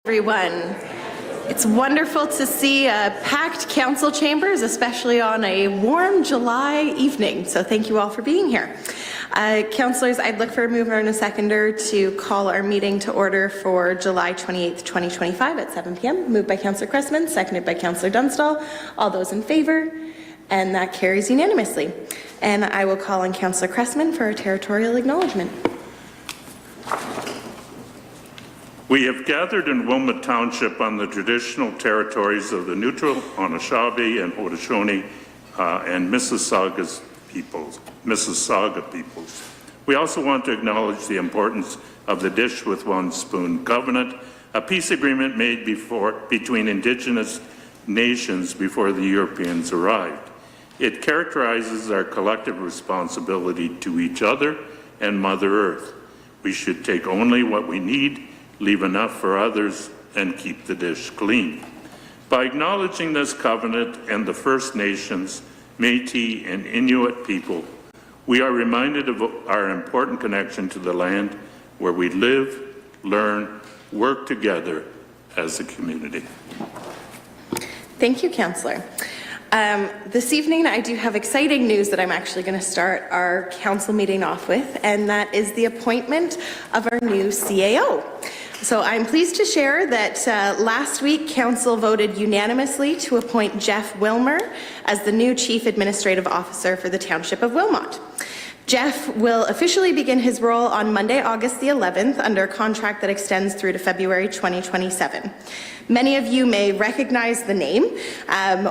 Everyone. It's wonderful to see packed council chambers, especially on a warm July evening. So thank you all for being here. Councillors, I'd look for a mover and a seconder to call our meeting to order for July 28th, 2025 at 7 p.m. Moved by Councillor Cressman, seconded by Councillor Dunstall. All those in favour? And that carries unanimously. And I will call on Councillor Cressman for a territorial acknowledgement. We have gathered in Wilmot Township on the traditional territories of the Neutral, Anishinaabe, and Haudenosaunee and Mississauga peoples. We also want to acknowledge the importance of the Dish with One Spoon Covenant, a peace agreement made between Indigenous nations before the Europeans arrived. It characterizes our collective responsibility to each other and Mother Earth. We should take only what we need, leave enough for others, and keep the dish clean. By acknowledging this covenant and the First Nations, Métis, and Inuit people, we are reminded of our important connection to the land where we live, learn, work together as a community. Thank you, Councillor. This evening, I do have exciting news that I'm actually going to start our council meeting off with, and that is the appointment of our new CAO. So I'm pleased to share that last week, Council voted unanimously to appoint Jeff Wilmer as the new Chief Administrative Officer for the Township of Wilmot. Jeff will officially begin his role on Monday, August the 11th, under a contract that extends through to February 2027. Many of you may recognize the name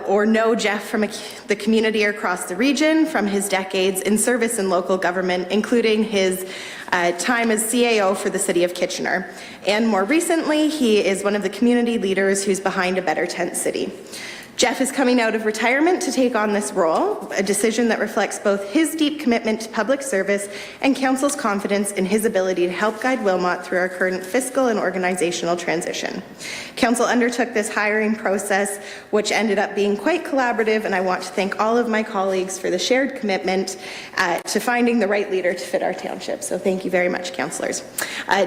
or know Jeff from the community across the region from his decades in service in local government, including his time as CAO for the City of Kitchener. And more recently, he is one of the community leaders who's behind A Better Tent City. Jeff is coming out of retirement to take on this role, a decision that reflects both his deep commitment to public service and Council's confidence in his ability to help guide Wilmot through our current fiscal and organizational transition. Council undertook this hiring process, which ended up being quite collaborative, and I want to thank all of my colleagues for the shared commitment to finding the right leader to fit our township. So thank you very much, councillors.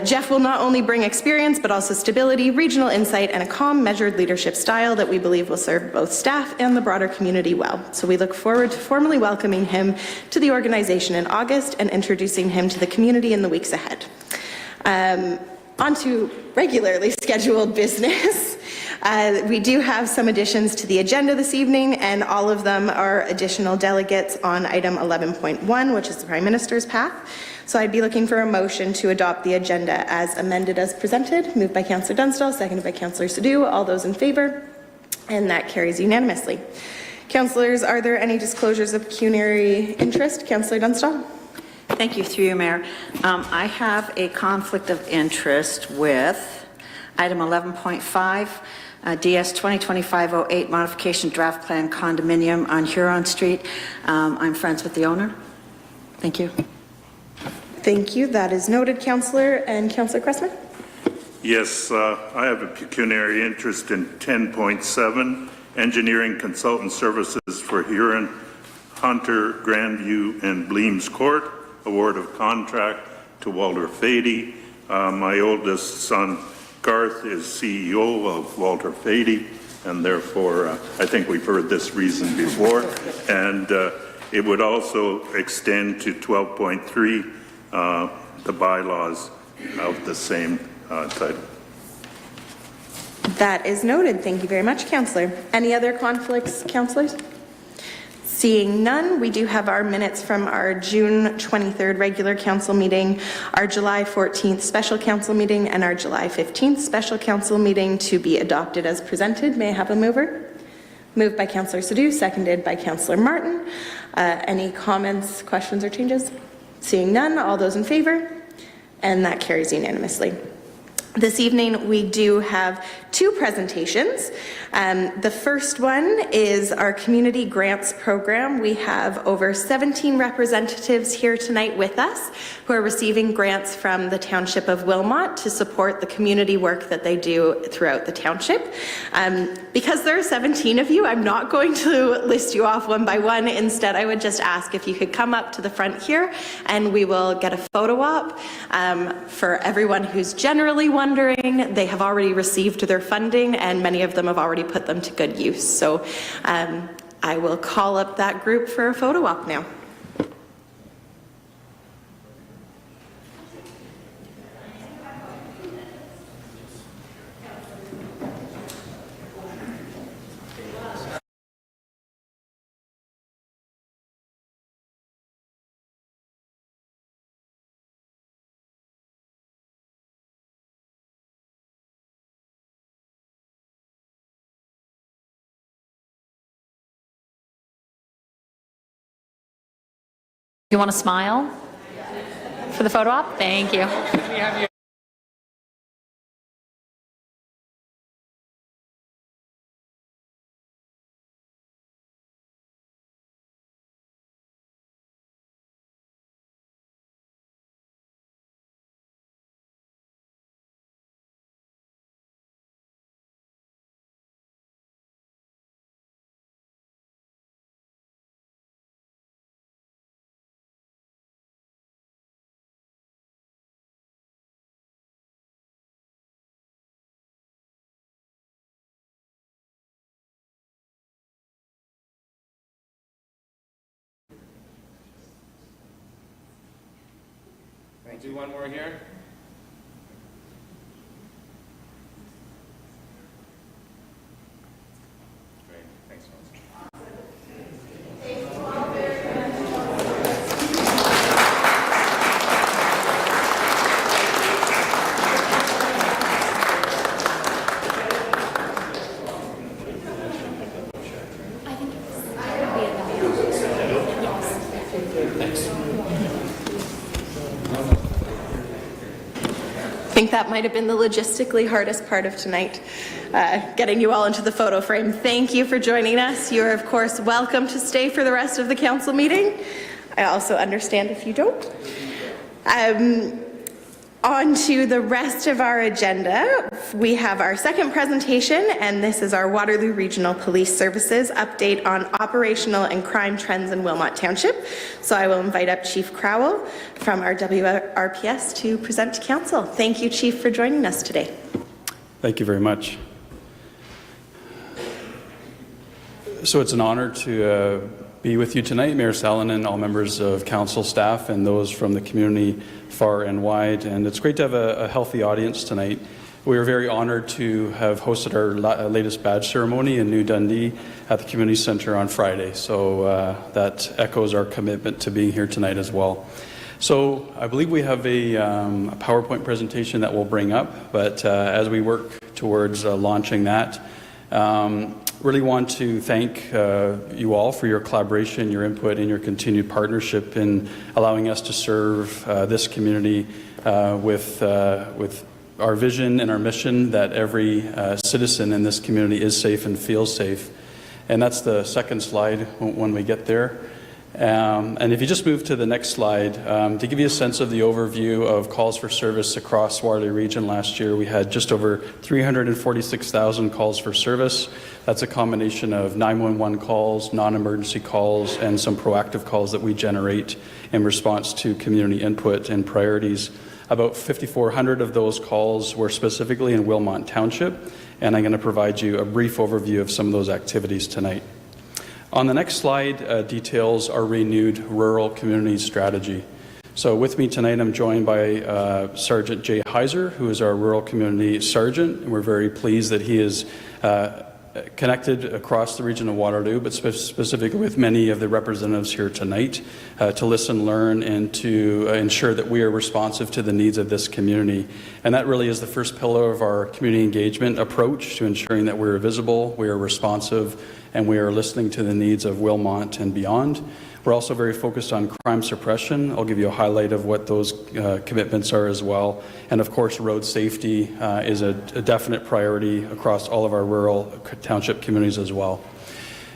Jeff will not only bring experience, but also stability, regional insight, and a calm, measured leadership style that we believe will serve both staff and the broader community well. So we look forward to formally welcoming him to the organization in August and introducing him to the community in the weeks ahead. On to regularly scheduled business. We do have some additions to the agenda this evening, and all of them are additional delegates on item 11.1, which is the Prime Minister's path. So I'd be looking for a motion to adopt the agenda as amended as presented. Moved by Councillor Dunstall, seconded by Councillor Sadhu. All those in favour? And that carries unanimously. Councillors, are there any disclosures of pecuniary interest? Councillor Dunstall. Thank you, through you, Mayor. I have a conflict of interest with item 11.5, DS 2025-08 modification draft plan condominium on Huron Street. I'm friends with the owner. Thank you. Thank you. That is noted, Councillor. And Councillor Cressman? Yes, I have a pecuniary interest in 10.7, engineering consultant services for Huron, Hunter, Grandview, and Bleams Court, award of contract to Walter Fady. My oldest son, Garth, is CEO of Walter Fady, and therefore I think we've heard this reason before. And it would also extend to 12.3, the bylaws of the same title. That is noted. Thank you very much, Councillor. Any other conflicts, councillors? Seeing none, we do have our minutes from our June 23rd regular council meeting, our July 14th special council meeting, and our July 15th special council meeting to be adopted as presented. May I have a mover? Moved by Councillor Sadhu, seconded by Councillor Martin. Any comments, questions, or changes? Seeing none, all those in favour? And that carries unanimously. This evening, we do have two presentations. The first one is our Community Grants Program. We have over 17 representatives here tonight with us who are receiving grants from the Township of Wilmot to support the community work that they do throughout the township. Because there are 17 of you, I'm not going to list you off one by one. Instead, I would just ask if you could come up to the front here and we will get a photo op. For everyone who's generally wondering, they have already received their funding and many of them have already put them to good use. So I will call up that group for a photo op now. You want to smile for the photo op? Thank you. Do one more here. Great, thanks, folks. I think that might have been the logistically hardest part of tonight, getting you all into the photo frame. Thank you for joining us. You are, of course, welcome to stay for the rest of the council meeting. I also understand if you don't. On to the rest of our agenda. We have our second presentation, and this is our Waterloo Regional Police Services update on operational and crime trends in Wilmot Township. So I will invite up Chief Crowell from our WRPS to present to council. Thank you, Chief, for joining us today. Thank you very much. So it's an honor to be with you tonight, Mayor Salonen, all members of council staff, and those from the community far and wide. And it's great to have a healthy audience tonight. We are very honored to have hosted our latest badge ceremony in New Dundee at the Community Centre on Friday. So that echoes our commitment to being here tonight as well. So I believe we have a PowerPoint presentation that we'll bring up, but as we work towards launching that, really want to thank you all for your collaboration, your input, and your continued partnership in allowing us to serve this community with our vision and our mission that every citizen in this community is safe and feels safe. And that's the second slide when we get there. And if you just move to the next slide, to give you a sense of the overview of calls for service across Waterloo Region last year, we had just over 346,000 calls for service. That's a combination of 911 calls, non-emergency calls, and some proactive calls that we generate in response to community input and priorities. About 5,400 of those calls were specifically in Wilmot Township, and I'm going to provide you a brief overview of some of those activities tonight. On the next slide details our renewed rural community strategy. So with me tonight, I'm joined by Sergeant Jay Heiser, who is our rural community sergeant. And we're very pleased that he is connected across the region of Waterloo, but specifically with many of the representatives here tonight to listen, learn, and to ensure that we are responsive to the needs of this community. And that really is the first pillar of our community engagement approach to ensuring that we're visible, we are responsive, and we are listening to the needs of Wilmot and beyond. We're also very focused on crime suppression. I'll give you a highlight of what those commitments are as well. And of course, road safety is a definite priority across all of our rural township communities as well.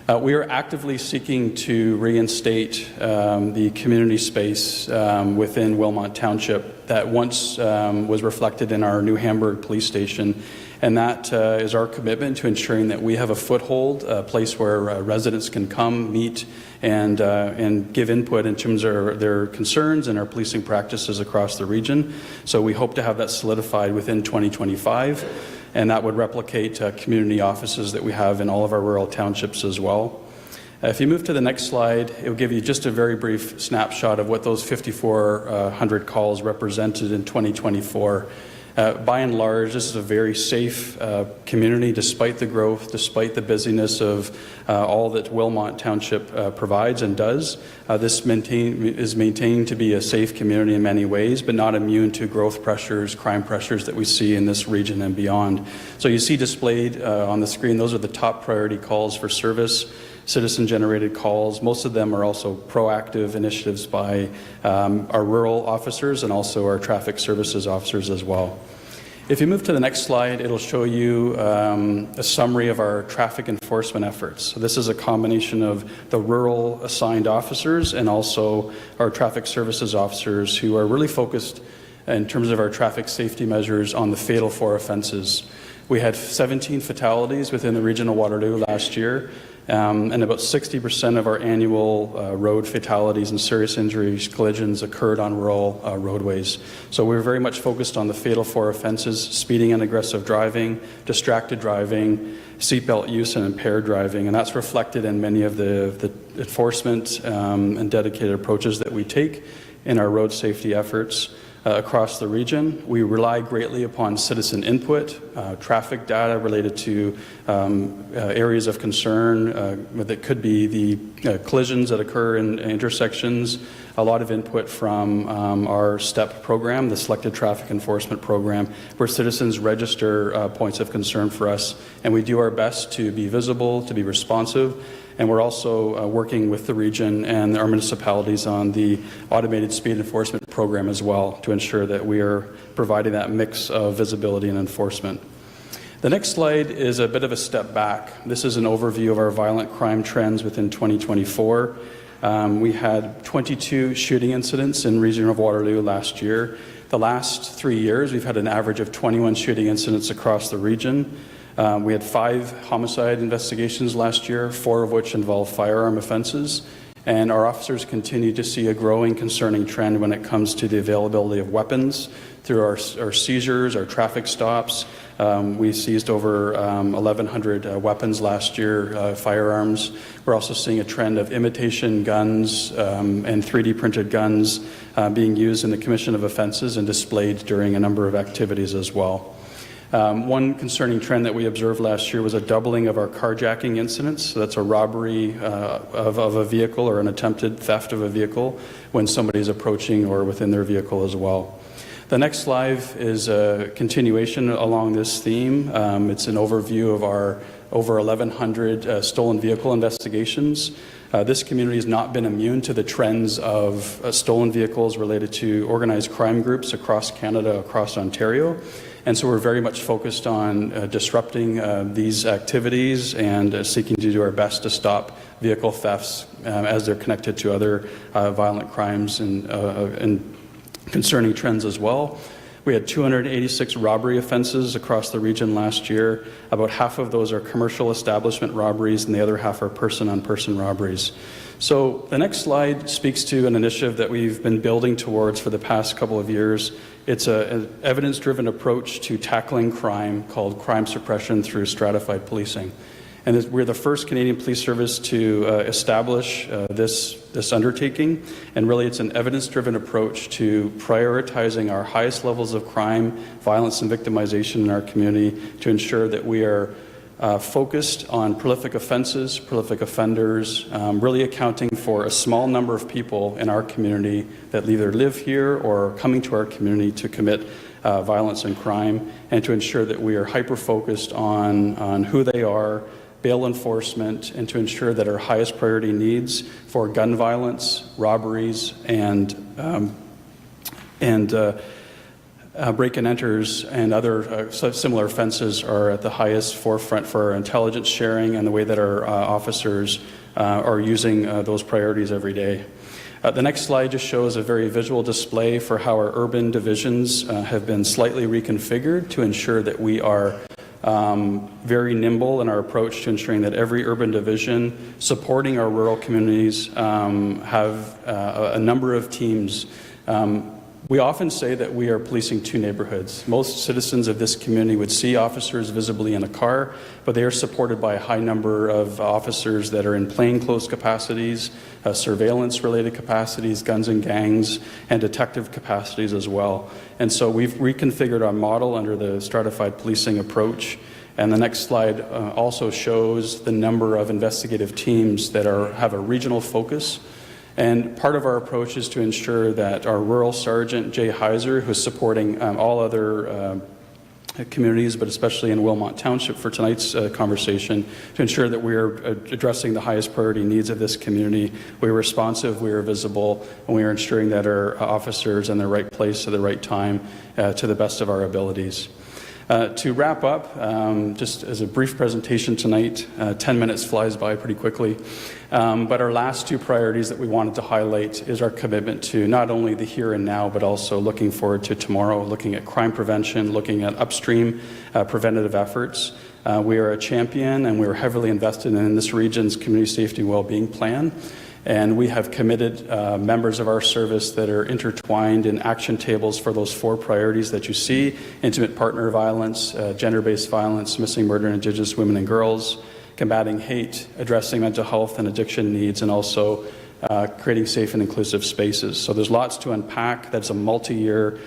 We are actively seeking to reinstate the community space within Wilmot Township that once was reflected in our New Hamburg police station. And that is our commitment to ensuring that we have a foothold, a place where residents can come, meet, and give input in terms of their concerns and our policing practices across the region. So we hope to have that solidified within 2025. And that would replicate community offices that we have in all of our rural townships as well. If you move to the next slide, it will give you just a very brief snapshot of what those 5,400 calls represented in 2024. By and large, this is a very safe community despite the growth, despite the busyness of all that Wilmot Township provides and does. This is maintained to be a safe community in many ways, but not immune to growth pressures, crime pressures that we see in this region and beyond. So you see displayed on the screen, those are the top priority calls for service. Citizen-generated calls. Most of them are also proactive initiatives by our rural officers and also our traffic services officers as well. If you move to the next slide, it'll show you a summary of our traffic enforcement efforts. So this is a combination of the rural assigned officers and also our traffic services officers who are really focused in terms of our traffic safety measures on the fatal 4 offenses. We had 17 fatalities within the region of Waterloo last year. And about 60% of our annual road fatalities and serious injuries, collisions occurred on rural roadways. So we're very much focused on the fatal 4 offenses: speeding and aggressive driving, distracted driving, seatbelt use, and impaired driving. And that's reflected in many of the enforcement and dedicated approaches that we take in our road safety efforts. Across the region. We rely greatly upon citizen input, traffic data related to areas of concern that could be the collisions that occur in intersections, a lot of input from our STEP program, the Selected Traffic Enforcement Program, where citizens register points of concern for us, and we do our best to be visible, to be responsive. And we're also working with the region and our municipalities on the automated speed enforcement program as well to ensure that we are providing that mix of visibility and enforcement. The next slide is a bit of a step back. This is an overview of our violent crime trends within 2024. We had 22 shooting incidents in the region of Waterloo last year. The last 3 years, we've had an average of 21 shooting incidents across the region. We had 5 homicide investigations last year, 4 of which involved firearm offenses. And our officers continue to see a growing concerning trend when it comes to the availability of weapons through our seizures, our traffic stops. We seized over 1,100 weapons last year, firearms. We're also seeing a trend of imitation guns and 3D printed guns being used in the commission of offenses and displayed during a number of activities as well. One concerning trend that we observed last year was a doubling of our carjacking incidents. So that's a robbery of a vehicle or an attempted theft of a vehicle when somebody is approaching or within their vehicle as well. The next slide is a continuation along this theme. It's an overview of our over 1,100 stolen vehicle investigations. This community has not been immune to the trends of stolen vehicles related to organized crime groups across Canada, across Ontario. And so we're very much focused on disrupting these activities and seeking to do our best to stop vehicle thefts as they're connected to other violent crimes and concerning trends as well. We had 286 robbery offenses across the region last year. About half of those are commercial establishment robberies and the other half are person-on-person robberies. So the next slide speaks to an initiative that we've been building towards for the past couple of years. It's an evidence-driven approach to tackling crime called crime suppression through stratified policing. And we're the first Canadian police service to establish this undertaking. And really it's an evidence-driven approach to prioritizing our highest levels of crime, violence, and victimization in our community to ensure that we are focused on prolific offenses, prolific offenders, really accounting for a small number of people in our community that either live here or are coming to our community to commit violence and crime, and to ensure that we are hyper-focused on who they are, bail enforcement, and to ensure that our highest priority needs for gun violence, robberies, and break-and-enters and other similar offenses are at the highest forefront for our intelligence sharing and the way that our officers are using those priorities every day. The next slide just shows a very visual display for how our urban divisions have been slightly reconfigured to ensure that we are very nimble in our approach to ensuring that every urban division supporting our rural communities have a number of teams. We often say that we are policing two neighborhoods. Most citizens of this community would see officers visibly in a car, but they are supported by a high number of officers that are in plainclothes capacities, surveillance-related capacities, guns and gangs, and detective capacities as well. And so we've reconfigured our model under the stratified policing approach. And the next slide also shows the number of investigative teams that have a regional focus. And part of our approach is to ensure that our rural sergeant, Jay Heiser, who's supporting all other communities, but especially in Wilmot Township for tonight's conversation, to ensure that we are addressing the highest priority needs of this community. We are responsive, we are visible, and we are ensuring that our officers are in the right place at the right time to the best of our abilities. To wrap up, just as a brief presentation tonight, 10 minutes flies by pretty quickly, but our last two priorities that we wanted to highlight is our commitment to not only the here and now, but also looking forward to tomorrow, looking at crime prevention, looking at upstream preventative efforts. We are a champion and we are heavily invested in this region's community safety well-being plan. And we have committed members of our service that are intertwined in action tables for those four priorities that you see: intimate partner violence, gender-based violence, missing, murder, and Indigenous women and girls, combating hate, addressing mental health and addiction needs, and also creating safe and inclusive spaces. So there's lots to unpack. That's a multi-year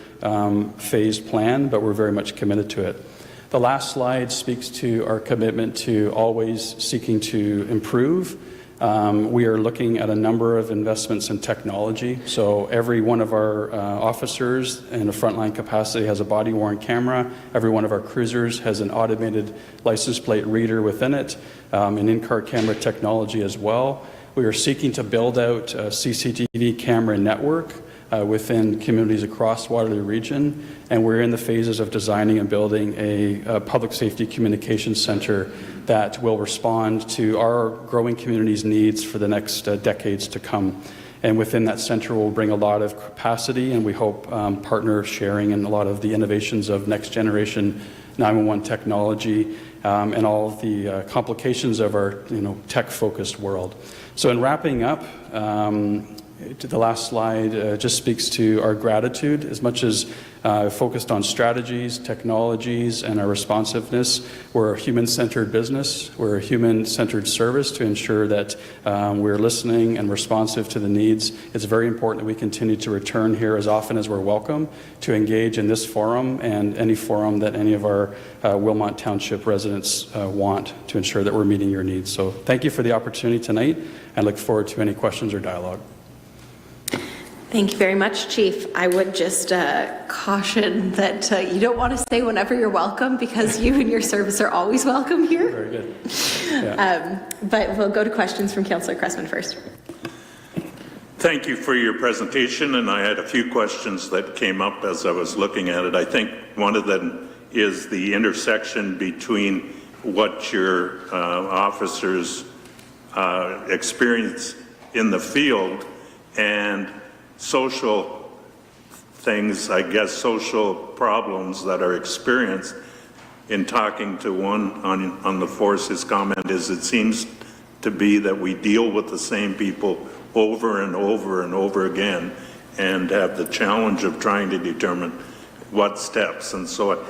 phased plan, but we're very much committed to it. The last slide speaks to our commitment to always seeking to improve. We are looking at a number of investments in technology. So every one of our officers in a frontline capacity has a body-worn camera. Every one of our cruisers has an automated license plate reader within it, an in-car camera technology as well. We are seeking to build out a CCTV camera network within communities across Waterloo Region, and we're in the phases of designing and building a public safety communications center that will respond to our growing community's needs for the next decades to come. And within that center we'll bring a lot of capacity, and we hope partner sharing in a lot of the innovations of next generation 911 technology and all of the complications of our tech-focused world. So in wrapping up, the last slide just speaks to our gratitude. As much as focused on strategies, technologies, and our responsiveness, we're a human-centered business. We're a human-centered service to ensure that we're listening and responsive to the needs. It's very important that we continue to return here as often as we're welcome to engage in this forum and any forum that any of our Wilmot Township residents want to ensure that we're meeting your needs. So thank you for the opportunity tonight, and look forward to any questions or dialogue. Thank you very much, Chief. I would just caution that you don't want to say whenever you're welcome, because you and your service are always welcome here. Very good. Yeah. But we'll go to questions from Councillor Cressman first. Thank you for your presentation, and I had a few questions that came up as I was looking at it. I think one of them is the intersection between what your officers experience in the field and social things, I guess social problems that are experienced. In talking to one on the force, his comment is, it seems to be that we deal with the same people over and over and over again and have the challenge of trying to determine what steps. And so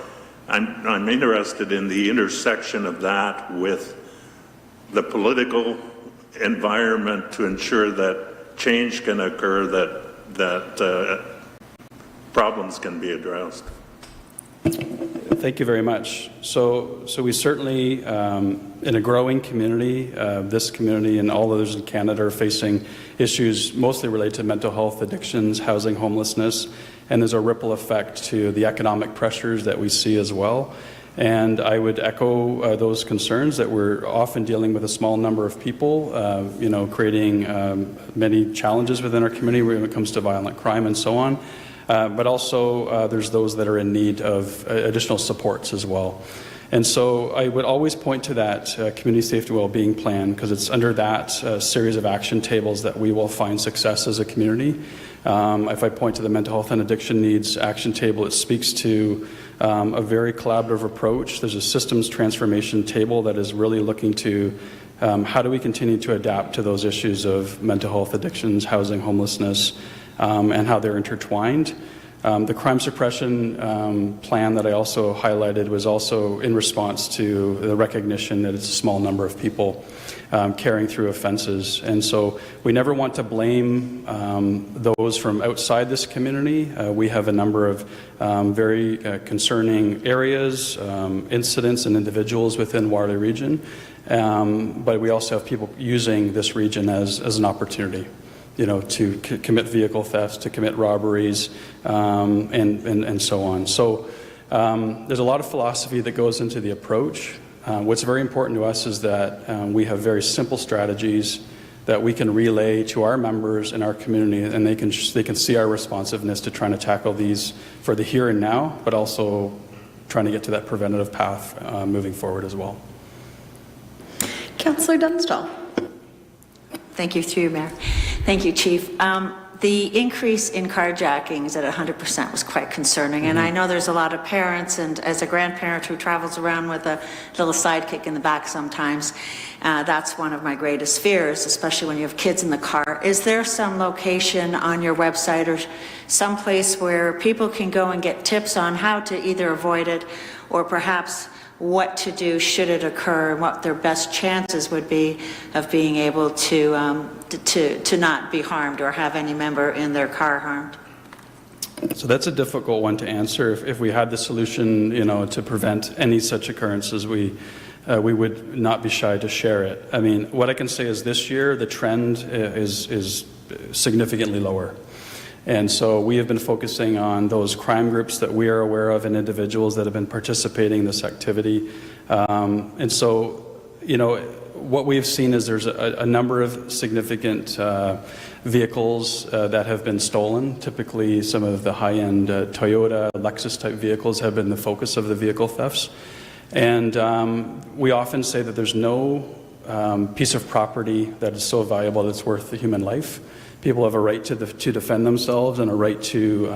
I'm interested in the intersection of that with the political environment to ensure that change can occur, that problems can be addressed. Thank you very much. So we certainly, in a growing community, this community and all others in Canada are facing issues mostly related to mental health, addictions, housing, homelessness, and there's a ripple effect to the economic pressures that we see as well. And I would echo those concerns that we're often dealing with a small number of people, creating many challenges within our community when it comes to violent crime and so on. But also there's those that are in need of additional supports as well. And so I would always point to that community safety well-being plan, because it's under that series of action tables that we will find success as a community. If I point to the mental health and addiction needs action table, it speaks to a very collaborative approach. There's a systems transformation table that is really looking to how do we continue to adapt to those issues of mental health, addictions, housing, homelessness, and how they're intertwined. The crime suppression plan that I also highlighted was also in response to the recognition that it's a small number of people carrying through offenses. And so we never want to blame those from outside this community. We have a number of very concerning areas, incidents and individuals within Waterloo Region, but we also have people using this region as an opportunity, to commit vehicle thefts, to commit robberies, and so on. So there's a lot of philosophy that goes into the approach. What's very important to us is that we have very simple strategies that we can relay to our members in our community, and they can see our responsiveness to trying to tackle these for the here and now, but also trying to get to that preventative path moving forward as well. Councillor Dunstall. Thank you, through you, Mayor. Thank you, Chief. The increase in carjackings at 100% was quite concerning, and I know there's a lot of parents, and as a grandparent who travels around with a little sidekick in the back sometimes, that's one of my greatest fears, especially when you have kids in the car. Is there some location on your website or someplace where people can go and get tips on how to either avoid it or perhaps what to do should it occur, and what their best chances would be of being able to not be harmed or have any member in their car harmed? So that's a difficult one to answer. If we had the solution, to prevent any such occurrences, we would not be shy to share it. I mean, what I can say is this year the trend is significantly lower. And so we have been focusing on those crime groups that we are aware of and individuals that have been participating in this activity. And so, what we've seen is there's a number of significant vehicles that have been stolen. Typically, some of the high-end Toyota, Lexus type vehicles have been the focus of the vehicle thefts. And we often say that there's no piece of property that is so valuable that it's worth the human life. People have a right to defend themselves and a right to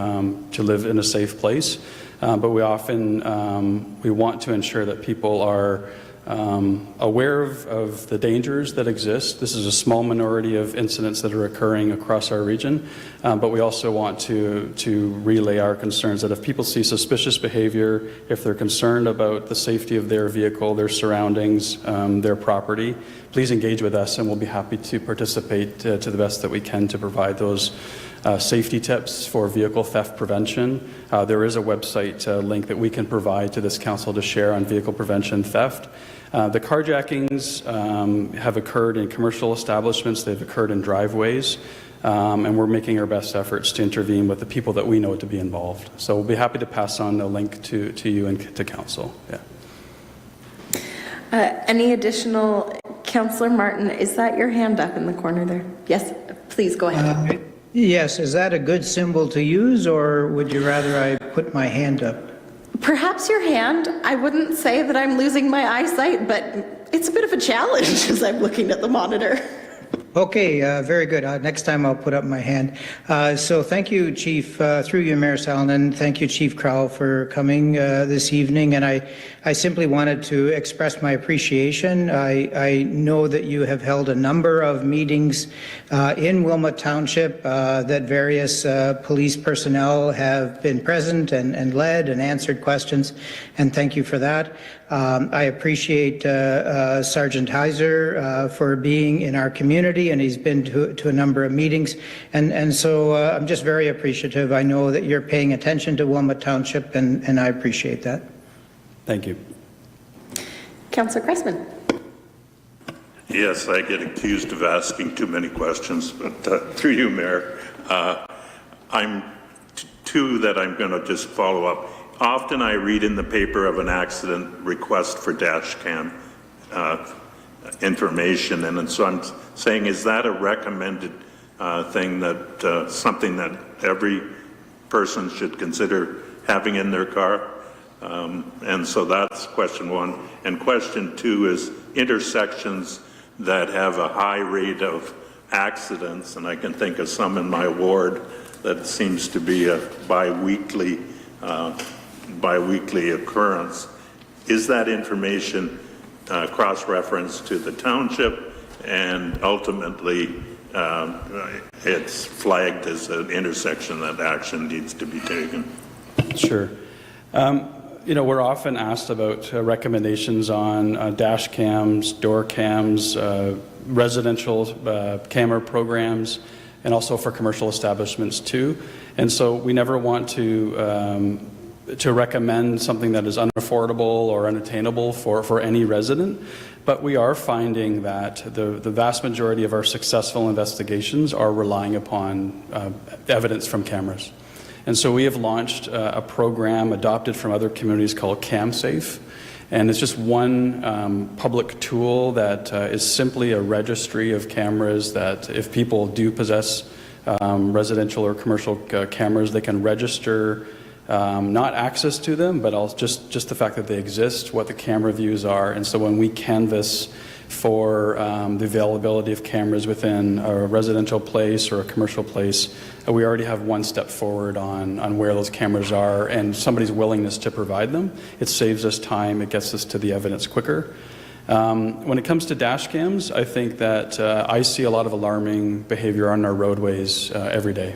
live in a safe place, but we often we want to ensure that people are aware of the dangers that exist. This is a small minority of incidents that are occurring across our region, but we also want to relay our concerns that if people see suspicious behavior, if they're concerned about the safety of their vehicle, their surroundings, their property, please engage with us and we'll be happy to participate to the best that we can to provide those safety tips for vehicle theft prevention. There is a website link that we can provide to this council to share on vehicle prevention theft. The carjackings have occurred in commercial establishments, they've occurred in driveways, and we're making our best efforts to intervene with the people that we know to be involved. So we'll be happy to pass on the link to you and to council. Yeah. Any additional, Councillor Martin, is that your hand up in the corner there? Yes, please go ahead. Yes, is that a good symbol to use, or would you rather I put my hand up? Perhaps your hand. I wouldn't say that I'm losing my eyesight, but it's a bit of a challenge as I'm looking at the monitor. Okay, very good. Next time I'll put up my hand. So thank you, Chief, through you, Mayor Salonen. Thank you, Chief Crowell, for coming this evening. And I simply wanted to express my appreciation. I know that you have held a number of meetings in Wilmot Township that various police personnel have been present and led and answered questions, and thank you for that. I appreciate Sergeant Heiser for being in our community, and he's been to a number of meetings, and so I'm just very appreciative. I know that you're paying attention to Wilmot Township, and I appreciate that. Thank you. Councillor Cressman. Yes, I get accused of asking too many questions, but through you, Mayor, I'm two that I'm going to just follow up. often I read in the paper of an accident request for dash cam information, and so I'm saying, is that a recommended thing, that something that every person should consider having in their car? And so that's question one. And question two is intersections that have a high rate of accidents, and I can think of some in my ward that seems to be a bi-weekly occurrence. Is that information cross-referenced to the township, and ultimately it's flagged as an intersection that action needs to be taken? Sure. You know, we're often asked about recommendations on dash cams, door cams, residential camera programs, and also for commercial establishments too. And so we never want to recommend something that is unaffordable or unattainable for any resident. But we are finding that the vast majority of our successful investigations are relying upon evidence from cameras. And so we have launched a program adopted from other communities called CamSafe. And it's just one public tool that is simply a registry of cameras that if people do possess residential or commercial cameras, they can register not access to them, but just the fact that they exist, what the camera views are. And so when we canvass for the availability of cameras within a residential place or a commercial place, we already have one step forward on where those cameras are and somebody's willingness to provide them. It saves us time, it gets us to the evidence quicker. When it comes to dash cams, I think that I see a lot of alarming behavior on our roadways every day.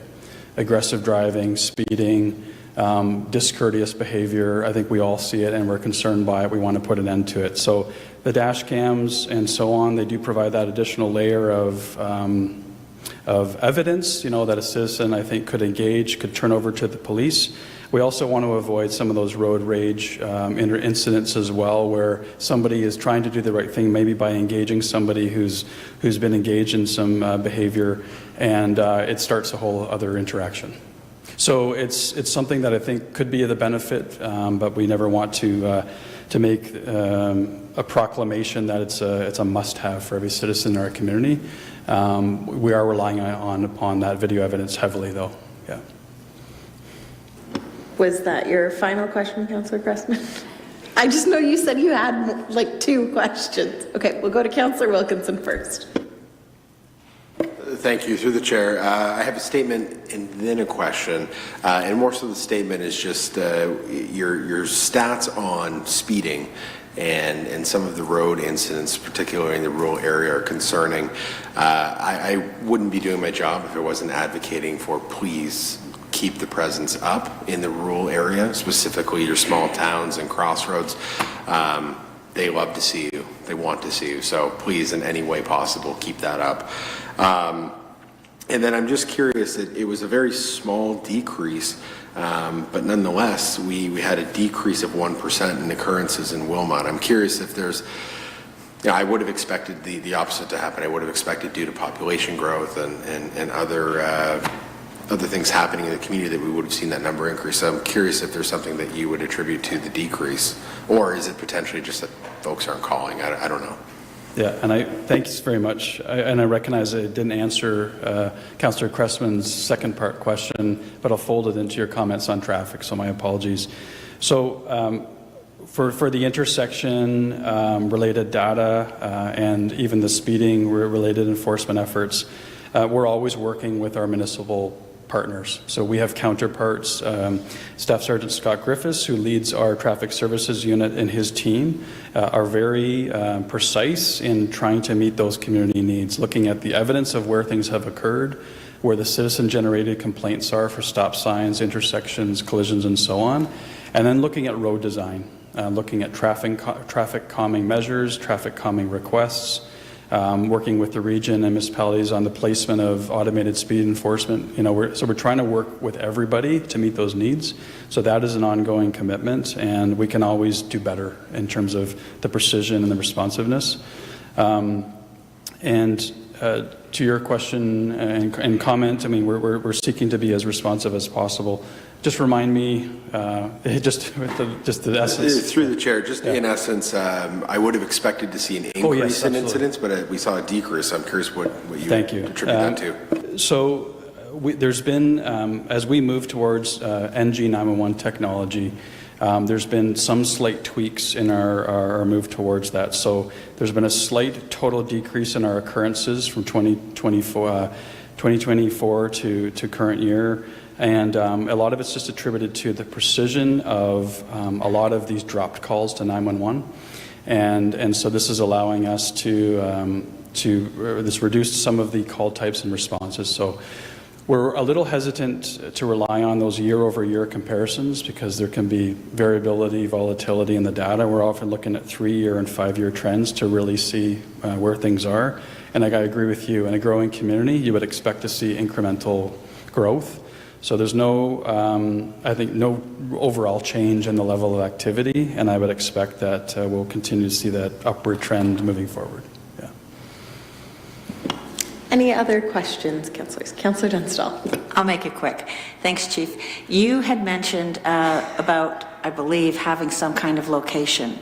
Aggressive driving, speeding, discourteous behavior. I think we all see it and we're concerned by it. We want to put an end to it. So the dash cams and so on, they do provide that additional layer of evidence, you know, that a citizen, I think, could engage, could turn over to the police. We also want to avoid some of those road rage incidents as well, where somebody is trying to do the right thing, maybe by engaging somebody who's been engaged in some behavior, and it starts a whole other interaction. So it's something that I think could be of the benefit, but we never want to make a proclamation that it's a must-have for every citizen in our community. We are relying upon that video evidence heavily, though. Yeah. Was that your final question, Councillor Cressman? I just know you said you had like 2 questions. Okay, we'll go to Councillor Wilkinson first. Thank you. Through the chair, I have a statement and then a question. And more so the statement is just your stats on speeding and some of the road incidents, particularly in the rural area, are concerning. I wouldn't be doing my job if I wasn't advocating for please keep the presence up in the rural area, specifically your small towns and crossroads. They love to see you. They want to see you. So please, in any way possible, keep that up. And then I'm just curious that it was a very small decrease, but nonetheless, we had a decrease of 1% in occurrences in Wilmot. I'm curious if there's, you know, I would have expected the opposite to happen. I would have expected due to population growth and other things happening in the community that we would have seen that number increase. So I'm curious if there's something that you would attribute to the decrease, or is it potentially just that folks aren't calling? I don't know. Yeah, and thanks very much. And I recognize I didn't answer Councillor Cressman's second part question, but I'll fold it into your comments on traffic, so my apologies. So for the intersection related data and even the speeding related enforcement efforts, we're always working with our municipal partners. So we have counterparts. Staff Sergeant Scott Griffiths, who leads our traffic services unit, and his team are very precise in trying to meet those community needs, looking at the evidence of where things have occurred, where the citizen-generated complaints are for stop signs, intersections, collisions, and so on, and then looking at road design, looking at traffic calming measures, traffic calming requests, working with the region and municipalities on the placement of automated speed enforcement. You know, we're trying to work with everybody to meet those needs. So that is an ongoing commitment, and we can always do better in terms of the precision and the responsiveness. to your question and comment, I mean, we're seeking to be as responsive as possible. Just remind me, just the essence. Through the chair, just in essence, I would have expected to see an increase in incidents, but we saw a decrease. I'm curious what you attribute that to. So there's been, as we move towards NG 911 technology, there's been some slight tweaks in our move towards that. So there's been a slight total decrease in our occurrences from 2024 to current year. And a lot of it's just attributed to the precision of a lot of these dropped calls to 911. And so this is allowing us to this reduced some of the call types and responses. So we're a little hesitant to rely on those year-over-year comparisons because there can be variability, volatility in the data. We're often looking at 3-year and 5-year trends to really see where things are. And I agree with you, in a growing community, you would expect to see incremental growth. So there's no, I think, no overall change in the level of activity, and I would expect that we'll continue to see that upward trend moving forward. Yeah. Any other questions, councillors? Councillor Dunstall. I'll make it quick. Thanks, Chief. You had mentioned about, I believe, having some kind of location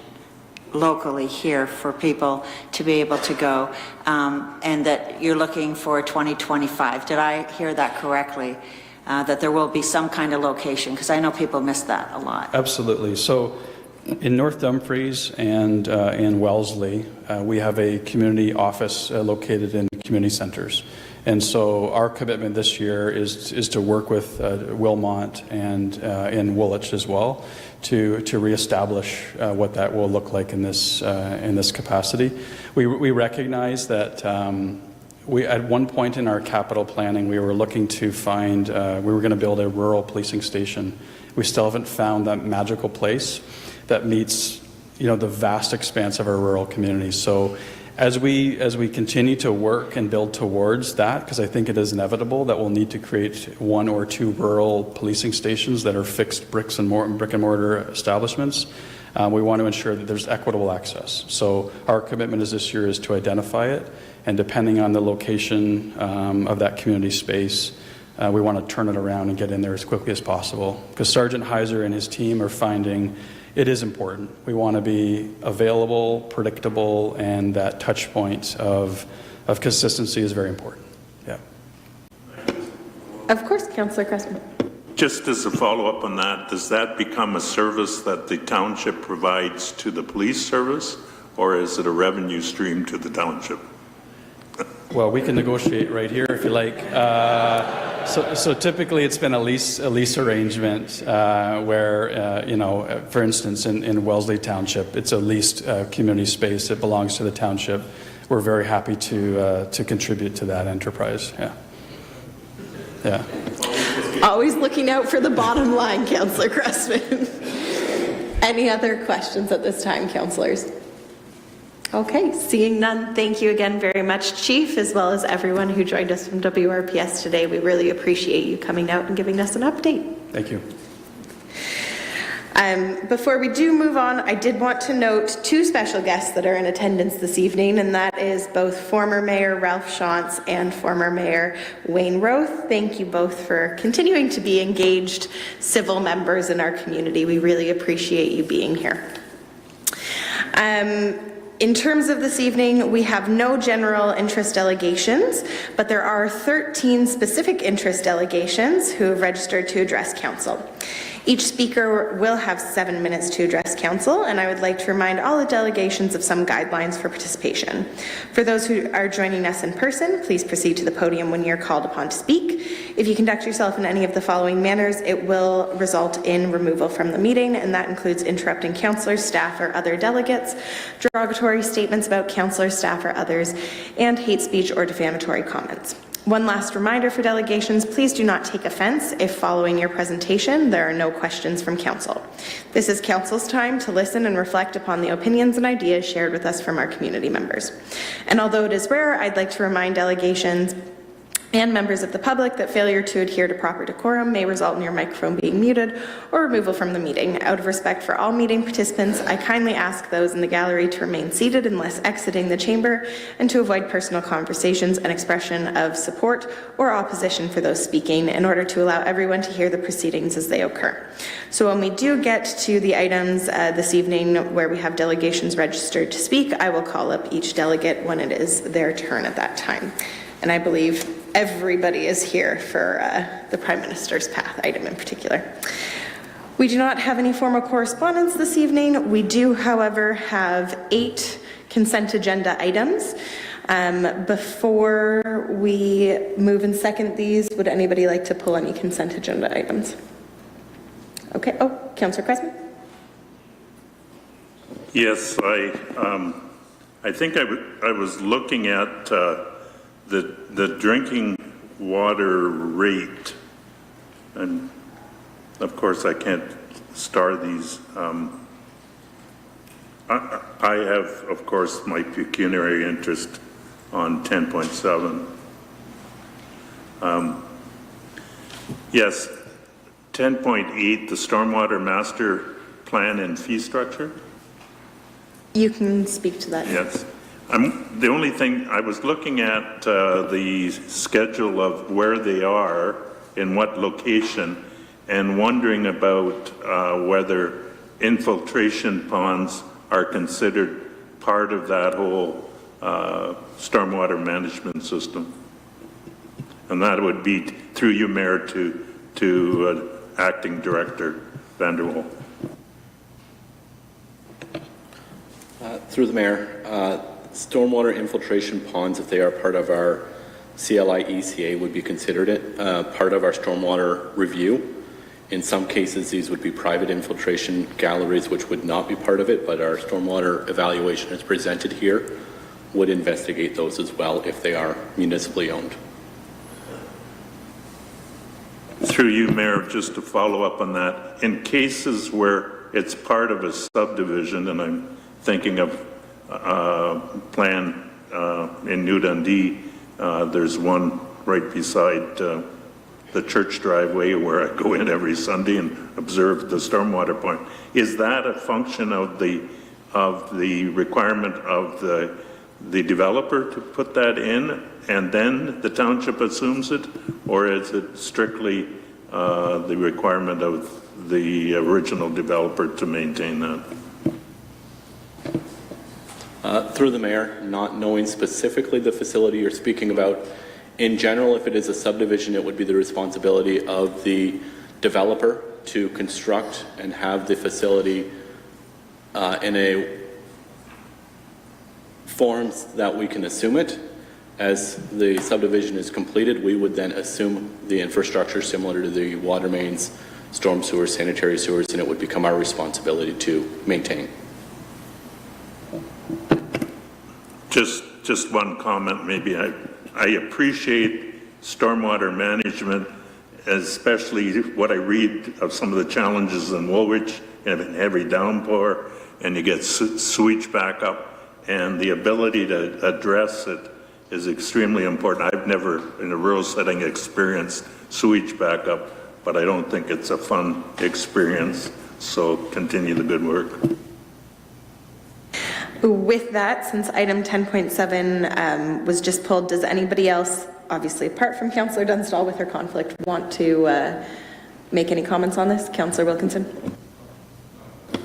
locally here for people to be able to go, and that you're looking for 2025. Did I hear that correctly? That there will be some kind of location, because I know people miss that a lot. Absolutely. So in North Dumfries and in Wellesley, we have a community office located in community centres. And so our commitment this year is to work with Wilmot and in Woolwich as well to reestablish what that will look like in this capacity. We recognize that at one point in our capital planning, we were looking to find, we were going to build a rural policing station. We still haven't found that magical place that meets, the vast expanse of our rural communities. So as we continue to work and build towards that, because I think it is inevitable that we'll need to create 1 or 2 rural policing stations that are fixed brick and mortar establishments. We want to ensure that there's equitable access. So our commitment this year is to identify it, and depending on the location of that community space, we want to turn it around and get in there as quickly as possible. Because Sergeant Heiser and his team are finding it is important. We want to be available, predictable, and that touch point of consistency is very important. Yeah. Of course, Councillor Cressman. Just as a follow-up on that, does that become a service that the township provides to the police service, or is it a revenue stream to the township? Well, we can negotiate right here if you like. So typically it's been a lease arrangement where, for instance, in Wellesley Township, it's a leased community space that belongs to the township. We're very happy to contribute to that enterprise. Yeah. Yeah. Always looking out for the bottom line, Councillor Cressman. Any other questions at this time, councillors? Okay, seeing none, thank you again very much, Chief, as well as everyone who joined us from WRPS today. We really appreciate you coming out and giving us an update. Thank you. Before we do move on, I did want to note 2 special guests that are in attendance this evening, and that is both former Mayor Ralph Shantz and former Mayor Wayne Roth. Thank you both for continuing to be engaged civil members in our community. We really appreciate you being here. In terms of this evening, we have no general interest delegations, but there are 13 specific interest delegations who have registered to address council. Each speaker will have 7 minutes to address council, and I would like to remind all the delegations of some guidelines for participation. For those who are joining us in person, please proceed to the podium when you're called upon to speak. If you conduct yourself in any of the following manners, it will result in removal from the meeting, and that includes interrupting councillors, staff, or other delegates, derogatory statements about councillors, staff, or others, and hate speech or defamatory comments. One last reminder for delegations, please do not take offense if following your presentation there are no questions from council. This is council's time to listen and reflect upon the opinions and ideas shared with us from our community members. And although it is rare, I'd like to remind delegations and members of the public that failure to adhere to proper decorum may result in your microphone being muted or removal from the meeting. Out of respect for all meeting participants, I kindly ask those in the gallery to remain seated unless exiting the chamber and to avoid personal conversations and expression of support or opposition for those speaking in order to allow everyone to hear the proceedings as they occur. So when we do get to the items this evening where we have delegations registered to speak, I will call up each delegate when it is their turn at that time. And I believe everybody is here for the Prime Minister's Path item in particular. We do not have any formal correspondence this evening. We do, however, have 8 consent agenda items. Before we move and second these, would anybody like to pull any consent agenda items? Okay. Oh, Councillor Cressman. Yes, I think I was looking at the drinking water rate, and of course I can't star these. I have, of course, my pecuniary interest on 10.7. Yes, 10.8, the stormwater master plan and fee structure. You can speak to that. Yes. The only thing, I was looking at the schedule of where they are, in what location, and wondering about whether infiltration ponds are considered part of that whole stormwater management system. And that would be through you, Mayor, to Acting Director Vanderwall. Through the Mayor, stormwater infiltration ponds, if they are part of our CLI ECA, would be considered part of our stormwater review. In some cases, these would be private infiltration galleries, which would not be part of it, but our stormwater evaluation as presented here would investigate those as well if they are municipally owned. Through you, Mayor, just to follow up on that, in cases where it's part of a subdivision, and I'm thinking of plan in New Dundee, there's one right beside the church driveway where I go in every Sunday and observe the stormwater point. Is that a function of the requirement of the developer to put that in and then the township assumes it, or is it strictly the requirement of the original developer to maintain that? Through the Mayor, not knowing specifically the facility you're speaking about, in general, if it is a subdivision, it would be the responsibility of the developer to construct and have the facility in a forms that we can assume it. As the subdivision is completed, we would then assume the infrastructure similar to the water mains, storm sewers, sanitary sewers, and it would become our responsibility to maintain. Just one comment, maybe. I appreciate stormwater management, especially what I read of some of the challenges in Woolwich, and a heavy downpour, and you get sewage backup, and the ability to address it is extremely important. I've never, in a rural setting, experienced sewage backup, but I don't think it's a fun experience, so continue the good work. With that, since item 10.7 was just pulled, does anybody else, obviously apart from Councillor Dunstall with her conflict, want to make any comments on this? Councillor Wilkinson?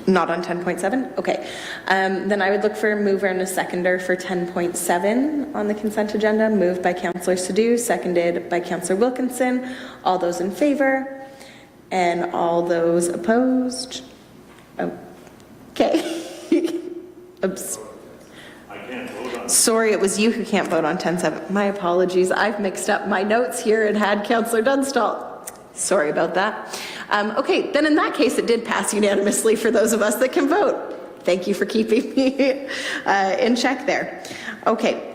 Not on 10.7? Okay. Then I would look for a mover and a seconder for 10.7 on the consent agenda. Moved by Councillor Sadhu, seconded by Councillor Wilkinson. All those in favor? And all those opposed? Okay. Sorry, it was you who can't vote on 10.7. My apologies. I've mixed up my notes here and had Councillor Dunstall. Sorry about that. Okay, then in that case, it did pass unanimously for those of us that can vote. Thank you for keeping me in check there. Okay,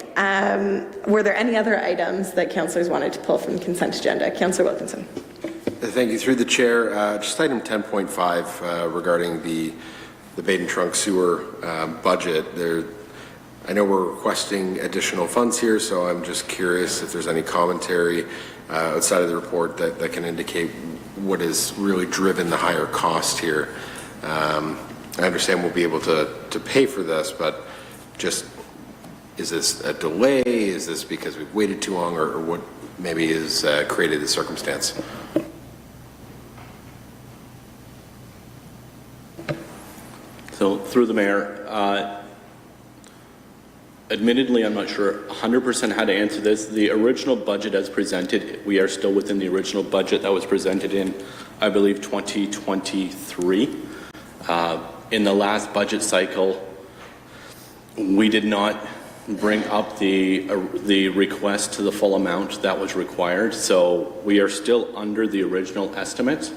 were there any other items that councillors wanted to pull from the consent agenda? Councillor Wilkinson. Thank you. Through the chair, just item 10.5 regarding the Baden Trunk sewer budget. There, I know we're requesting additional funds here, so I'm just curious if there's any commentary outside of the report that can indicate what has really driven the higher cost here. I understand we'll be able to pay for this, but just, is this a delay? Is this because we've waited too long, or what maybe has created the circumstance? So through the mayor, admittedly, I'm not sure 100% how to answer this. The original budget as presented, we are still within the original budget that was presented in, I believe, 2023. In the last budget cycle, we did not bring up the request to the full amount that was required. So we are still under the original estimate,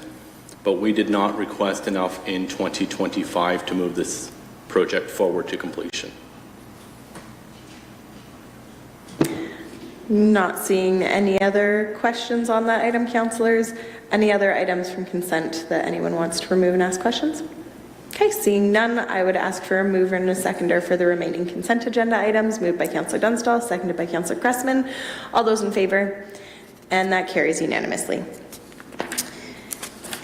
but we did not request enough in 2025 to move this project forward to completion. Not seeing any other questions on that item, councillors. Any other items from consent that anyone wants to remove and ask questions? Okay, seeing none, I would ask for a mover and a seconder for the remaining consent agenda items. Moved by Councillor Dunstall, seconded by Councillor Cressman. All those in favor? And that carries unanimously.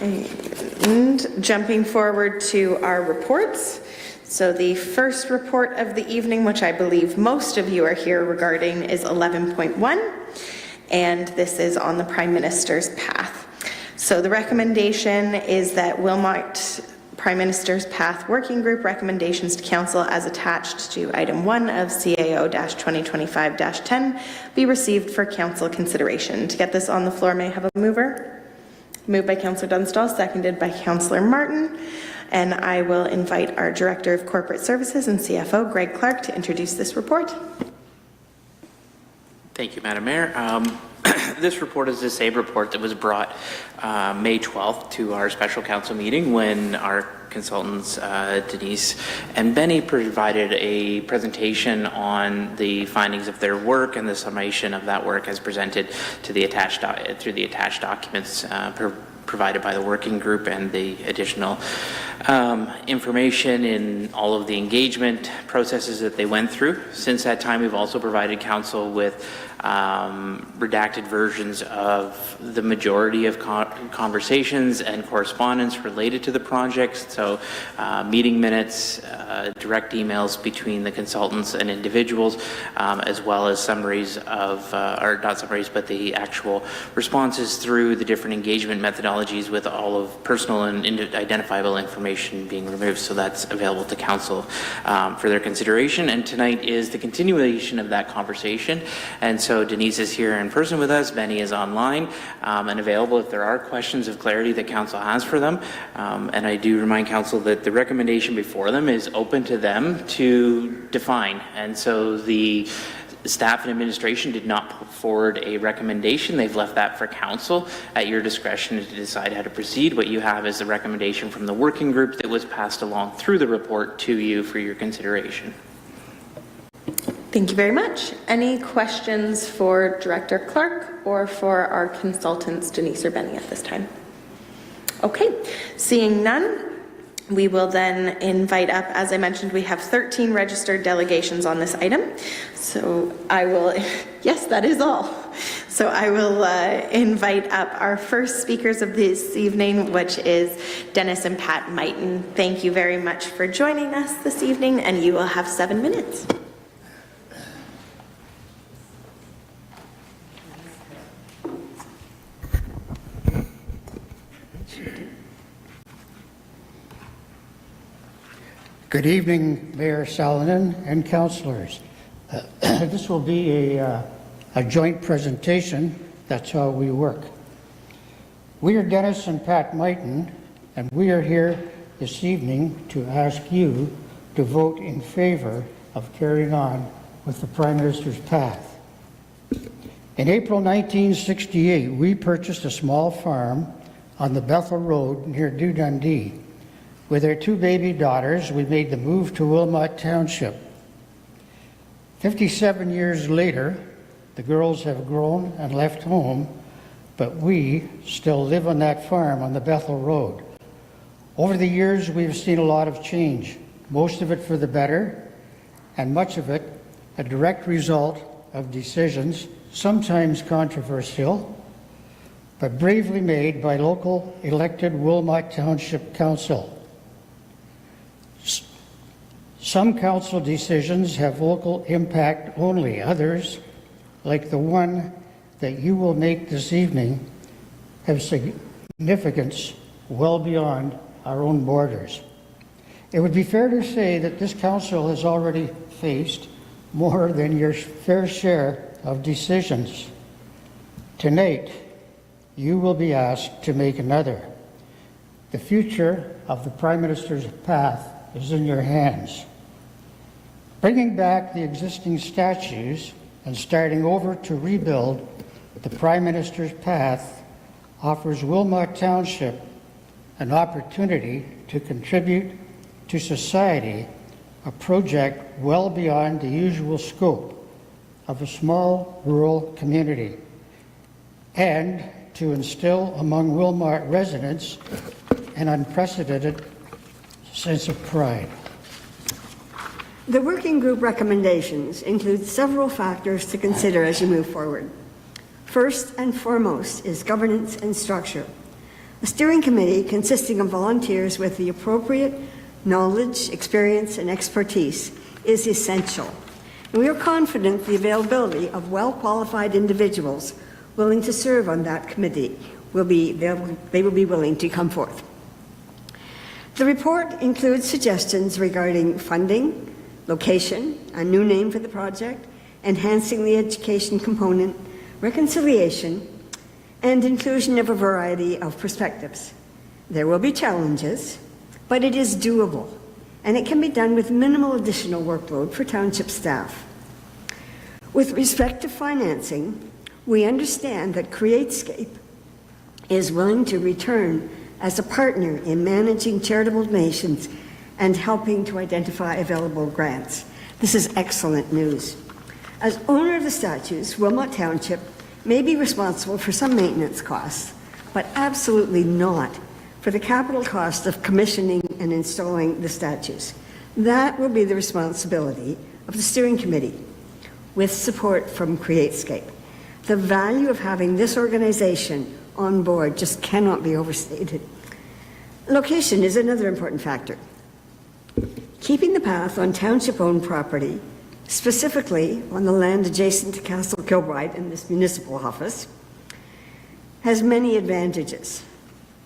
And jumping forward to our reports. So the first report of the evening, which I believe most of you are here regarding, is 11.1, and this is on the Prime Minister's Path. So the recommendation is that Wilmot Prime Minister's Path Working Group recommendations to Council as attached to item 1 of CAO-2025-10 be received for Council consideration. To get this on the floor, may I have a mover? Moved by Councillor Dunstall, seconded by Councillor Martin. And I will invite our Director of Corporate Services and CFO, Greg Clark, to introduce this report. Thank you, Madam Mayor. This report is the same report that was brought May 12th to our special council meeting when our consultants, Denise and Benny, provided a presentation on the findings of their work and the summation of that work as presented to the attached through the attached documents provided by the working group, and the additional information in all of the engagement processes that they went through. Since that time, we've also provided council with redacted versions of the majority of conversations and correspondence related to the project. So meeting minutes, direct emails between the consultants and individuals, as well as summaries of, or not summaries, but the actual responses through the different engagement methodologies with all of personal and identifiable information being removed. So that's available to council for their consideration. And tonight is the continuation of that conversation. And so Denise is here in person with us. Benny is online and available if there are questions of clarity that council has for them. And I do remind council that the recommendation before them is open to them to define. And so the staff and administration did not put forward a recommendation. They've left that for council at your discretion to decide how to proceed. What you have is the recommendation from the working group that was passed along through the report to you for your consideration. Thank you very much. Any questions for Director Clark or for our consultants, Denise or Benny, at this time? Okay, seeing none, we will then invite up, as I mentioned, we have 13 registered delegations on this item. So I will, yes, that is all. So I will invite up our first speakers of this evening, which is Dennis and Pat Mighton. Thank you very much for joining us this evening, and you will have 7 minutes. Good evening, Mayor Salonen and councillors. This will be a joint presentation. That's how we work. We are Dennis and Pat Mighton, and we are here this evening to ask you to vote in favor of carrying on with the Prime Minister's Path. In April 1968, we purchased a small farm on the Bethel Road near Dundee. With our 2 baby daughters, we made the move to Wilmot Township. 57 years later, the girls have grown and left home, but we still live on that farm on the Bethel Road. Over the years, we've seen a lot of change, most of it for the better, and much of it a direct result of decisions, sometimes controversial, but bravely made by local elected Wilmot Township Council. Some council decisions have local impact only. Others, like the one that you will make this evening, have significance well beyond our own borders. It would be fair to say that this council has already faced more than your fair share of decisions. Tonight, you will be asked to make another. The future of the Prime Minister's path is in your hands. Bringing back the existing statues and starting over to rebuild the Prime Minister's path offers Wilmot Township an opportunity to contribute to society, a project well beyond the usual scope of a small rural community, and to instill among Wilmot residents an unprecedented sense of pride. The working group recommendations include several factors to consider as you move forward. First and foremost is governance and structure. A steering committee consisting of volunteers with the appropriate knowledge, experience, and expertise is essential. And we are confident the availability of well-qualified individuals willing to serve on that committee will be willing to come forth. The report includes suggestions regarding funding, location, a new name for the project, enhancing the education component, reconciliation, and inclusion of a variety of perspectives. There will be challenges, but it is doable, and it can be done with minimal additional workload for township staff. With respect to financing, we understand that CreateScape is willing to return as a partner in managing charitable donations and helping to identify available grants. This is excellent news. As owner of the statues, Wilmot Township may be responsible for some maintenance costs, but absolutely not for the capital cost of commissioning and installing the statues. That will be the responsibility of the steering committee with support from CreateScape. The value of having this organization on board just cannot be overstated. Location is another important factor. Keeping the path on township-owned property, specifically on the land adjacent to Castle Kilbride and this municipal office, has many advantages.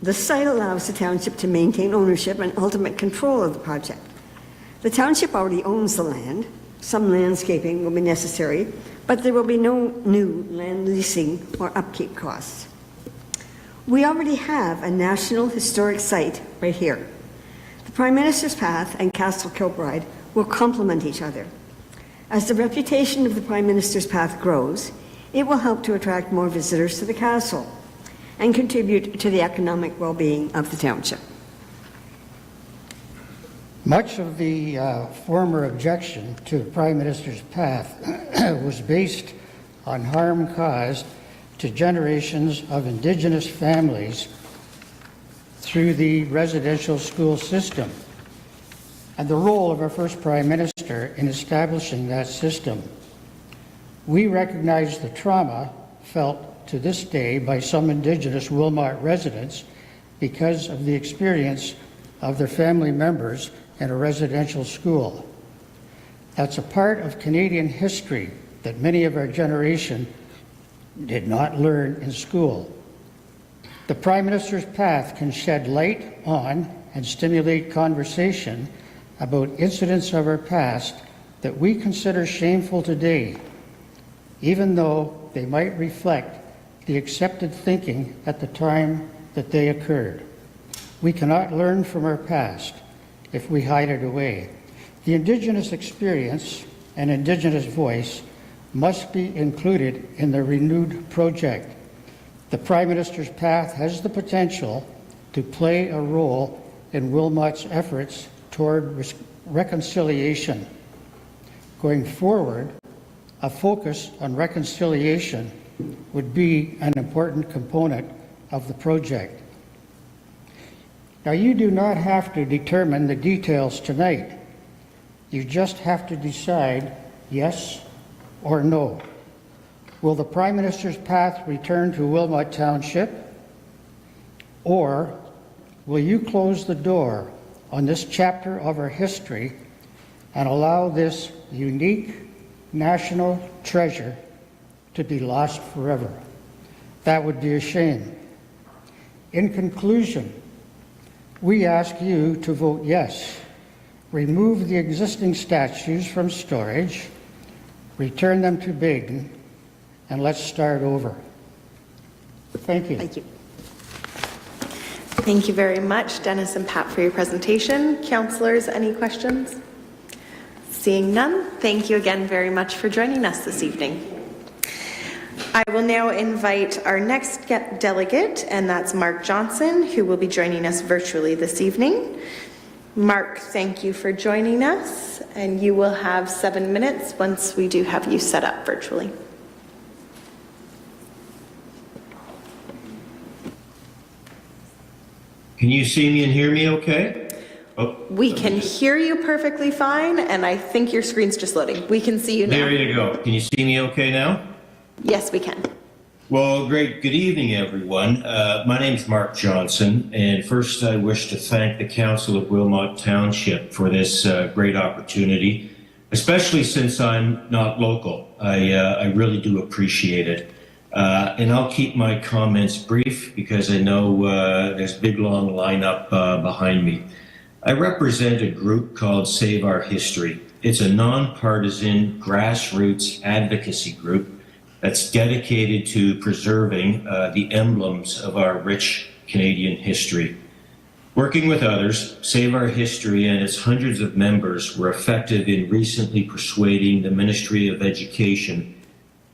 The site allows the township to maintain ownership and ultimate control of the project. The township already owns the land. Some landscaping will be necessary, but there will be no new land leasing or upkeep costs. We already have a national historic site right here. The Prime Minister's Path and Castle Kilbride will complement each other. As the reputation of the Prime Minister's Path grows, it will help to attract more visitors to the castle and contribute to the economic well-being of the township. Much of the former objection to the Prime Minister's Path was based on harm caused to generations of Indigenous families through the residential school system and the role of our first Prime Minister in establishing that system. We recognize the trauma felt to this day by some Indigenous Wilmot residents because of the experience of their family members in a residential school. That's a part of Canadian history that many of our generation did not learn in school. The Prime Minister's Path can shed light on and stimulate conversation about incidents of our past that we consider shameful today, even though they might reflect the accepted thinking at the time that they occurred. We cannot learn from our past if we hide it away. The Indigenous experience and Indigenous voice must be included in the renewed project. The Prime Minister's Path has the potential to play a role in Wilmot's efforts toward reconciliation. Going forward, a focus on reconciliation would be an important component of the project. Now, you do not have to determine the details tonight. You just have to decide yes or no? Will the Prime Minister's path return to Wilmot Township? Or will you close the door on this chapter of our history and allow this unique national treasure to be lost forever? That would be a shame. In conclusion, we ask you to vote yes. Remove the existing statues from storage, return them to Baden, and let's start over. Thank you. Thank you. Thank you very much, Dennis and Pat, for your presentation. Councillors, any questions? Seeing none, thank you again very much for joining us this evening. I will now invite our next delegate, and that's Mark Johnson, who will be joining us virtually this evening. Mark, thank you for joining us, and you will have 7 minutes once we do have you set up virtually. Can you see me and hear me okay? Oh, We can hear you perfectly fine, and I think your screen's just loading. We can see you now. there you go. Can you see me okay now? Yes, we can. Well, great. Good evening, everyone. My name is Mark Johnson, and first I wish to thank the Council of Wilmot Township for this great opportunity, especially since I'm not local. I really do appreciate it. And I'll keep my comments brief because I know there's a big long lineup behind me. I represent a group called Save Our History. It's a nonpartisan grassroots advocacy group that's dedicated to preserving the emblems of our rich Canadian history. Working with others, Save Our History and its hundreds of members were effective in recently persuading the Ministry of Education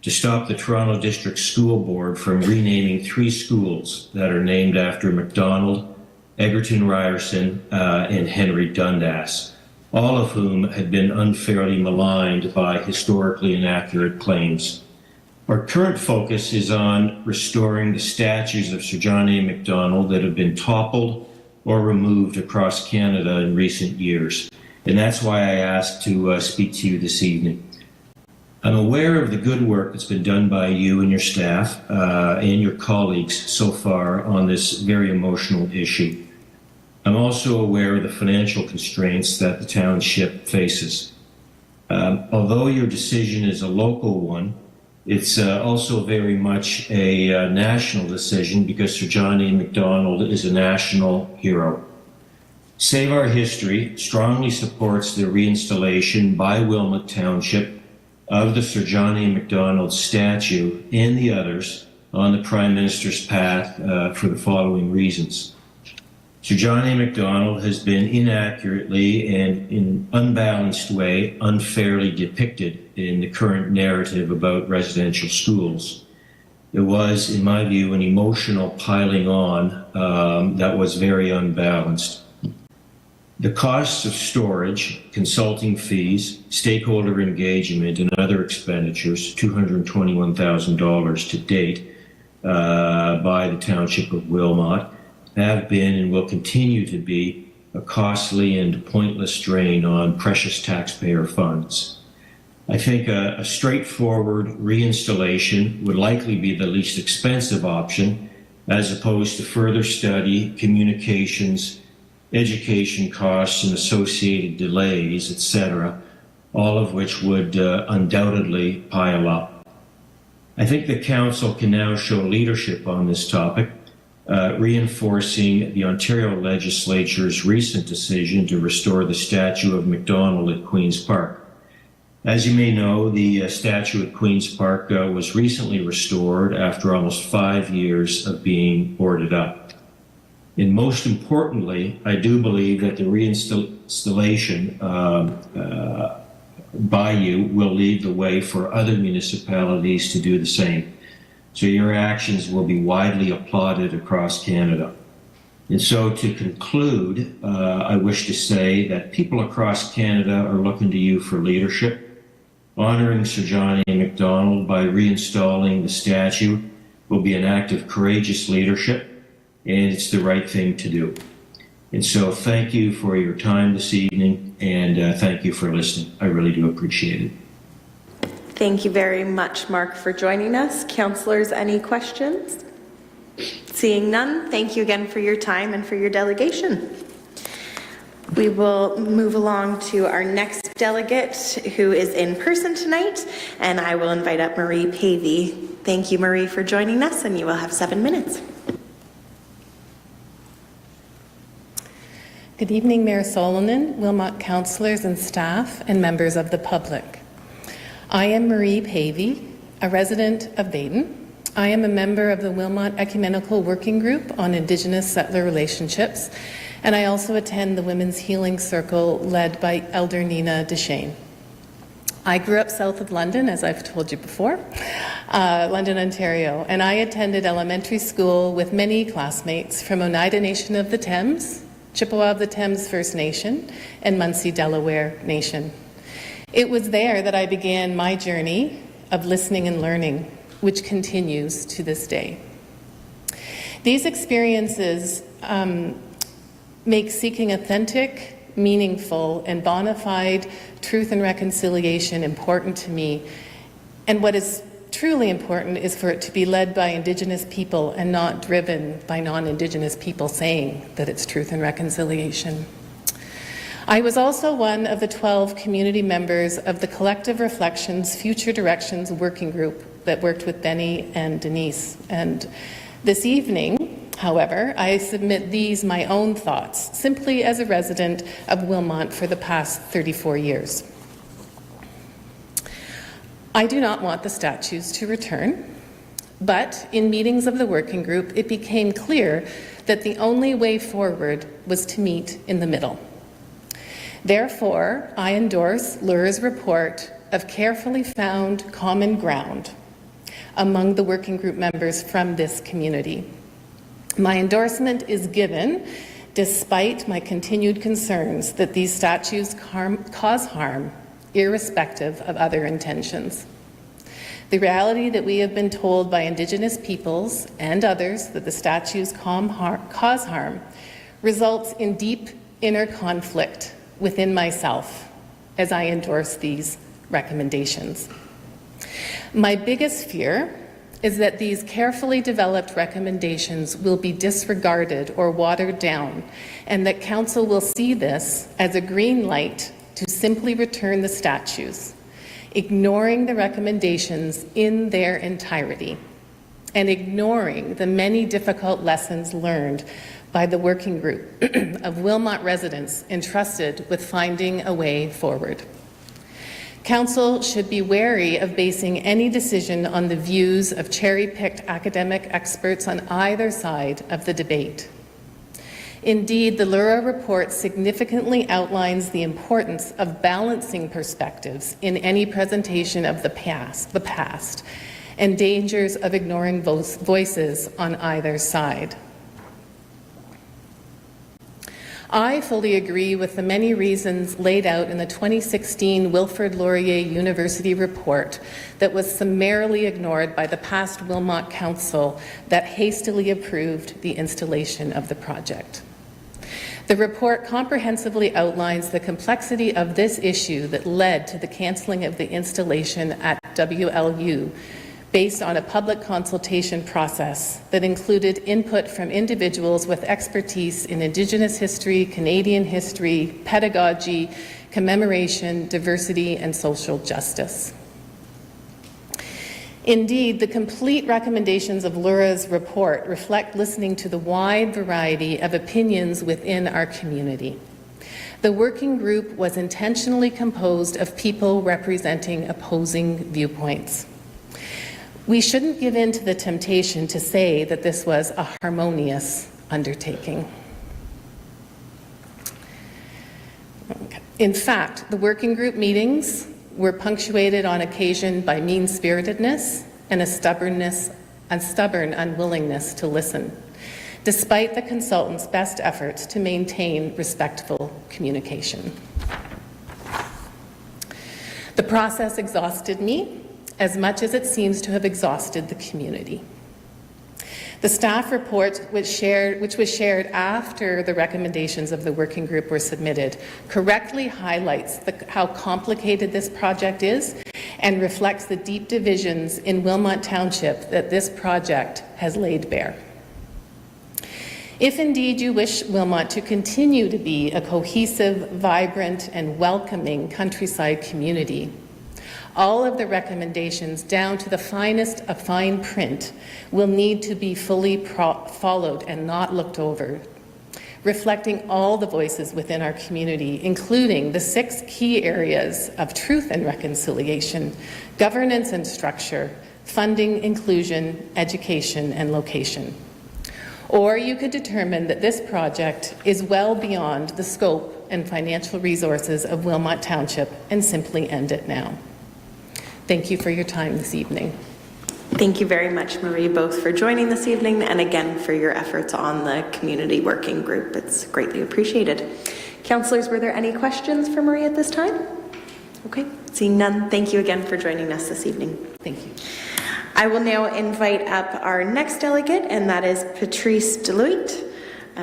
to stop the Toronto District School Board from renaming 3 schools that are named after MacDonald, Egerton Ryerson, and Henry Dundas, all of whom had been unfairly maligned by historically inaccurate claims. Our current focus is on restoring the statues of Sir John A. Macdonald that have been toppled or removed across Canada in recent years. And that's why I asked to speak to you this evening. I'm aware of the good work that's been done by you and your staff and your colleagues so far on this very emotional issue. I'm also aware of the financial constraints that the township faces. Although your decision is a local one, it's also very much a national decision because Sir John A. Macdonald is a national hero. Save Our History strongly supports the reinstallation by Wilmot Township of the Sir John A. Macdonald statue and the others on the Prime Minister's path for the following reasons. Sir John A. Macdonald has been inaccurately and in an unbalanced way unfairly depicted in the current narrative about residential schools. It was, in my view, an emotional piling on that was very unbalanced. The costs of storage, consulting fees, stakeholder engagement, and other expenditures, $221,000 to date by the Township of Wilmot, have been and will continue to be a costly and pointless drain on precious taxpayer funds. I think a straightforward reinstallation would likely be the least expensive option, as opposed to further study, communications, education costs and associated delays, etc., all of which would undoubtedly pile up. I think the Council can now show leadership on this topic, reinforcing the Ontario Legislature's recent decision to restore the statue of Macdonald at Queen's Park. As you may know, the statue at Queen's Park was recently restored after almost 5 years of being boarded up. And most importantly, I do believe that the reinstallation by you will lead the way for other municipalities to do the same. So your actions will be widely applauded across Canada. And so to conclude, I wish to say that people across Canada are looking to you for leadership. Honoring Sir John A. Macdonald by reinstalling the statue will be an act of courageous leadership, and it's the right thing to do. And so thank you for your time this evening, and thank you for listening. I really do appreciate it. Thank you very much, Mark, for joining us. Councillors, any questions? Seeing none, thank you again for your time and for your delegation. We will move along to our next delegate who is in person tonight, and I will invite up Marie Pavey. Thank you, Marie, for joining us, and you will have 7 minutes. Good evening, Mayor Solonen, Wilmot councillors and staff, and members of the public. I am Marie Pavey, a resident of Baden. I am a member of the Wilmot Ecumenical Working Group on Indigenous Settler Relationships, and I also attend the Women's Healing Circle led by Elder Nina Deshane. I grew up south of London, as I've told you before, London, Ontario, and I attended elementary school with many classmates from Oneida Nation of the Thames, Chippewa of the Thames First Nation, and Munsee Delaware Nation. It was there that I began my journey of listening and learning, which continues to this day. These experiences make seeking authentic, meaningful, and bona fide truth and reconciliation important to me. And what is truly important is for it to be led by Indigenous people and not driven by non-Indigenous people saying that it's truth and reconciliation. I was also one of the 12 community members of the Collective Reflections Future Directions Working Group that worked with Benny and Denise. And this evening, however, I submit these my own thoughts, simply as a resident of Wilmot for the past 34 years. I do not want the statues to return, but in meetings of the working group, it became clear that the only way forward was to meet in the middle. Therefore, I endorse Lura's report of carefully found common ground among the working group members from this community. My endorsement is given despite my continued concerns that these statues cause harm, irrespective of other intentions. The reality that we have been told by Indigenous peoples and others that the statues cause harm results in deep inner conflict within myself as I endorse these recommendations. My biggest fear is that these carefully developed recommendations will be disregarded or watered down, and that Council will see this as a green light to simply return the statues, ignoring the recommendations in their entirety, and ignoring the many difficult lessons learned by the working group of Wilmot residents entrusted with finding a way forward. Council should be wary of basing any decision on the views of cherry-picked academic experts on either side of the debate. Indeed, the Lura report significantly outlines the importance of balancing perspectives in any presentation of the past, and dangers of ignoring voices on either side. I fully agree with the many reasons laid out in the 2016 Wilfrid Laurier University report that was summarily ignored by the past Wilmot Council that hastily approved the installation of the project. The report comprehensively outlines the complexity of this issue that led to the cancelling of the installation at WLU, based on a public consultation process that included input from individuals with expertise in Indigenous history, Canadian history, pedagogy, commemoration, diversity, and social justice. Indeed, the complete recommendations of Lura's report reflect listening to the wide variety of opinions within our community. The working group was intentionally composed of people representing opposing viewpoints. We shouldn't give in to the temptation to say that this was a harmonious undertaking. Okay. In fact, the working group meetings were punctuated on occasion by mean-spiritedness and a stubborn unwillingness to listen, despite the consultants' best efforts to maintain respectful communication. The process exhausted me, as much as it seems to have exhausted the community. The staff report, which was shared after the recommendations of the working group were submitted, correctly highlights how complicated this project is and reflects the deep divisions in Wilmot Township that this project has laid bare. If indeed you wish Wilmot to continue to be a cohesive, vibrant, and welcoming countryside community, all of the recommendations, down to the finest of fine print, will need to be fully followed and not looked over, reflecting all the voices within our community, including the 6 key areas of truth and reconciliation, governance and structure, funding, inclusion, education, and location. Or you could determine that this project is well beyond the scope and financial resources of Wilmot Township and simply end it now. Thank you for your time this evening. Thank you very much, Marie, both for joining this evening and again for your efforts on the community working group. It's greatly appreciated. Councillors, were there any questions for Marie at this time? Okay, seeing none, thank you again for joining us this evening. Thank you. I will now invite up our next delegate, and that is Patrice Deloitte.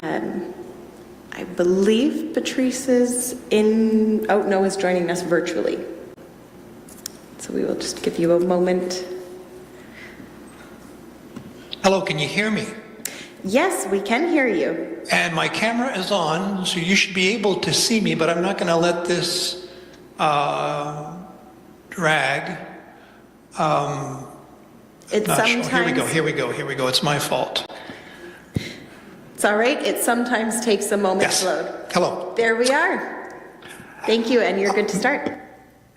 I believe Patrice is is joining us virtually. So we will just give you a moment. Hello, can you hear me? Yes, we can hear you. And my camera is on, so you should be able to see me, but I'm not going to let this drag. Here we go. It's my fault. It's all right. It sometimes takes a moment to load. Hello. There we are. Thank you, and you're good to start.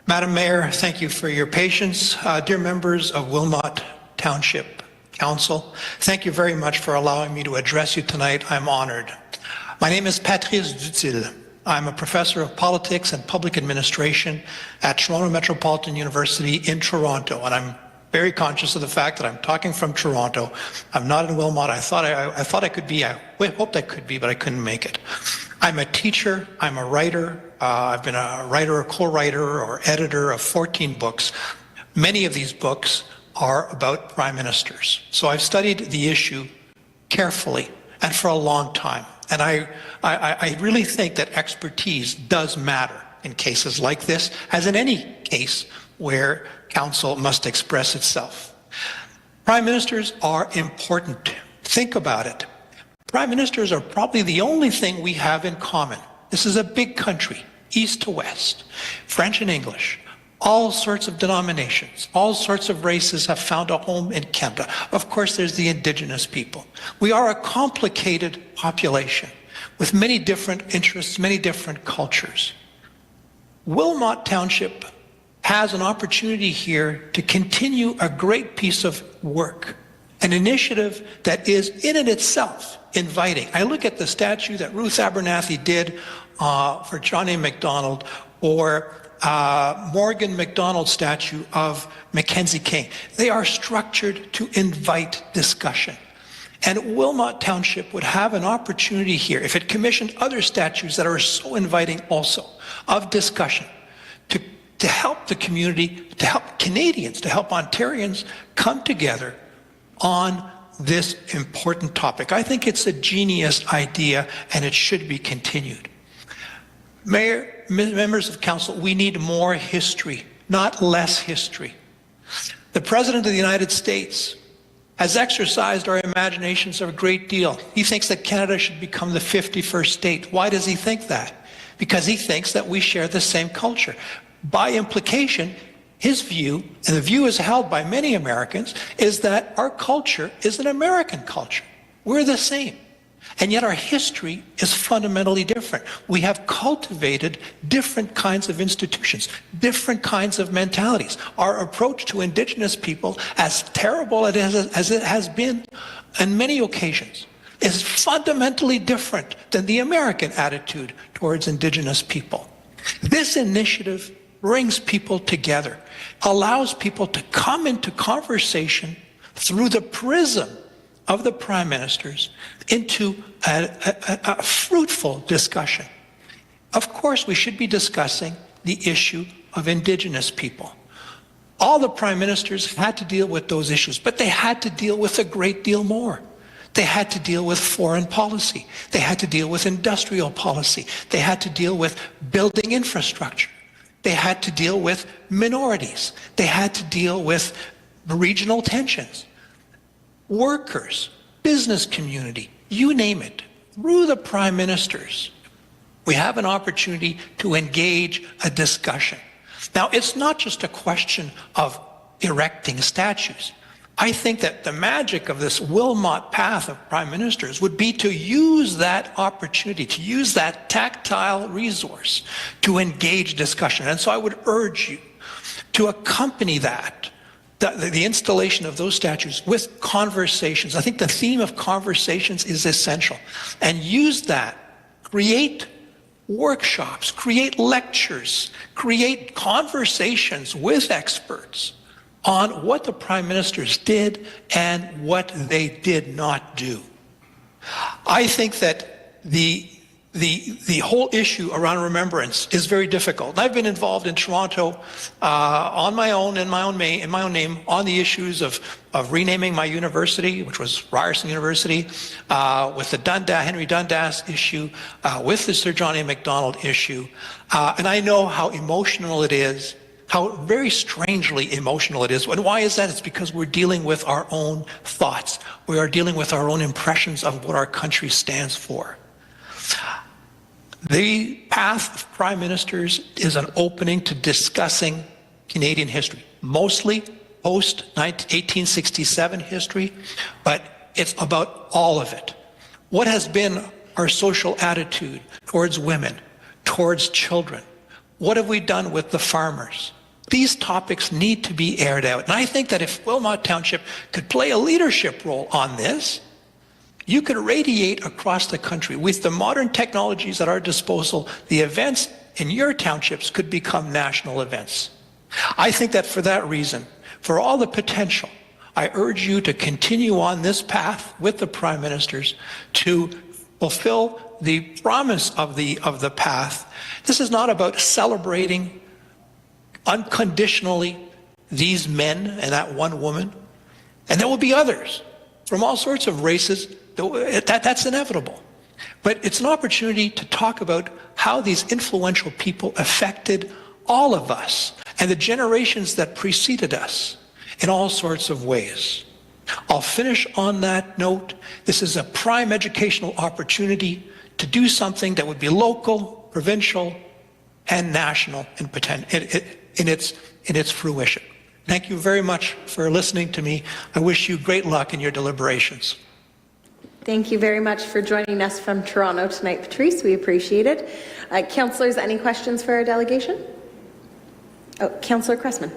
Madam Mayor, thank you for your patience. Dear members of Wilmot Township Council, thank you very much for allowing me to address you tonight. I'm honored. My name is Patrice Dutil. I'm a professor of politics and public administration at Toronto Metropolitan University in Toronto, and I'm very conscious of the fact that I'm talking from Toronto. I'm not in Wilmot. I thought I could be. I hoped I could be, but I couldn't make it. I'm a teacher. I'm a writer. I've been a writer, a co-writer, or editor of 14 books. Many of these books are about prime ministers. So I've studied the issue carefully and for a long time. And I really think that expertise does matter in cases like this, as in any case where council must express itself. Prime ministers are important. Think about it. Prime ministers are probably the only thing we have in common. This is a big country, east to west, French and English. All sorts of denominations, all sorts of races have found a home in Canada. Of course, there's the Indigenous people. We are a complicated population with many different interests, many different cultures. Wilmot Township has an opportunity here to continue a great piece of work, an initiative that is in and itself inviting. I look at the statue that Ruth Abernathy did for John A. Macdonald, or Morgan MacDonald's statue of Mackenzie King. They are structured to invite discussion. And Wilmot Township would have an opportunity here, if it commissioned other statues that are so inviting also, of discussion, to help the community, to help Canadians, to help Ontarians come together on this important topic. I think it's a genius idea, and it should be continued. Mayor, members of council, we need more history, not less history. The President of the United States has exercised our imaginations a great deal. He thinks that Canada should become the 51st state. Why does he think that? Because he thinks that we share the same culture. By implication, his view, and the view is held by many Americans, is that our culture is an American culture. We're the same. And yet our history is fundamentally different. We have cultivated different kinds of institutions, different kinds of mentalities. Our approach to Indigenous people, as terrible as it has been on many occasions, is fundamentally different than the American attitude towards Indigenous people. This initiative brings people together, allows people to come into conversation through the prism of the prime ministers into a fruitful discussion. Of course, we should be discussing the issue of Indigenous people. All the prime ministers had to deal with those issues, but they had to deal with a great deal more. They had to deal with foreign policy. They had to deal with industrial policy. They had to deal with building infrastructure. They had to deal with minorities. They had to deal with regional tensions, workers, business community, you name it. Through the prime ministers, we have an opportunity to engage a discussion. Now, it's not just a question of erecting statues. I think that the magic of this Wilmot path of prime ministers would be to use that opportunity, to use that tactile resource to engage discussion. And so I would urge you to accompany that, the installation of those statues with conversations. I think the theme of conversations is essential. And use that, create workshops, create lectures, create conversations with experts on what the prime ministers did and what they did not do. I think that the whole issue around remembrance is very difficult. And I've been involved in Toronto on my own, in my own name, on the issues of renaming my university, which was Ryerson University, with the Henry Dundas issue, with the Sir John A. Macdonald issue. And I know how emotional it is, how very strangely emotional it is. And why is that? It's because we're dealing with our own thoughts. We are dealing with our own impressions of what our country stands for. The path of prime ministers is an opening to discussing Canadian history, mostly post-1867 history, but it's about all of it. What has been our social attitude towards women, towards children? What have we done with the farmers? These topics need to be aired out. And I think that if Wilmot Township could play a leadership role on this, you could radiate across the country. With the modern technologies at our disposal, the events in your townships could become national events. I think that for that reason, for all the potential, I urge you to continue on this path with the prime ministers to fulfill the promise of the path. This is not about celebrating unconditionally these men and that one woman. And there will be others from all sorts of races. That's inevitable. But it's an opportunity to talk about how these influential people affected all of us and the generations that preceded us in all sorts of ways. I'll finish on that note. This is a prime educational opportunity to do something that would be local, provincial, and national in its fruition. Thank you very much for listening to me. I wish you great luck in your deliberations. Thank you very much for joining us from Toronto tonight, Patrice. We appreciate it. Councillors, any questions for our delegation? Oh, Councillor Cressman.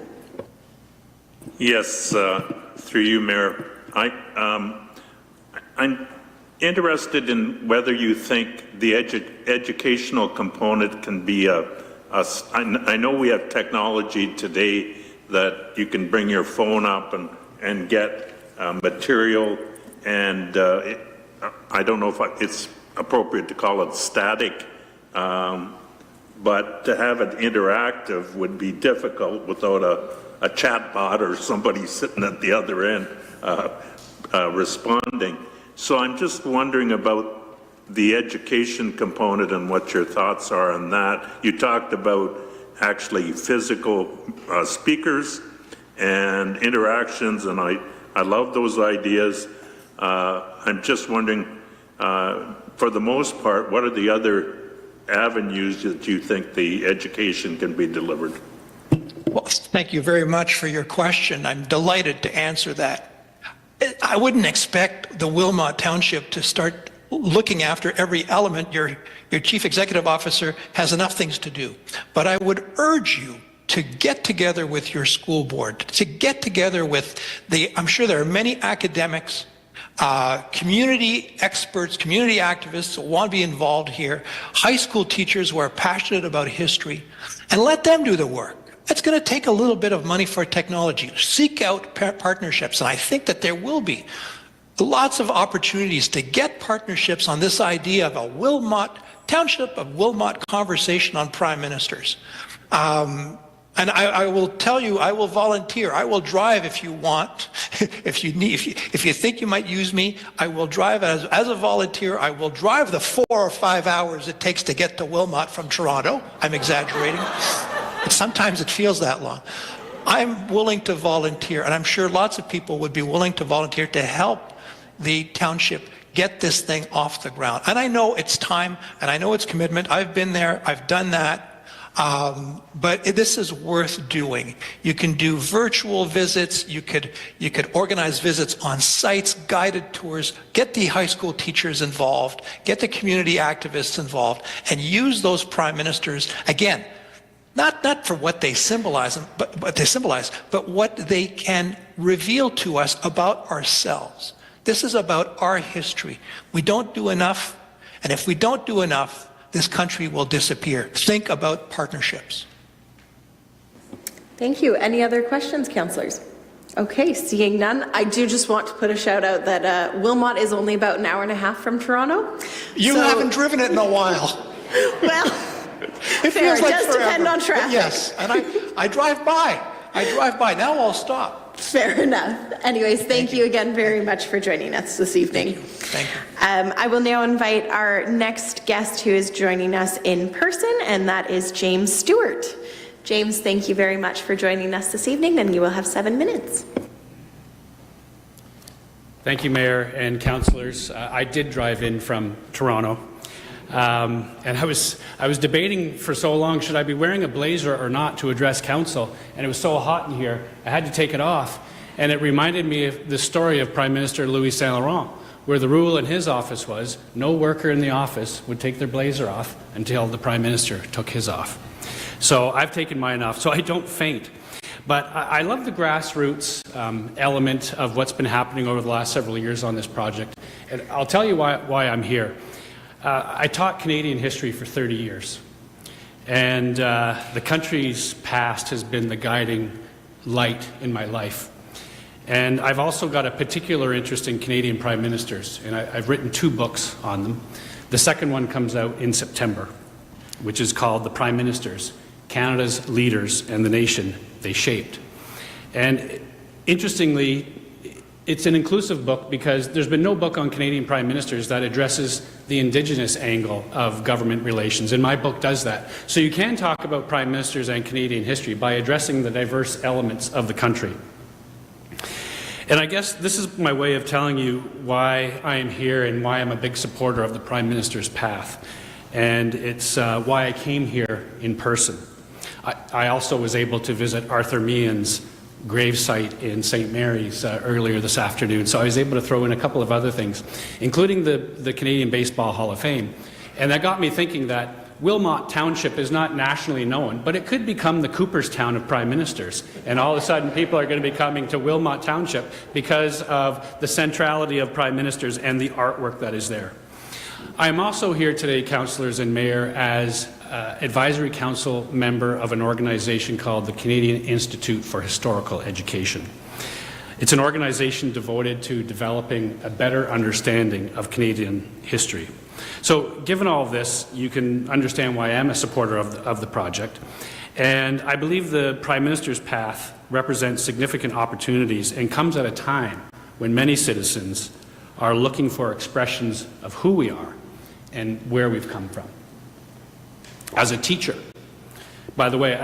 Yes, through you, Mayor. I'm interested in whether you think the educational component can be I know we have technology today that you can bring your phone up and get material, and I don't know if it's appropriate to call it static, but to have it interactive would be difficult without a chat bot or somebody sitting at the other end responding. So I'm just wondering about the education component and what your thoughts are on that. You talked about actually physical speakers and interactions, and I love those ideas. I'm just wondering, for the most part, what are the other avenues that you think the education can be delivered? Well, thank you very much for your question. I'm delighted to answer that. I wouldn't expect the Wilmot Township to start looking after every element. Your chief executive officer has enough things to do. But I would urge you to get together with your school board, to get together with I'm sure there are many academics, community experts, community activists that want to be involved here, high school teachers who are passionate about history, and let them do the work. It's going to take a little bit of money for technology. Seek out partnerships, and I think that there will be lots of opportunities to get partnerships on this idea of a Township of Wilmot conversation on prime ministers. And I will tell you, I will volunteer. I will drive if you want. If you think you might use me, I will drive as a volunteer. I will drive the 4 or 5 hours it takes to get to Wilmot from Toronto. I'm exaggerating. Sometimes it feels that long. I'm willing to volunteer, and I'm sure lots of people would be willing to volunteer to help the township get this thing off the ground. And I know it's time, and I know it's commitment. I've been there, I've done that. But this is worth doing. You can do virtual visits. You could organize visits on sites, guided tours, get the high school teachers involved, get the community activists involved, and use those prime ministers, again, not for what they symbolize, but what they can reveal to us about ourselves. This is about our history. We don't do enough, and if we don't do enough, this country will disappear. Think about partnerships. Thank you. Any other questions, councillors? Okay, seeing none, I do just want to put a shout out that Wilmot is only about an hour and a half from Toronto. You haven't driven it in a while. Well, it fair. feels like It does forever. depend on traffic. Yes, and I drive by. Now I'll stop. Fair enough. Anyways, thank you again very much for joining us this evening. Thank you. I will now invite our next guest who is joining us in person, and that is James Stewart. James, thank you very much for joining us this evening, and you will have 7 minutes. Thank you, Mayor and councillors. I did drive in from Toronto, and I was debating for so long, should I be wearing a blazer or not to address council? And it was so hot in here, I had to take it off. And it reminded me of the story of Prime Minister Louis Saint Laurent, where the rule in his office was no worker in the office would take their blazer off until the Prime Minister took his off. So I've taken mine off, so I don't faint. But I love the grassroots element of what's been happening over the last several years on this project. And I'll tell you why I'm here. I taught Canadian history for 30 years. And the country's past has been the guiding light in my life. And I've also got a particular interest in Canadian prime ministers, and I've written 2 books on them. The second one comes out in September, which is called The Prime Ministers, Canada's Leaders and the Nation They Shaped. And interestingly, it's an inclusive book because there's been no book on Canadian prime ministers that addresses the Indigenous angle of government relations, and my book does that. So you can talk about prime ministers and Canadian history by addressing the diverse elements of the country. And I guess this is my way of telling you why I am here and why I'm a big supporter of the Prime Minister's path. And it's why I came here in person. I also was able to visit Arthur Meehan's gravesite in St. Mary's earlier this afternoon. So I was able to throw in a couple of other things, including the Canadian Baseball Hall of Fame. And that got me thinking that Wilmot Township is not nationally known, but it could become the Cooperstown of prime ministers. And all of a sudden, people are going to be coming to Wilmot Township because of the centrality of prime ministers and the artwork that is there. I am also here today, councillors and mayor, as advisory council member of an organization called the Canadian Institute for Historical Education. It's an organization devoted to developing a better understanding of Canadian history. So given all of this, you can understand why I am a supporter of the project. And I believe the Prime Minister's path represents significant opportunities and comes at a time when many citizens are looking for expressions of who we are and where we've come from. As a teacher, by the way,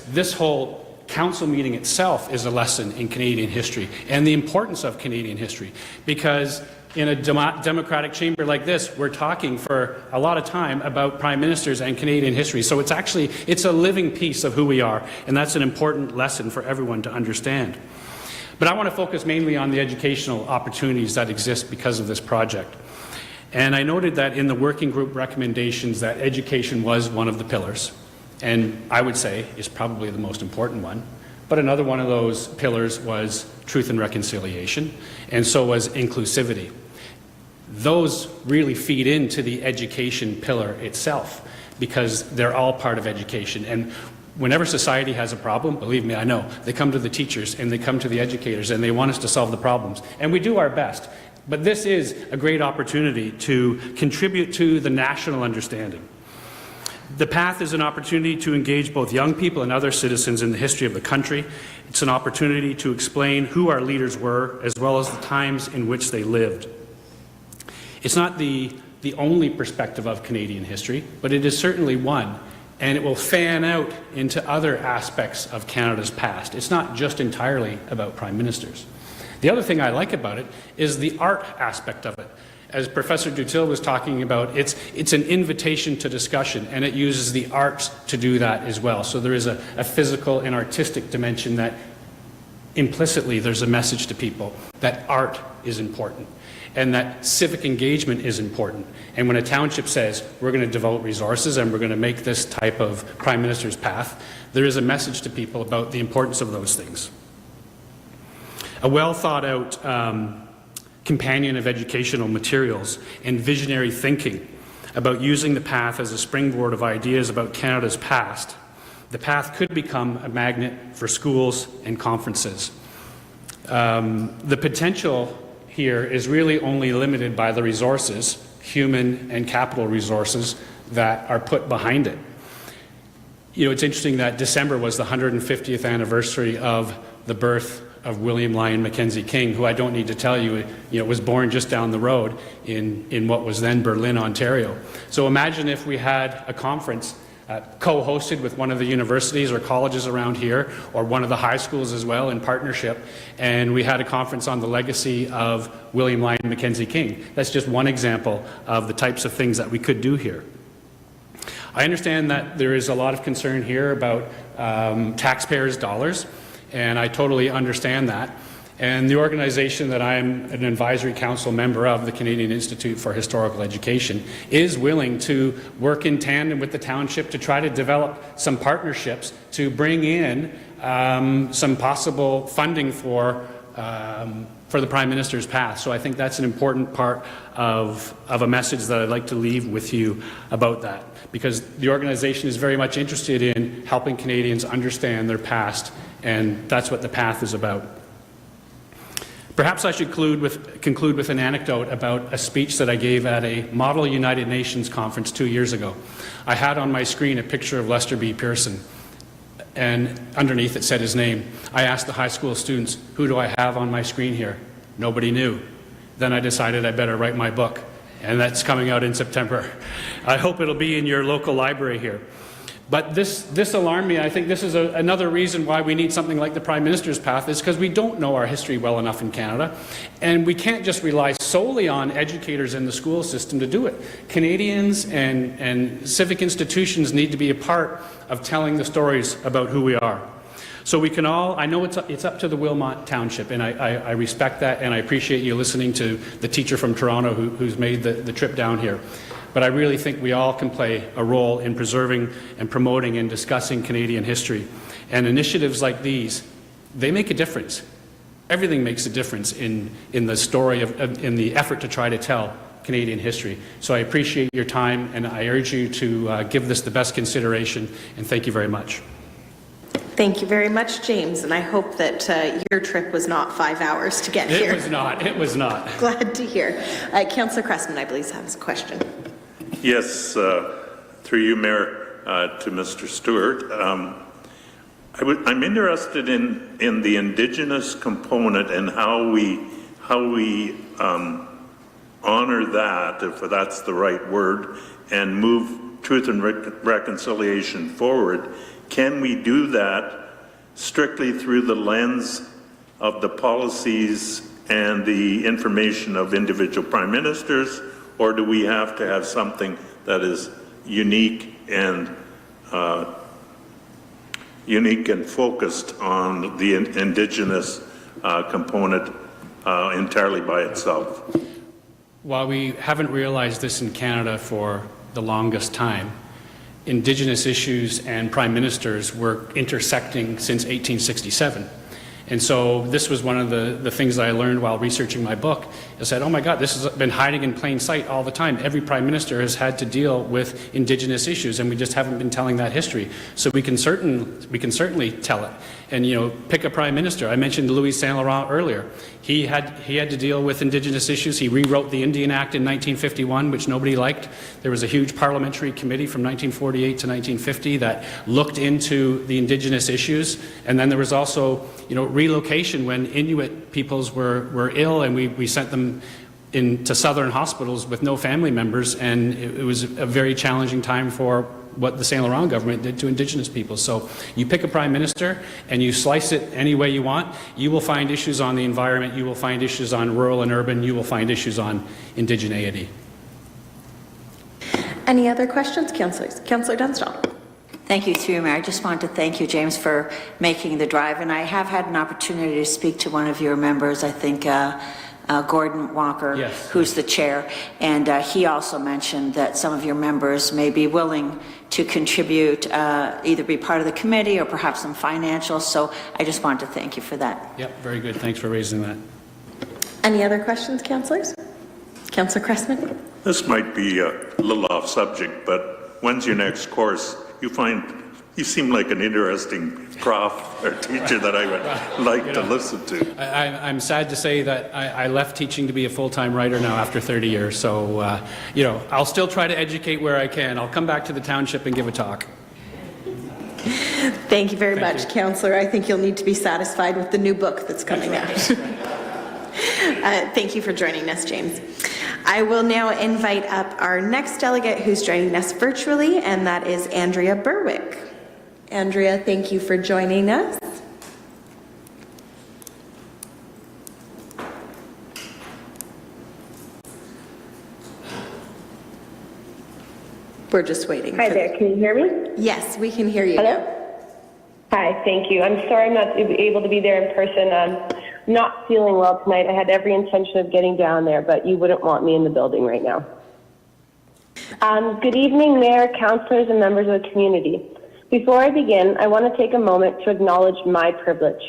this whole council meeting itself is a lesson in Canadian history and the importance of Canadian history, because in a democratic chamber like this, we're talking for a lot of time about prime ministers and Canadian history. So it's a living piece of who we are, and that's an important lesson for everyone to understand. But I want to focus mainly on the educational opportunities that exist because of this project. And I noted that in the working group recommendations that education was one of the pillars, and I would say is probably the most important one. But another one of those pillars was truth and reconciliation, and so was inclusivity. Those really feed into the education pillar itself because they're all part of education. And whenever society has a problem, believe me, I know, they come to the teachers and they come to the educators and they want us to solve the problems. And we do our best. But this is a great opportunity to contribute to the national understanding. The path is an opportunity to engage both young people and other citizens in the history of the country. It's an opportunity to explain who our leaders were, as well as the times in which they lived. It's not the only perspective of Canadian history, but it is certainly one. and it will fan out into other aspects of Canada's past. It's not just entirely about prime ministers. The other thing I like about it is the art aspect of it. As Professor Dutil was talking about, it's an invitation to discussion, and it uses the arts to do that as well. So there is a physical and artistic dimension that implicitly there's a message to people that art is important and that civic engagement is important. And when a township says we're going to devote resources and we're going to make this type of Prime Minister's path, there is a message to people about the importance of those things. A well thought out companion of educational materials and visionary thinking about using the path as a springboard of ideas about Canada's past. The path could become a magnet for schools and conferences. The potential here is really only limited by the resources, human and capital resources, that are put behind it. You know, it's interesting that December was the 150th anniversary of the birth of William Lyon Mackenzie King, who I don't need to tell you, was born just down the road in what was then Berlin, Ontario. So imagine if we had a conference co-hosted with one of the universities or colleges around here, or one of the high schools as well in partnership, and we had a conference on the legacy of William Lyon Mackenzie King. That's just one example of the types of things that we could do here. I understand that there is a lot of concern here about taxpayers' dollars, and I totally understand that. And the organization that I'm an advisory council member of, the Canadian Institute for Historical Education, is willing to work in tandem with the township to try to develop some partnerships to bring in some possible funding for the Prime Minister's path. So I think that's an important part of a message that I'd like to leave with you about that, because the organization is very much interested in helping Canadians understand their past, and that's what the path is about. Perhaps I should conclude with an anecdote about a speech that I gave at a Model United Nations conference 2 years ago. I had on my screen a picture of Lester B. Pearson, and underneath it said his name. I asked the high school students, who do I have on my screen here? Nobody knew. Then I decided I better write my book, and that's coming out in September. I hope it'll be in your local library here. But this alarmed me. I think this is another reason why we need something like the Prime Minister's Path, is because we don't know our history well enough in Canada, and we can't just rely solely on educators in the school system to do it. Canadians and civic institutions need to be a part of telling the stories about who we are. So we can all, I know it's up to the Wilmot Township, and I respect that, and I appreciate you listening to the teacher from Toronto who's made the trip down here. But I really think we all can play a role in preserving and promoting and discussing Canadian history. And initiatives like these, they make a difference. Everything makes a difference in the story in the effort to try to tell Canadian history. So I appreciate your time, and I urge you to give this the best consideration, and thank you very much. Thank you very much, James, and I hope that your trip was not 5 hours to get here. It was not. It was not. Glad to hear. Councillor Cressman, I believe, has a question. Yes, through you, Mayor, to Mr. Stewart. I'm interested in the Indigenous component and how we honor that, if that's the right word, and move truth and reconciliation forward. Can we do that strictly through the lens of the policies and the information of individual prime ministers, or do we have to have something that is unique and focused on the Indigenous component entirely by itself? While we haven't realized this in Canada for the longest time, Indigenous issues and prime ministers were intersecting since 1867. And so this was one of the things that I learned while researching my book. I said, oh my God, this has been hiding in plain sight all the time. Every prime minister has had to deal with Indigenous issues, and we just haven't been telling that history. So we can certainly tell it. And pick a prime minister. I mentioned Louis Saint Laurent earlier. He had to deal with Indigenous issues. He rewrote the Indian Act in 1951, which nobody liked. There was a huge parliamentary committee from 1948 to 1950 that looked into the Indigenous issues. And then there was also relocation when Inuit peoples were ill, and we sent them into southern hospitals with no family members, and it was a very challenging time for what the Saint Laurent government did to Indigenous people. So you pick a prime minister and you slice it any way you want, you will find issues on the environment, you will find issues on rural and urban, you will find issues on indigeneity. Any other questions, councillors? Councillor Dunstall. Thank you, through you, Mayor. I just want to thank you, James, for making the drive. And I have had an opportunity to speak to one of your members, I think Gordon Walker, yes, who's the chair, and he also mentioned that some of your members may be willing to contribute, either be part of the committee or perhaps some financial. So I just wanted to thank you for that. Yep, very good. Thanks for raising that. Any other questions, councillors? Councillor Cressman. This might be a little off subject, but when's your next course? You seem like an interesting prof or teacher that I would like to listen to. I'm sad to say that I left teaching to be a full-time writer now after 30 years. So, I'll still try to educate where I can. I'll come back to the township and give a talk. Thank you very much, Councillor. I think you'll need to be satisfied with the new book that's coming out. Thank you for joining us, James. I will now invite up our next delegate who's joining us virtually, and that is Andrea Berwick. Andrea, thank you for joining us. We're just waiting. Hi there, can you hear me? Yes, we can hear you. Hello? Now. Hi, thank you. I'm sorry I'm not able to be there in person. I'm not feeling well tonight. I had every intention of getting down there, but you wouldn't want me in the building right now. Good evening, Mayor, councillors, and members of the community. Before I begin, I want to take a moment to acknowledge my privilege.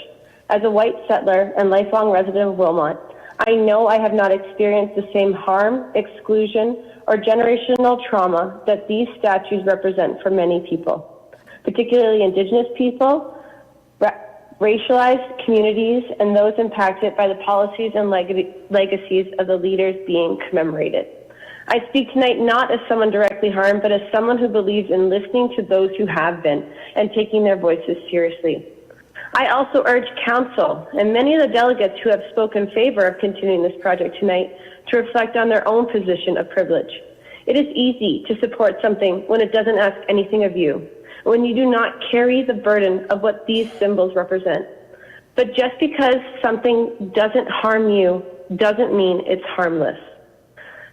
As a white settler and lifelong resident of Wilmot, I know I have not experienced the same harm, exclusion, or generational trauma that these statues represent for many people, particularly Indigenous people, racialized communities, and those impacted by the policies and legacies of the leaders being commemorated. I speak tonight not as someone directly harmed, but as someone who believes in listening to those who have been and taking their voices seriously. I also urge Council and many of the delegates who have spoken in favor of continuing this project tonight to reflect on their own position of privilege. It is easy to support something when it doesn't ask anything of you, when you do not carry the burden of what these symbols represent. But just because something doesn't harm you doesn't mean it's harmless.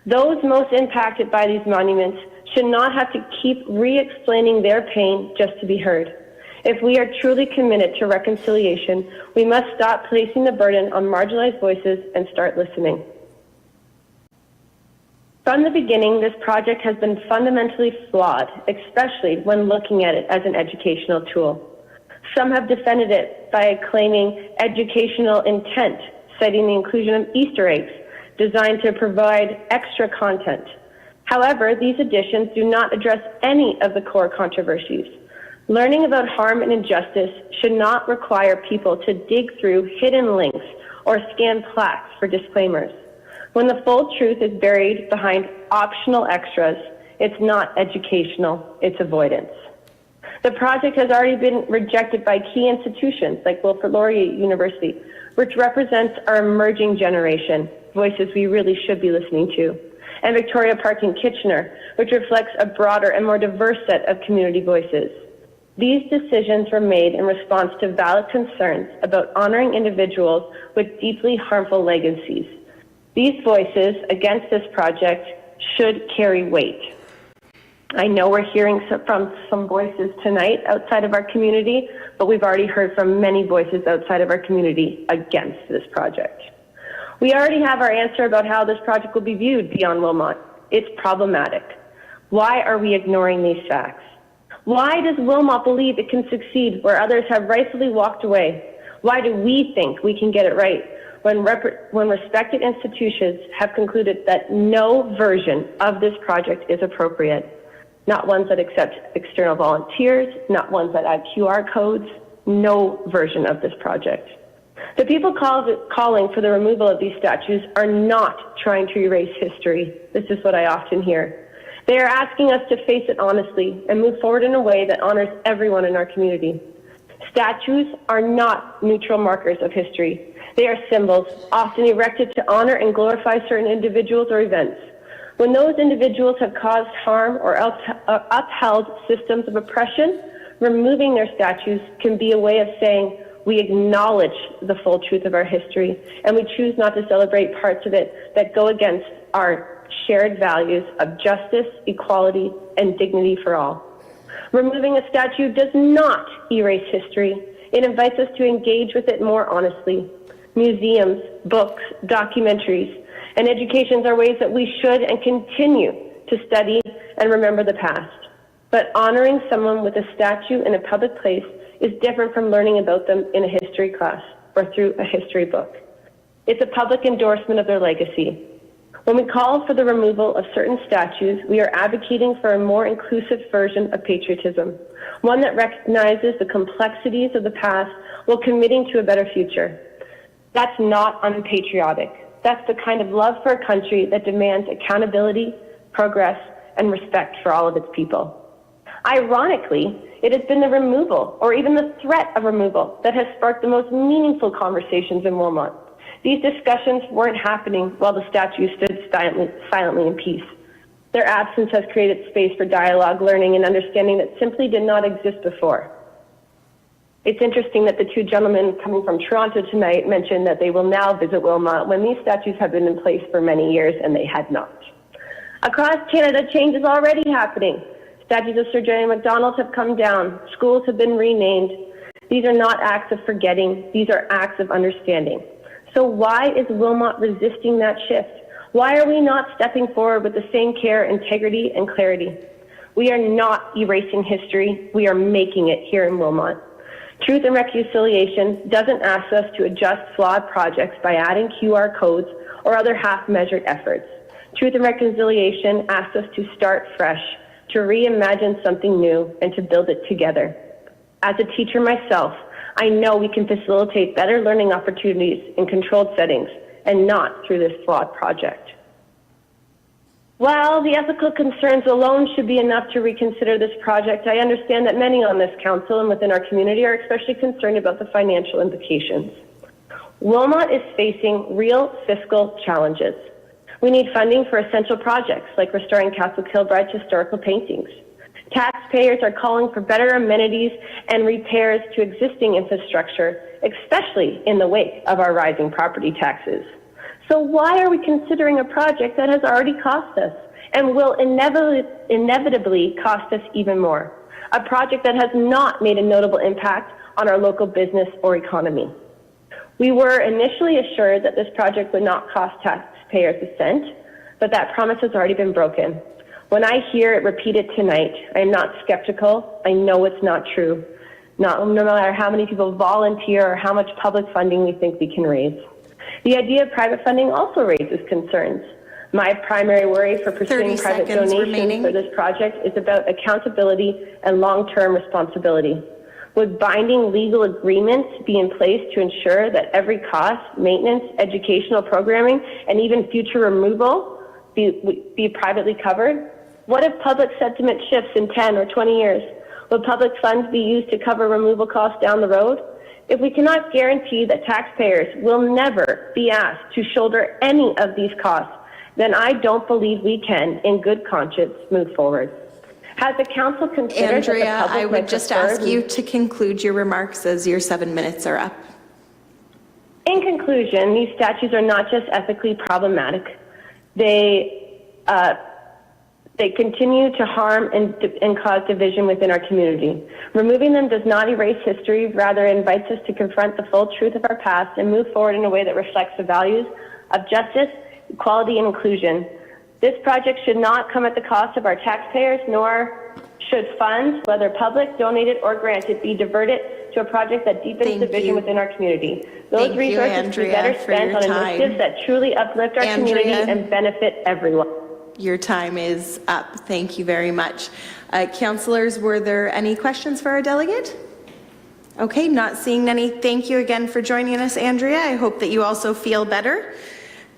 Those most impacted by these monuments should not have to keep re-explaining their pain just to be heard. If we are truly committed to reconciliation, we must stop placing the burden on marginalized voices and start listening. From the beginning, this project has been fundamentally flawed, especially when looking at it as an educational tool. Some have defended it by claiming educational intent, citing the inclusion of Easter eggs designed to provide extra content. However, these additions do not address any of the core controversies. Learning about harm and injustice should not require people to dig through hidden links or scan plaques for disclaimers. When the full truth is buried behind optional extras, it's not educational, it's avoidance. The project has already been rejected by key institutions like Wilfrid Laurier University, which represents our emerging generation, voices we really should be listening to, and Victoria Park in Kitchener, which reflects a broader and more diverse set of community voices. These decisions were made in response to valid concerns about honoring individuals with deeply harmful legacies. These voices against this project should carry weight. I know we're hearing from some voices tonight outside of our community, but we've already heard from many voices outside of our community against this project. We already have our answer about how this project will be viewed beyond Wilmot. It's problematic. Why are we ignoring these facts? Why does Wilmot believe it can succeed where others have rightfully walked away? Why do we think we can get it right when respected institutions have concluded that no version of this project is appropriate? Not ones that accept external volunteers, not ones that add QR codes, no version of this project. The people calling for the removal of these statues are not trying to erase history. This is what I often hear. They are asking us to face it honestly and move forward in a way that honors everyone in our community. Statues are not neutral markers of history. They are symbols, often erected to honor and glorify certain individuals or events. When those individuals have caused harm or upheld systems of oppression, removing their statues can be a way of saying we acknowledge the full truth of our history and we choose not to celebrate parts of it that go against our shared values of justice, equality, and dignity for all. Removing a statue does not erase history. It invites us to engage with it more honestly. Museums, books, documentaries, and educations are ways that we should and continue to study and remember the past. But honoring someone with a statue in a public place is different from learning about them in a history class or through a history book. It's a public endorsement of their legacy. When we call for the removal of certain statues, we are advocating for a more inclusive version of patriotism, one that recognizes the complexities of the past while committing to a better future. That's not unpatriotic. That's the kind of love for a country that demands accountability, progress, and respect for all of its people. Ironically, it has been the removal, or even the threat of removal, that has sparked the most meaningful conversations in Wilmot. These discussions weren't happening while the statue stood silently in peace. Their absence has created space for dialogue, learning, and understanding that simply did not exist before. It's interesting that the two gentlemen coming from Toronto tonight mentioned that they will now visit Wilmot when these statues have been in place for many years and they had not. Across Canada, change is already happening. Statues of Sir John Macdonald have come down. Schools have been renamed. These are not acts of forgetting. These are acts of understanding. So why is Wilmot resisting that shift? Why are we not stepping forward with the same care, integrity, and clarity? We are not erasing history. We are making it here in Wilmot. Truth and Reconciliation doesn't ask us to adjust flawed projects by adding QR codes or other half-measured efforts. Truth and Reconciliation asks us to start fresh, to reimagine something new, and to build it together. As a teacher myself, I know we can facilitate better learning opportunities in controlled settings and not through this flawed project. While the ethical concerns alone should be enough to reconsider this project, I understand that many on this council and within our community are especially concerned about the financial implications. Wilmot is facing real fiscal challenges. We need funding for essential projects like restoring Castle Kilbride's historical paintings. Taxpayers are calling for better amenities and repairs to existing infrastructure, especially in the wake of our rising property taxes. So why are we considering a project that has already cost us and will inevitably cost us even more? A project that has not made a notable impact on our local business or economy. We were initially assured that this project would not cost taxpayers a cent, but that promise has already been broken. When I hear it repeated tonight, I am not skeptical. I know it's not true. No matter how many people volunteer or how much public funding we think we can raise. The idea of private funding also raises concerns. My primary worry for pursuing private donations for this project is about accountability and long-term responsibility. Would binding legal agreements be in place to ensure that every cost, maintenance, educational programming, and even future removal be privately covered? What if public sentiment shifts in 10 or 20 years? Will public funds be used to cover removal costs down the road? If we cannot guarantee that taxpayers will never be asked to shoulder any of these costs, then I don't believe we can, in good conscience, move forward. Has the council considered Andrea, that the public I would just ask you to conclude your remarks as your 7 minutes are up. In conclusion, these statues are not just ethically problematic. They continue to harm and cause division within our community. Removing them does not erase history, rather it invites us to confront the full truth of our past and move forward in a way that reflects the values of justice, equality, and inclusion. This project should not come at the cost of our taxpayers, nor should funds, whether public, donated, or granted, be diverted to a project that deepens division within our community. Those resources should be better spent on initiatives that truly uplift our community and benefit everyone. Your time is up. Thank you very much. Councillors, were there any questions for our delegate? Okay, not seeing any. Thank you again for joining us, Andrea. I hope that you also feel better.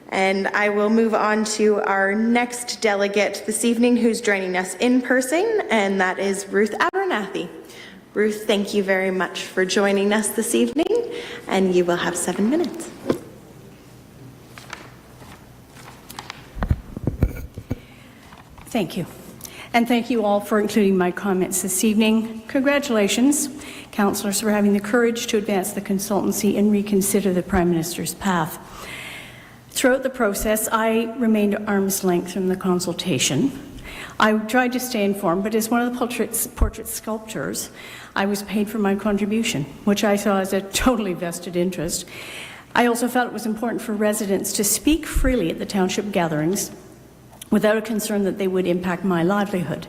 And I will move on to our next delegate this evening who's joining us in person, and that is Ruth Abernathy. Ruth, thank you very much for joining us this evening, and you will have 7 minutes. Thank you. And thank you all for including my comments this evening. Congratulations, councillors, for having the courage to advance the consultancy and reconsider the Prime Minister's path. Throughout the process, I remained at arm's length from the consultation. I tried to stay informed, but as one of the portrait sculptors, I was paid for my contribution, which I saw as a totally vested interest. I also felt it was important for residents to speak freely at the township gatherings without a concern that they would impact my livelihood.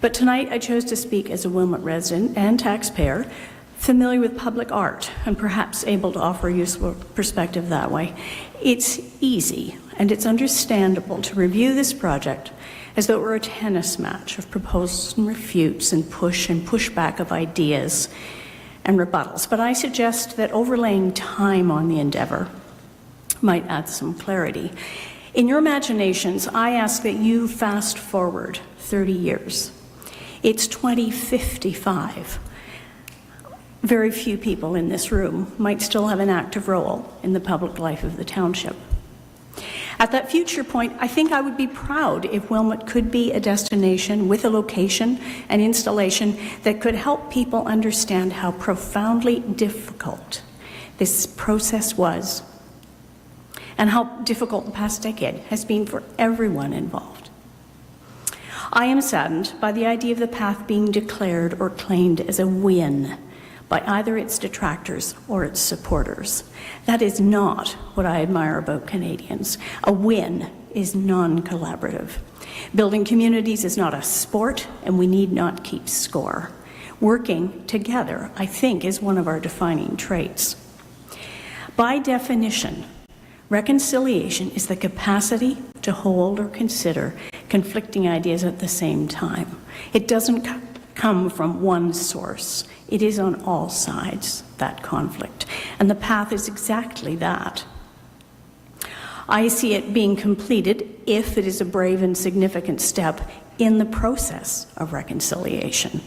But tonight I chose to speak as a Wilmot resident and taxpayer, familiar with public art and perhaps able to offer a useful perspective that way. It's easy and it's understandable to review this project as though it were a tennis match of proposals and refutes and pushback of ideas and rebuttals. But I suggest that overlaying time on the endeavor might add some clarity. In your imaginations, I ask that you fast forward 30 years. It's 2055. Very few people in this room might still have an active role in the public life of the township. At that future point, I think I would be proud if Wilmot could be a destination with a location and installation that could help people understand how profoundly difficult this process was and how difficult the past decade has been for everyone involved. I am saddened by the idea of the path being declared or claimed as a win by either its detractors or its supporters. That is not what I admire about Canadians. A win is non-collaborative. Building communities is not a sport, and we need not keep score. Working together, I think, is one of our defining traits. By definition, reconciliation is the capacity to hold or consider conflicting ideas at the same time. It doesn't come from one source. It is on all sides, that conflict. And the path is exactly that. I see it being completed, if it is a brave and significant step, in the process of reconciliation.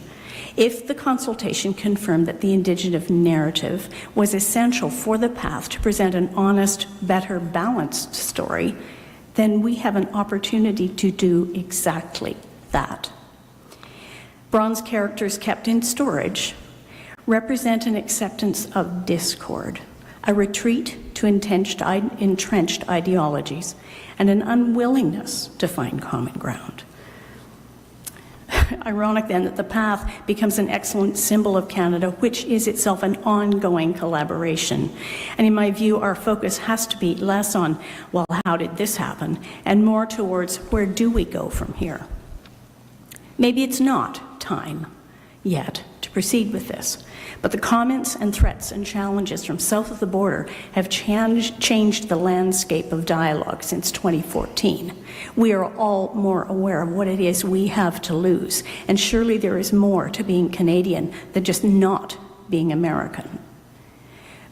If the consultation confirmed that the Indigenous narrative was essential for the path to present an honest, better, balanced story, then we have an opportunity to do exactly that. Bronze characters kept in storage represent an acceptance of discord, a retreat to entrenched ideologies, and an unwillingness to find common ground. Ironic then that the path becomes an excellent symbol of Canada, which is itself an ongoing collaboration. And in my view, our focus has to be less on, well, how did this happen, and more towards where do we go from here? Maybe it's not time yet to proceed with this, but the comments and threats and challenges from south of the border have changed the landscape of dialogue since 2014. We are all more aware of what it is we have to lose, and surely there is more to being Canadian than just not being American.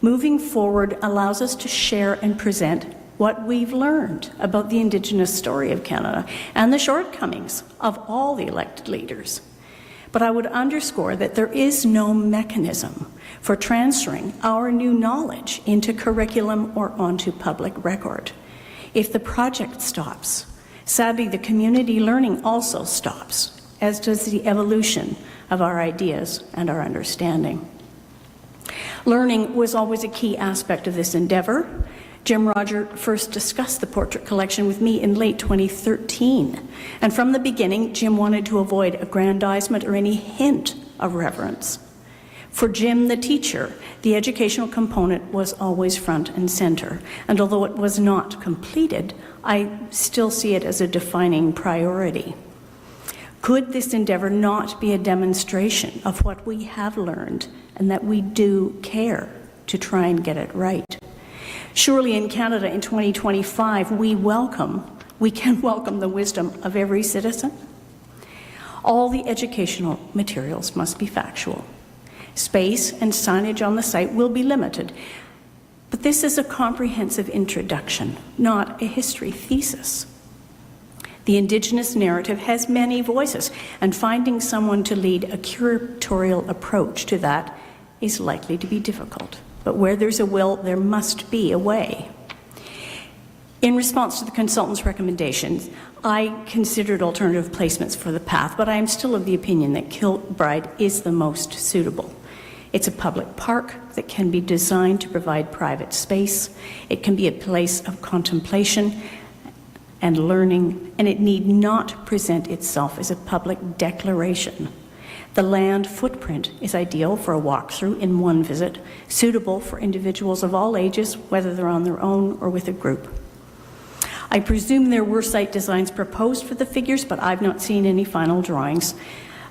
Moving forward allows us to share and present what we've learned about the Indigenous story of Canada and the shortcomings of all the elected leaders. But I would underscore that there is no mechanism for transferring our new knowledge into curriculum or onto public record. If the project stops, sadly the community learning also stops, as does the evolution of our ideas and our understanding. Learning was always a key aspect of this endeavor. Jim Roger first discussed the portrait collection with me in late 2013. And from the beginning, Jim wanted to avoid aggrandizement or any hint of reverence. For Jim, the teacher, the educational component was always front and center. And although it was not completed, I still see it as a defining priority. Could this endeavor not be a demonstration of what we have learned and that we do care to try and get it right? Surely in Canada in 2025, we can welcome the wisdom of every citizen. All the educational materials must be factual. Space and signage on the site will be limited, but this is a comprehensive introduction, not a history thesis. The Indigenous narrative has many voices, and finding someone to lead a curatorial approach to that is likely to be difficult. But where there's a will, there must be a way. In response to the consultant's recommendations, I considered alternative placements for the path, but I am still of the opinion that Kilbride is the most suitable. It's a public park that can be designed to provide private space. It can be a place of contemplation and learning, and it need not present itself as a public declaration. The land footprint is ideal for a walkthrough in one visit, suitable for individuals of all ages, whether they're on their own or with a group. I presume there were site designs proposed for the figures, but I've not seen any final drawings.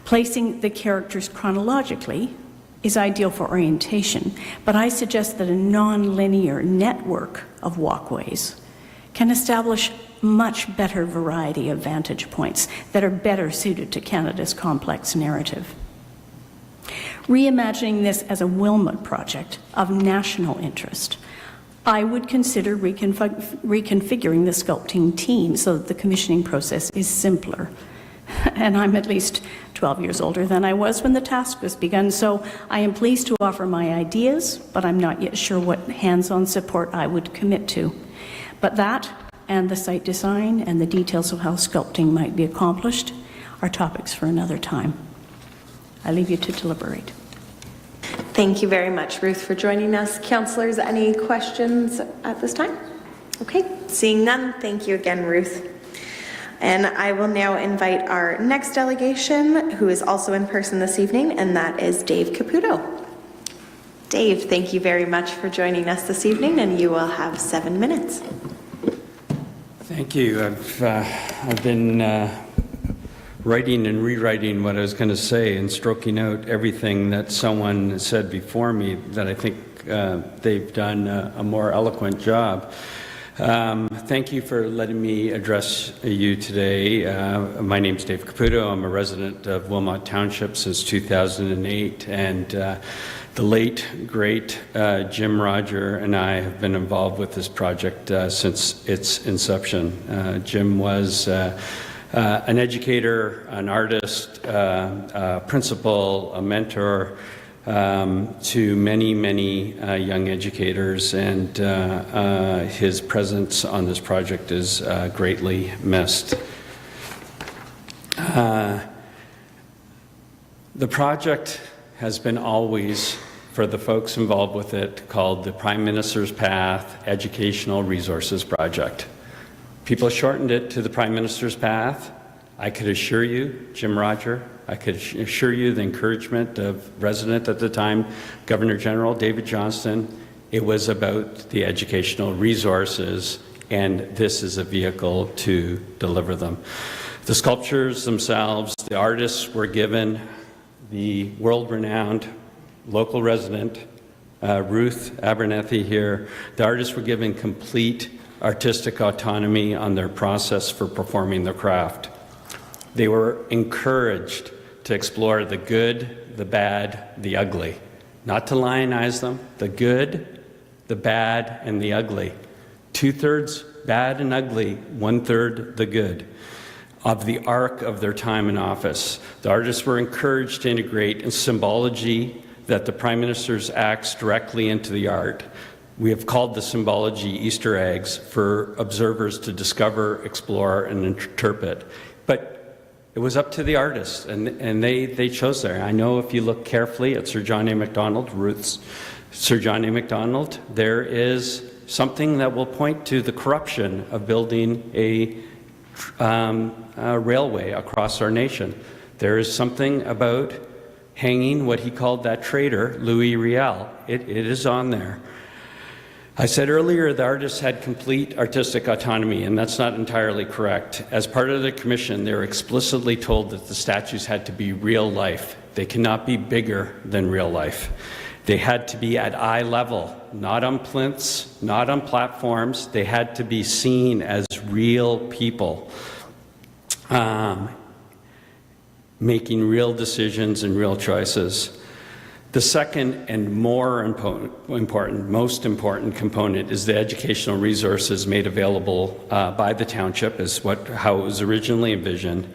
Placing the characters chronologically is ideal for orientation, but I suggest that a non-linear network of walkways can establish much better variety of vantage points that are better suited to Canada's complex narrative. Reimagining this as a Wilmot project of national interest, I would consider reconfiguring the sculpting team so that the commissioning process is simpler. And I'm at least 12 years older than I was when the task was begun, so I am pleased to offer my ideas, but I'm not yet sure what hands-on support I would commit to. But that and the site design and the details of how sculpting might be accomplished are topics for another time. I leave you to deliberate. Thank you very much, Ruth, for joining us. Councillors, any questions at this time? Okay, seeing none, thank you again, Ruth. And I will now invite our next delegation, who is also in person this evening, and that is Dave Caputo. Dave, thank you very much for joining us this evening, and you will have 7 minutes. Thank you. I've been writing and rewriting what I was going to say and stroking out everything that someone said before me that I think they've done a more eloquent job. Thank you for letting me address you today. My name is Dave Caputo. I'm a resident of Wilmot Township since 2008, and the late, great Jim Roger and I have been involved with this project since its inception. Jim was an educator, an artist, a principal, a mentor to many, many young educators, and his presence on this project is greatly missed. The project has been always, for the folks involved with it, called the Prime Minister's Path Educational Resources Project. People shortened it to the Prime Minister's Path. I could assure you, Jim Roger, I could assure you the encouragement of resident at the time, Governor General David Johnston, it was about the educational resources, and this is a vehicle to deliver them. The sculptures themselves, the artists were given the world-renowned local resident, Ruth Abernethy here. The artists were given complete artistic autonomy on their process for performing their craft. They were encouraged to explore the good, the bad, the ugly. Not to lionize them, the good, the bad, and the ugly. 2/3 bad and ugly, 1/3 the good, of the arc of their time in office. The artists were encouraged to integrate in symbology that the Prime Minister's acts directly into the art. We have called the symbology Easter eggs for observers to discover, explore, and interpret. But it was up to the artists, and they chose there. I know if you look carefully at Sir John A. Macdonald, Ruth's Sir John A. Macdonald, there is something that will point to the corruption of building a railway across our nation. There is something about hanging what he called that traitor, Louis Riel. It is on there. I said earlier the artists had complete artistic autonomy, and that's not entirely correct. As part of the commission, they were explicitly told that the statues had to be real life. They cannot be bigger than real life. They had to be at eye level, not on plinths, not on platforms. They had to be seen as real people, making real decisions and real choices. The second and most important component is the educational resources made available by the township, is how it was originally envisioned.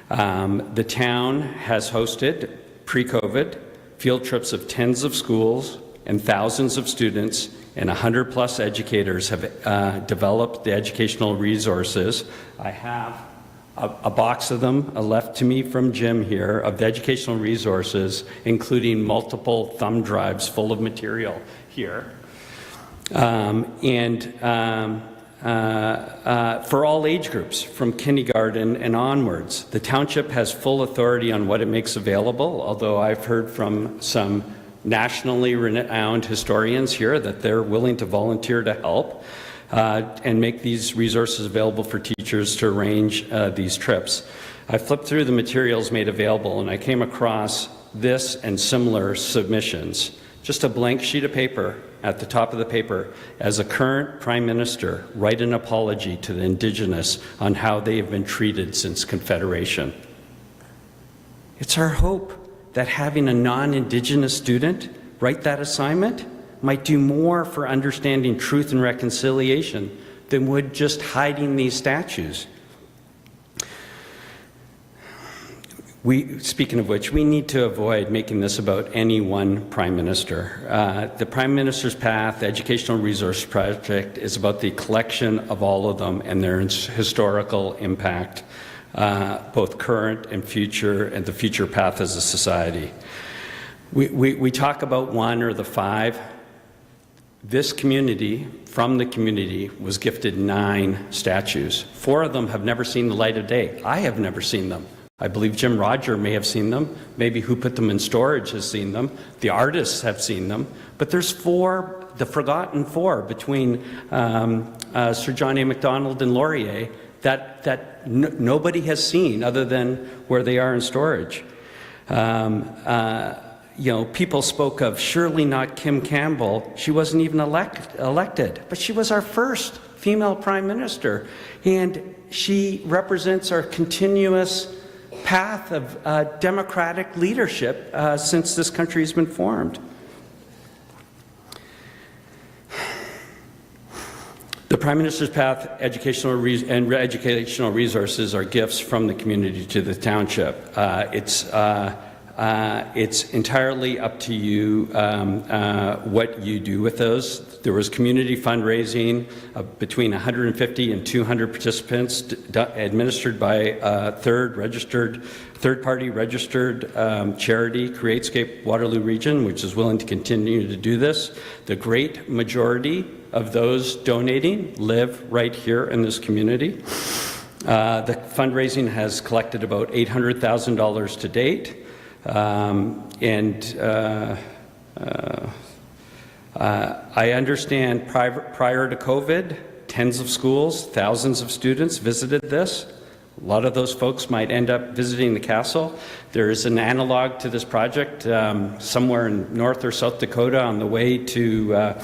The town has hosted, pre-COVID, field trips of tens of schools and thousands of students, and 100+ educators have developed the educational resources. I have a box of them left to me from Jim here of the educational resources, including multiple thumb drives full of material here. For all age groups, from kindergarten and onwards. The township has full authority on what it makes available, although I've heard from some nationally renowned historians here that they're willing to volunteer to help and make these resources available for teachers to arrange these trips. I flipped through the materials made available and I came across this and similar submissions. Just a blank sheet of paper at the top of the paper. As a current Prime Minister, write an apology to the Indigenous on how they have been treated since Confederation. It's our hope that having a non-Indigenous student write that assignment might do more for understanding truth and reconciliation than would just hiding these statues. Speaking of which, we need to avoid making this about any one Prime Minister. The Prime Minister's Path Educational Resource Project is about the collection of all of them and their historical impact, both current and future, and the future path as a society. We talk about one or the five. This community, from the community, was gifted 9 statues. 4 of them have never seen the light of day. I have never seen them. I believe Jim Roger may have seen them. Maybe who put them in storage has seen them. The artists have seen them. But there's 4, the forgotten 4, between Sir John A. Macdonald and Laurier that nobody has seen other than where they are in storage. People spoke of surely not Kim Campbell. She wasn't even elected, but she was our first female Prime Minister. And she represents our continuous path of democratic leadership since this country has been formed. The Prime Minister's Path educational resources are gifts from the community to the township. It's entirely up to you what you do with those. There was community fundraising between 150 and 200 participants administered by a third-party registered charity, CreateScape Waterloo Region, which is willing to continue to do this. The great majority of those donating live right here in this community. The fundraising has collected about $800,000 to date. I understand prior to COVID, tens of schools, thousands of students visited this. A lot of those folks might end up visiting the castle. There is an analog to this project somewhere in North or South Dakota on the way to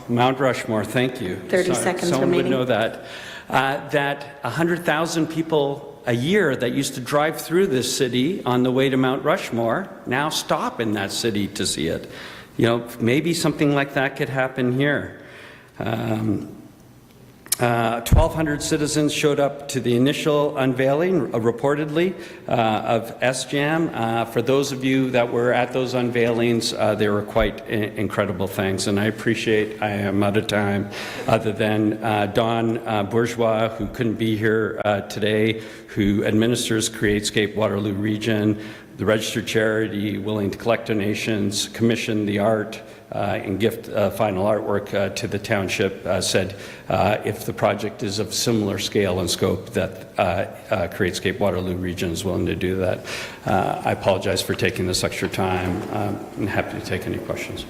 Mount Rushmore. Thank you. 30 seconds Someone remaining. would know that. That 100,000 people a year that used to drive through this city on the way to Mount Rushmore now stop in that city to see it. Maybe something like that could happen here. 1,200 citizens showed up to the initial unveiling, reportedly, of SJAM. For those of you that were at those unveilings, they were quite incredible things, and I appreciate, I am out of time, other than Don Bourgeois, who couldn't be here today, who administers CreateScape Waterloo Region, the registered charity willing to collect donations, commission the art, and gift final artwork to the township, said if the project is of similar scale and scope that CreateScape Waterloo Region is willing to do that. I apologize for taking this extra time. I'm happy to take any questions.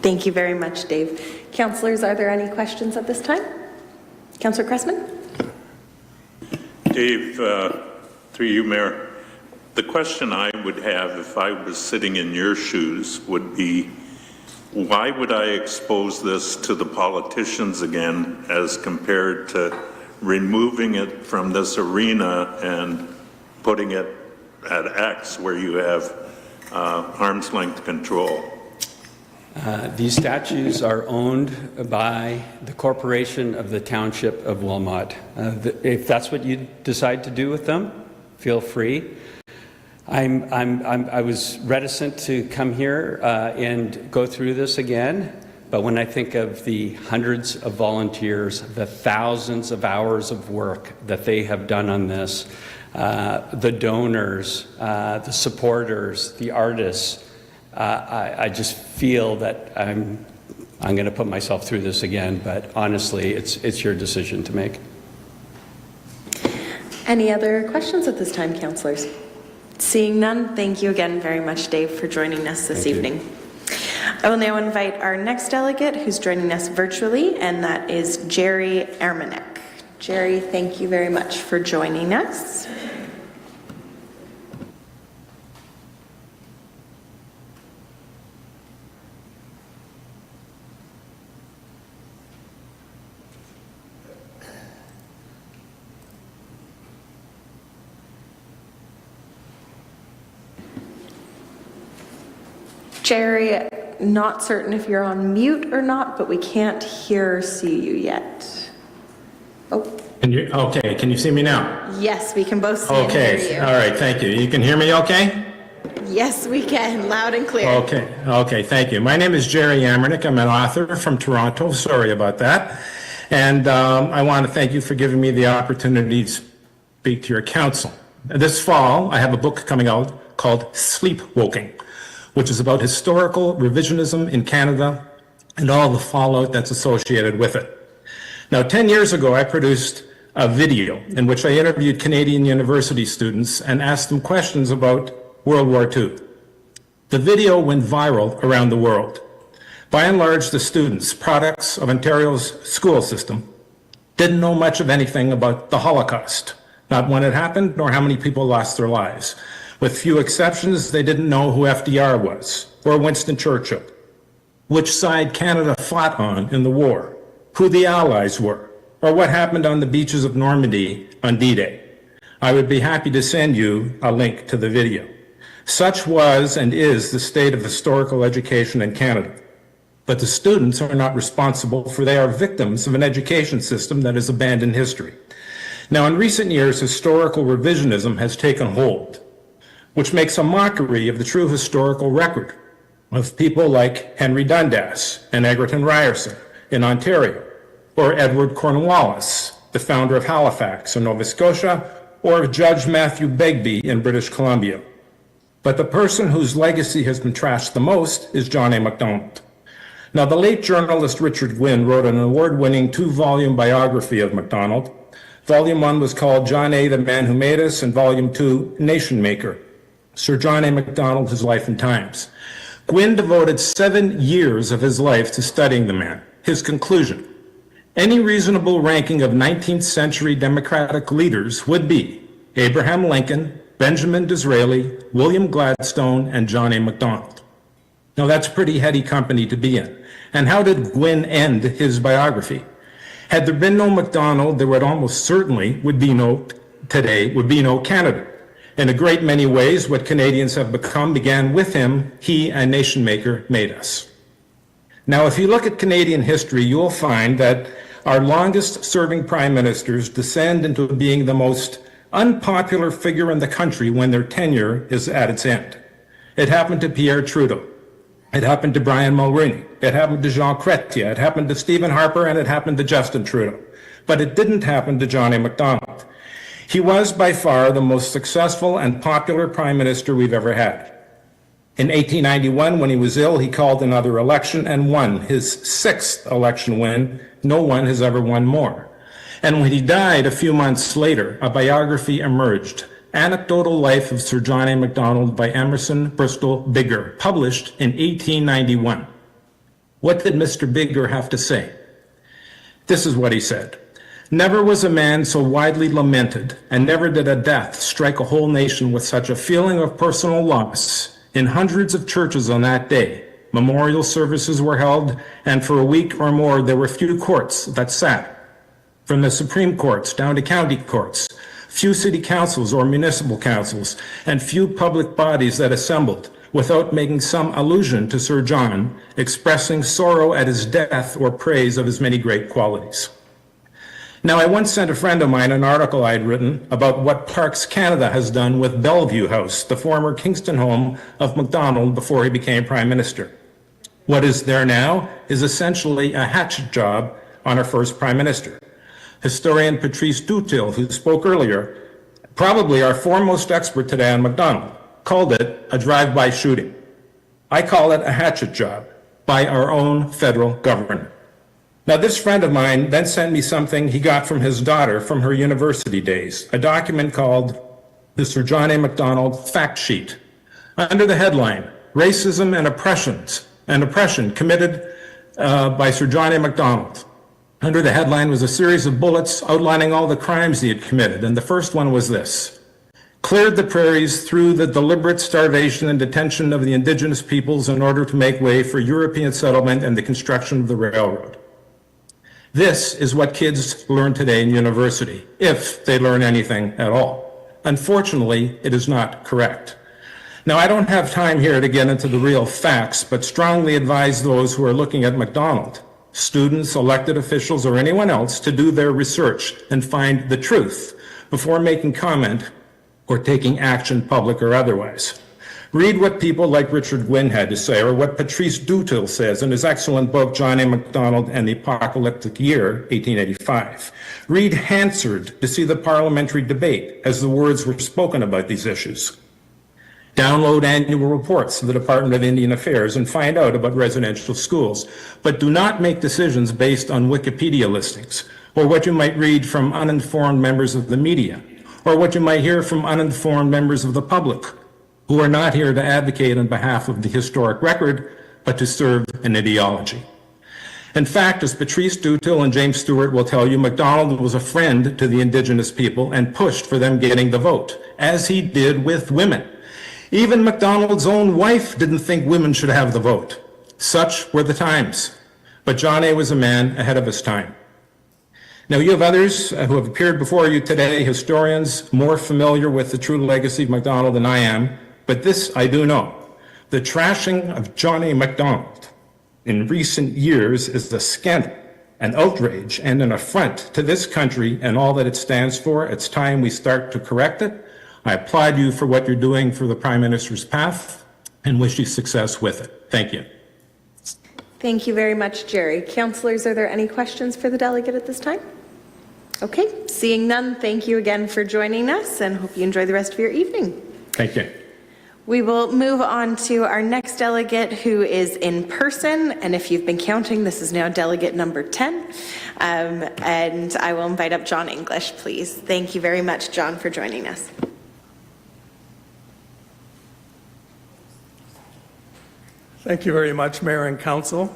Thank you very much, Dave. Councillors, are there any questions at this time? Councillor Cressman? Dave, through you, Mayor, the question I would have if I was sitting in your shoes would be, why would I expose this to the politicians again as compared to removing it from this arena and putting it at X where you have arm's length control? These statues are owned by the corporation of the Township of Wilmot. If that's what you decide to do with them, feel free. I was reticent to come here and go through this again, but when I think of the hundreds of volunteers, the thousands of hours of work that they have done on this, the donors, the supporters, the artists, I just feel that I'm going to put myself through this again, but honestly, it's your decision to make. Any other questions at this time, councillors? Seeing none, thank you again very much, Dave, for joining us this evening. I will now invite our next delegate who's joining us virtually, and that is Jerry Armanek. Jerry, thank you very much for joining us. Jerry, not certain if you're on mute or not, but we can't hear or see you yet. Oh. Okay, can you see me now? Yes, we can both see and hear you. All right, thank you. You can hear me okay? Yes, we can, loud and clear. Okay, thank you. My name is Jerry Ammernick. I'm an author from Toronto. Sorry about that. And I want to thank you for giving me the opportunity to speak to your council. This fall, I have a book coming out called Sleepwalking, which is about historical revisionism in Canada and all the fallout that's associated with it. Now, 10 years ago, I produced a video in which I interviewed Canadian university students and asked them questions about World War II. The video went viral around the world. By and large, the students, products of Ontario's school system, didn't know much of anything about the Holocaust, not when it happened, nor how many people lost their lives. With few exceptions, they didn't know who FDR was, or Winston Churchill, which side Canada fought on in the war, who the Allies were, or what happened on the beaches of Normandy on D-Day. I would be happy to send you a link to the video. Such was and is the state of historical education in Canada. But the students are not responsible, for they are victims of an education system that has abandoned history. Now, in recent years, historical revisionism has taken hold, which makes a mockery of the true historical record of people like Henry Dundas and Egerton Ryerson in Ontario, or Edward Cornwallis, the founder of Halifax in Nova Scotia, or of Judge Matthew Begbie in British Columbia. But the person whose legacy has been trashed the most is John A. Macdonald. Now, the late journalist Richard Gwynne wrote an award-winning 2-volume biography of Macdonald. Volume 1 was called John A., the Man Who Made Us, and Volume 2, Nation Maker, Sir John A. Macdonald, His Life and Times. Gwynne devoted 7 years of his life to studying the man. His conclusion: any reasonable ranking of 19th century Democratic leaders would be Abraham Lincoln, Benjamin Disraeli, William Gladstone, and John A. Macdonald. Now, that's pretty heady company to be in. And how did Gwynne end his biography? Had there been no Macdonald, there would almost certainly would be no Canada. In a great many ways, what Canadians have become began with him. He and Nation Maker made us. Now, if you look at Canadian history, you will find that our longest serving prime ministers descend into being the most unpopular figure in the country when their tenure is at its end. It happened to Pierre Trudeau. It happened to Brian Mulroney. It happened to Jean Chrétien. It happened to Stephen Harper, and it happened to Justin Trudeau. But it didn't happen to John A. Macdonald. He was by far the most successful and popular prime minister we've ever had. In 1891, when he was ill, he called another election and won his 6th election win. No one has ever won more. And when he died a few months later, a biography emerged, Anecdotal Life of Sir John A. Macdonald by Emerson Bristol Bigger, published in 1891. What did Mr. Bigger have to say? This is what he said. Never was a man so widely lamented, and never did a death strike a whole nation with such a feeling of personal loss. In hundreds of churches on that day, memorial services were held, and for a week or more there were few courts that sat. From the Supreme Courts down to county courts, few city councils or municipal councils, and few public bodies that assembled without making some allusion to Sir John, expressing sorrow at his death or praise of his many great qualities. Now, I once sent a friend of mine an article I'd written about what Parks Canada has done with Bellevue House, the former Kingston home of Macdonald before he became Prime Minister. What is there now is essentially a hatchet job on our first Prime Minister. Historian Patrice Dutil, who spoke earlier, probably our foremost expert today on Macdonald, called it a drive-by shooting. I call it a hatchet job by our own federal government. Now, this friend of mine then sent me something he got from his daughter from her university days, a document called the Sir John A. Macdonald Fact Sheet. Under the headline, Racism and Oppression Committed by Sir John A. Macdonald. Under the headline was a series of bullets outlining all the crimes he had committed, and the first one was this: cleared the prairies through the deliberate starvation and detention of the indigenous peoples in order to make way for European settlement and the construction of the railroad. This is what kids learn today in university, if they learn anything at all. Unfortunately, it is not correct. Now, I don't have time here to get into the real facts, but strongly advise those who are looking at Macdonald, students, elected officials, or anyone else, to do their research and find the truth before making comment or taking action, public or otherwise. Read what people like Richard Gwynne had to say, or what Patrice Dutil says in his excellent book, John A. Macdonald and the Apocalyptic Year, 1885. Read Hansard to see the parliamentary debate as the words were spoken about these issues. Download annual reports of the Department of Indian Affairs and find out about residential schools. But do not make decisions based on Wikipedia listings, or what you might read from uninformed members of the media, or what you might hear from uninformed members of the public, who are not here to advocate on behalf of the historic record, but to serve an ideology. In fact, as Patrice Dutil and James Stewart will tell you, Macdonald was a friend to the Indigenous people and pushed for them getting the vote, as he did with women. Even Macdonald's own wife didn't think women should have the vote. Such were the times. But John A. was a man ahead of his time. Now, you have others who have appeared before you today, historians more familiar with the true legacy of Macdonald than I am, but this I do know. The trashing of John A. Macdonald in recent years is a scandal, an outrage, and an affront to this country and all that it stands for. It's time we start to correct it. I applaud you for what you're doing for the Prime Minister's path and wish you success with it. Thank you. Thank you very much, Jerry. Councillors, are there any questions for the delegate at this time? Okay, seeing none, thank you again for joining us and hope you enjoy the rest of your evening. Thank you. We will move on to our next delegate who is in person, and if you've been counting, this is now delegate number 10. And I will invite up John English, please. Thank you very much, John, for joining us. Thank you very much, Mayor and Council.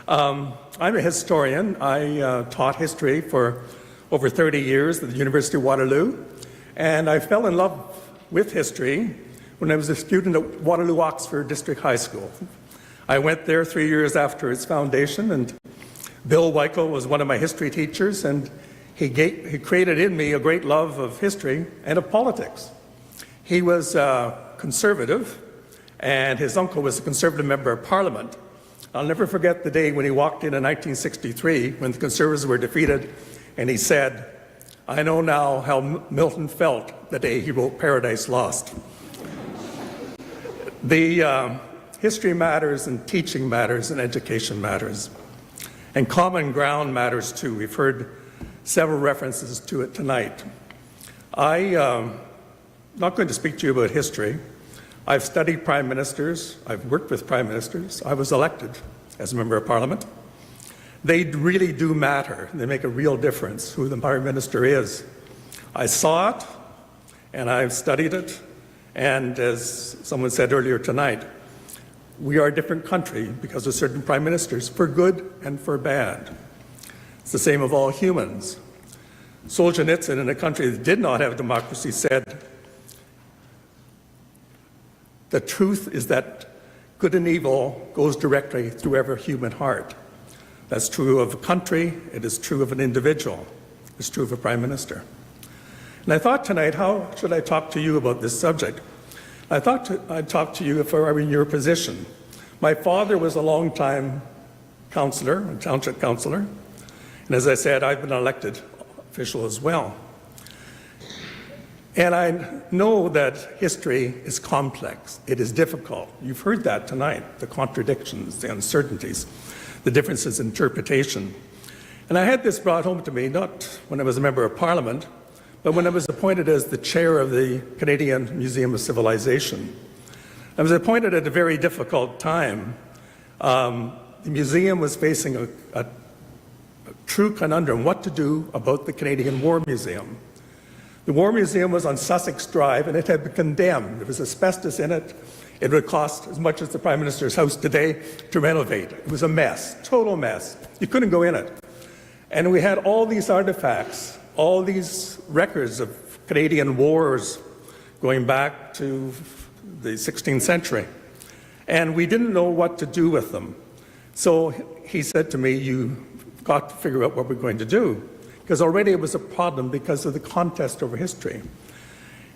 I'm a historian. I taught history for over 30 years at the University of Waterloo, and I fell in love with history when I was a student at Waterloo Oxford District High School. I went there 3 years after its foundation, and Bill Weichel was one of my history teachers, and he created in me a great love of history and of politics. He was conservative, and his uncle was a Conservative member of Parliament. I'll never forget the day when he walked in 1963 when the Conservatives were defeated, and he said, "I know now how Milton felt the day he wrote Paradise Lost." The history matters, and teaching matters, and education matters. And common ground matters too. We've heard several references to it tonight. I'm not going to speak to you about history. I've studied prime ministers. I've worked with prime ministers. I was elected as a member of Parliament. They really do matter. They make a real difference who the prime minister is. I saw it, and I've studied it. And as someone said earlier tonight, we are a different country because of certain prime ministers, for good and for bad. It's the same of all humans. Solzhenitsyn, in a country that did not have democracy, said, "The truth is that good and evil goes directly through every human heart." That's true of a country. It is true of an individual. It's true of a prime minister. And I thought tonight, how should I talk to you about this subject? I thought I'd talk to you if I were in your position. My father was a long-time councillor, a township councillor, and as I said, I've been an elected official as well. And I know that history is complex. It is difficult. You've heard that tonight, the contradictions, the uncertainties, the differences in interpretation. And I had this brought home to me, not when I was a member of Parliament, but when I was appointed as the chair of the Canadian Museum of Civilization. I was appointed at a very difficult time. The museum was facing a true conundrum, what to do about the Canadian War Museum. The War Museum was on Sussex Drive, and it had been condemned. There was asbestos in it. It would cost as much as the Prime Minister's house today to renovate. It was a mess, total mess. You couldn't go in it. And we had all these artifacts, all these records of Canadian wars going back to the 16th century. And we didn't know what to do with them. So he said to me, you've got to figure out what we're going to do. Because already it was a problem because of the contest over history.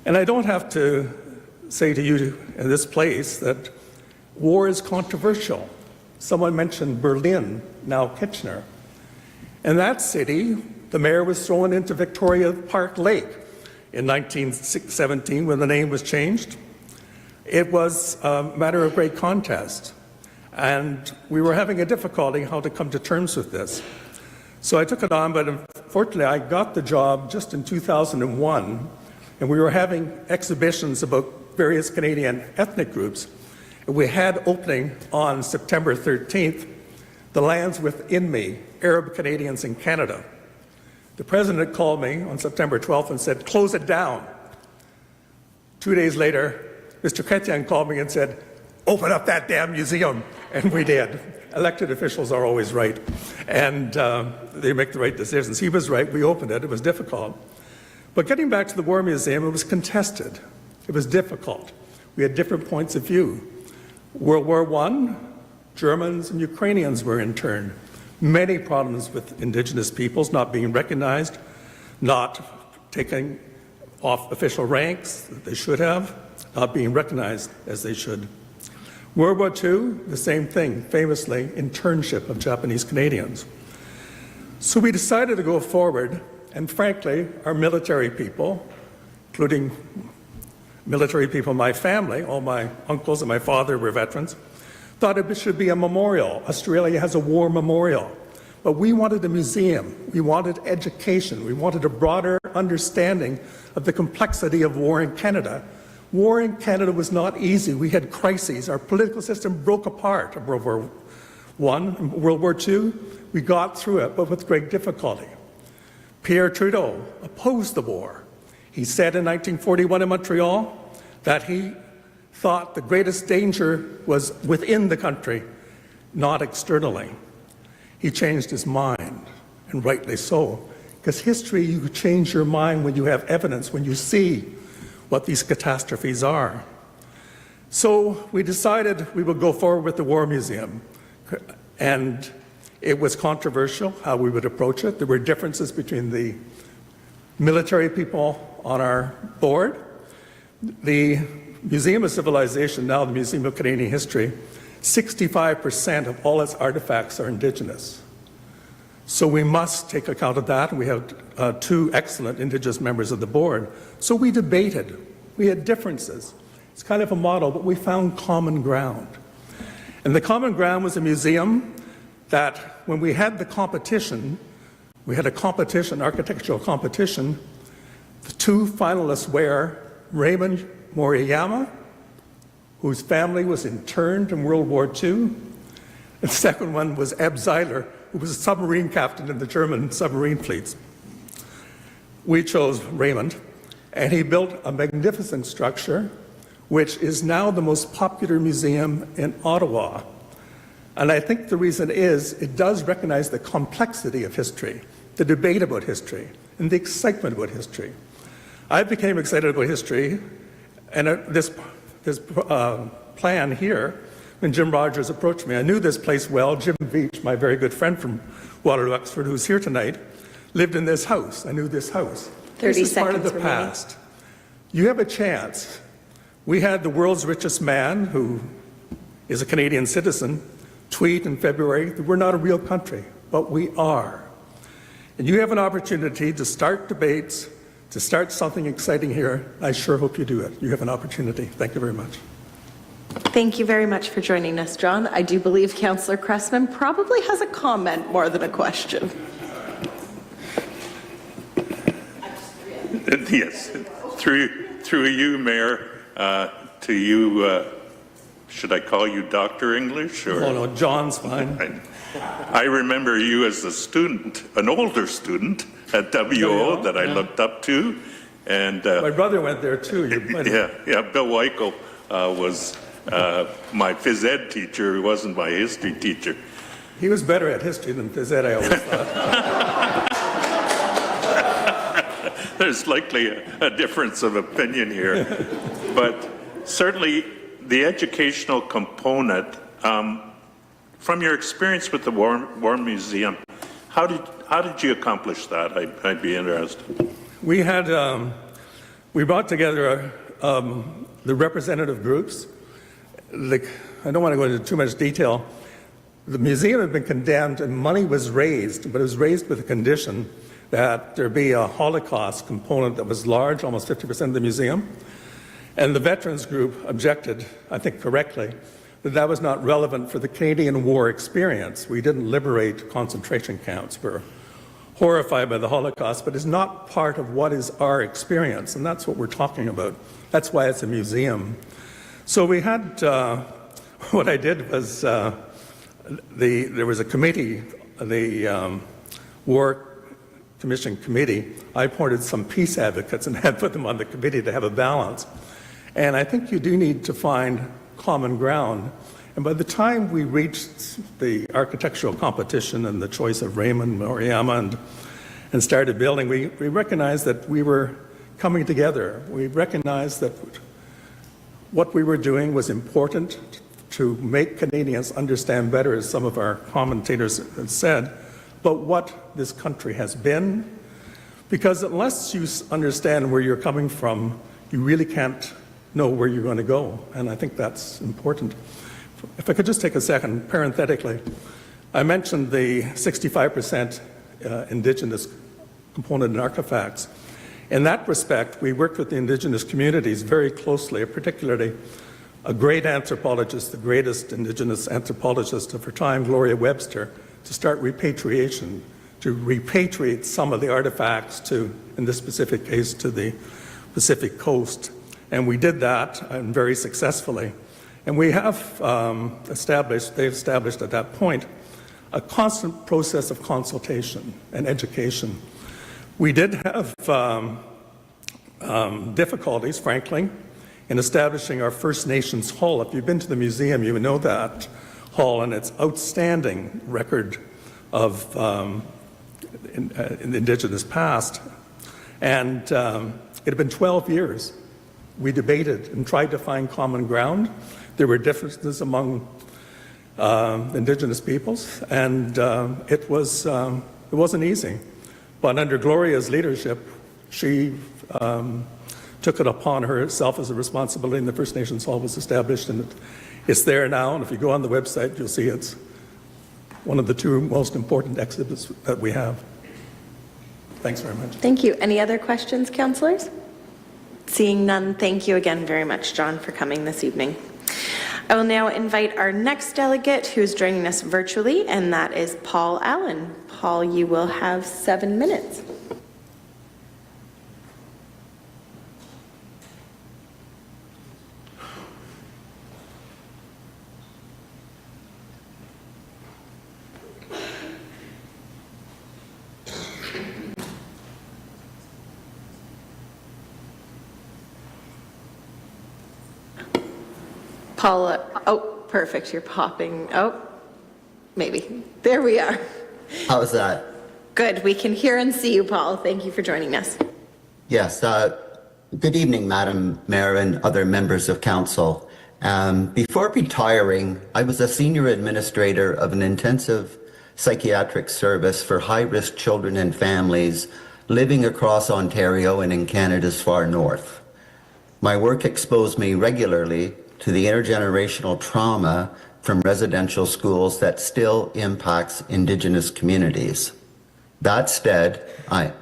And I don't have to say to you in this place that war is controversial. Someone mentioned Berlin, now Kitchener. In that city, the mayor was thrown into Victoria Park Lake in 1917 when the name was changed. It was a matter of great contest. And we were having a difficulty how to come to terms with this. So I took it on, but unfortunately I got the job just in 2001, and we were having exhibitions about various Canadian ethnic groups. And we had opening on September 13th, The Lands Within Me, Arab Canadians in Canada. The president called me on September 12th and said, close it down. 2 days later, Mr. Chrétien called me and said, open up that damn museum, and we did. Elected officials are always right, and they make the right decisions. He was right, we opened it, it was difficult. But getting back to the War Museum, it was contested. It was difficult. We had different points of view. World War I, Germans and Ukrainians were interned. Many problems with Indigenous peoples not being recognized, not taking off official ranks that they should have, not being recognized as they should. World War II, the same thing, famously, internship of Japanese Canadians. So we decided to go forward, and frankly, our military people, including military people in my family, all my uncles and my father were veterans, thought it should be a memorial. Australia has a war memorial. But we wanted a museum. We wanted education. We wanted a broader understanding of the complexity of war in Canada. War in Canada was not easy. We had crises. Our political system broke apart in World War I and World War II. We got through it, but with great difficulty. Pierre Trudeau opposed the war. He said in 1941 in Montreal that he thought the greatest danger was within the country, not externally. He changed his mind, and rightly so, because history, you change your mind when you have evidence, when you see what these catastrophes are. So we decided we would go forward with the War Museum, and it was controversial how we would approach it. There were differences between the military people on our board. The Museum of Civilization, now the Museum of Canadian History, 65% of all its artifacts are Indigenous. So we must take account of that, and we have two excellent Indigenous members of the board. So we debated. We had differences. It's kind of a model, but we found common ground. And the common ground was a museum that when we had the competition, we had a competition, architectural competition, the two finalists were Raymond Moriyama, whose family was interned in World War II. And the second one was Eb Zeiler, who was a submarine captain in the German submarine fleets. We chose Raymond, and he built a magnificent structure, which is now the most popular museum in Ottawa. And I think the reason is it does recognize the complexity of history, the debate about history, and the excitement about history. I became excited about history, and this plan here, when Jim Rogers approached me, I knew this place well. Jim Veach, my very good friend from Waterloo, Oxford, who's here tonight, lived in this house. I knew this house. 30 This is part of seconds the remaining. past. You have a chance. We had the world's richest man, who is a Canadian citizen, tweet in February that we're not a real country, but we are. And you have an opportunity to start debates, to start something exciting here. I sure hope you do it. You have an opportunity. Thank you very much. Thank you very much for joining us, John. I do believe Councillor Cressman probably has a comment more than a question. Yes, through you, Mayor, to you, should I call you Dr. English? Or? Oh, no, John's fine. I remember you as a student, an older student at WO that I looked up to. And my brother went there too. Yeah, Bill Weichel was my phys ed teacher. He wasn't my history teacher. He was better at history than phys ed, I always thought. There's likely a difference of opinion here. But certainly the educational component, from your experience with the War Museum, how did you accomplish that? I'd be interested. We brought together the representative groups. I don't want to go into too much detail. The museum had been condemned and money was raised, but it was raised with a condition that there be a Holocaust component that was large, almost 50% of the museum. And the veterans group objected, I think correctly, that that was not relevant for the Canadian War experience. We didn't liberate concentration camps. We're horrified by the Holocaust, but it's not part of what is our experience, and that's what we're talking about. That's why it's a museum. So we had, what I did was, there was a committee, the War Commission Committee. I appointed some peace advocates and had put them on the committee to have a balance. And I think you do need to find common ground. And by the time we reached the architectural competition and the choice of Raymond, Moriyama, and started building, we recognized that we were coming together. We recognized that what we were doing was important to make Canadians understand better, as some of our commentators have said, but what this country has been. Because unless you understand where you're coming from, you really can't know where you're going to go. And I think that's important. If I could just take a second, parenthetically, I mentioned the 65% Indigenous component in artifacts. In that respect, we worked with the Indigenous communities very closely, particularly a great anthropologist, the greatest Indigenous anthropologist of her time, Gloria Webster, to start repatriation, to repatriate some of the artifacts to, in this specific case, to the Pacific coast. And we did that, and very successfully. And we have they established at that point, a constant process of consultation and education. We did have difficulties, frankly, in establishing our First Nations Hall. If you've been to the museum, you would know that hall and its outstanding record of in the Indigenous past. And it had been 12 years. We debated and tried to find common ground. There were differences among Indigenous peoples, and it wasn't easy. But under Gloria's leadership, she took it upon herself as a responsibility, and the First Nations Hall was established, and it's there now. And if you go on the website, you'll see it's one of the two most important exhibits that we have. Thanks very much. Thank you. Any other questions, councillors? Seeing none, thank you again very much, John, for coming this evening. I will now invite our next delegate who is joining us virtually, and that is Paul Allen. Paul, you will have 7 minutes. Paul, oh, perfect, you're popping. Oh, maybe. There we are. How's that? Good, we can hear and see you, Paul. Thank you for joining us. Yes, good evening, Madam Mayor and other members of council. Before retiring, I was a senior administrator of an intensive psychiatric service for high-risk children and families living across Ontario and in Canada's far north. My work exposed me regularly to the intergenerational trauma from residential schools that still impacts Indigenous communities. That said, I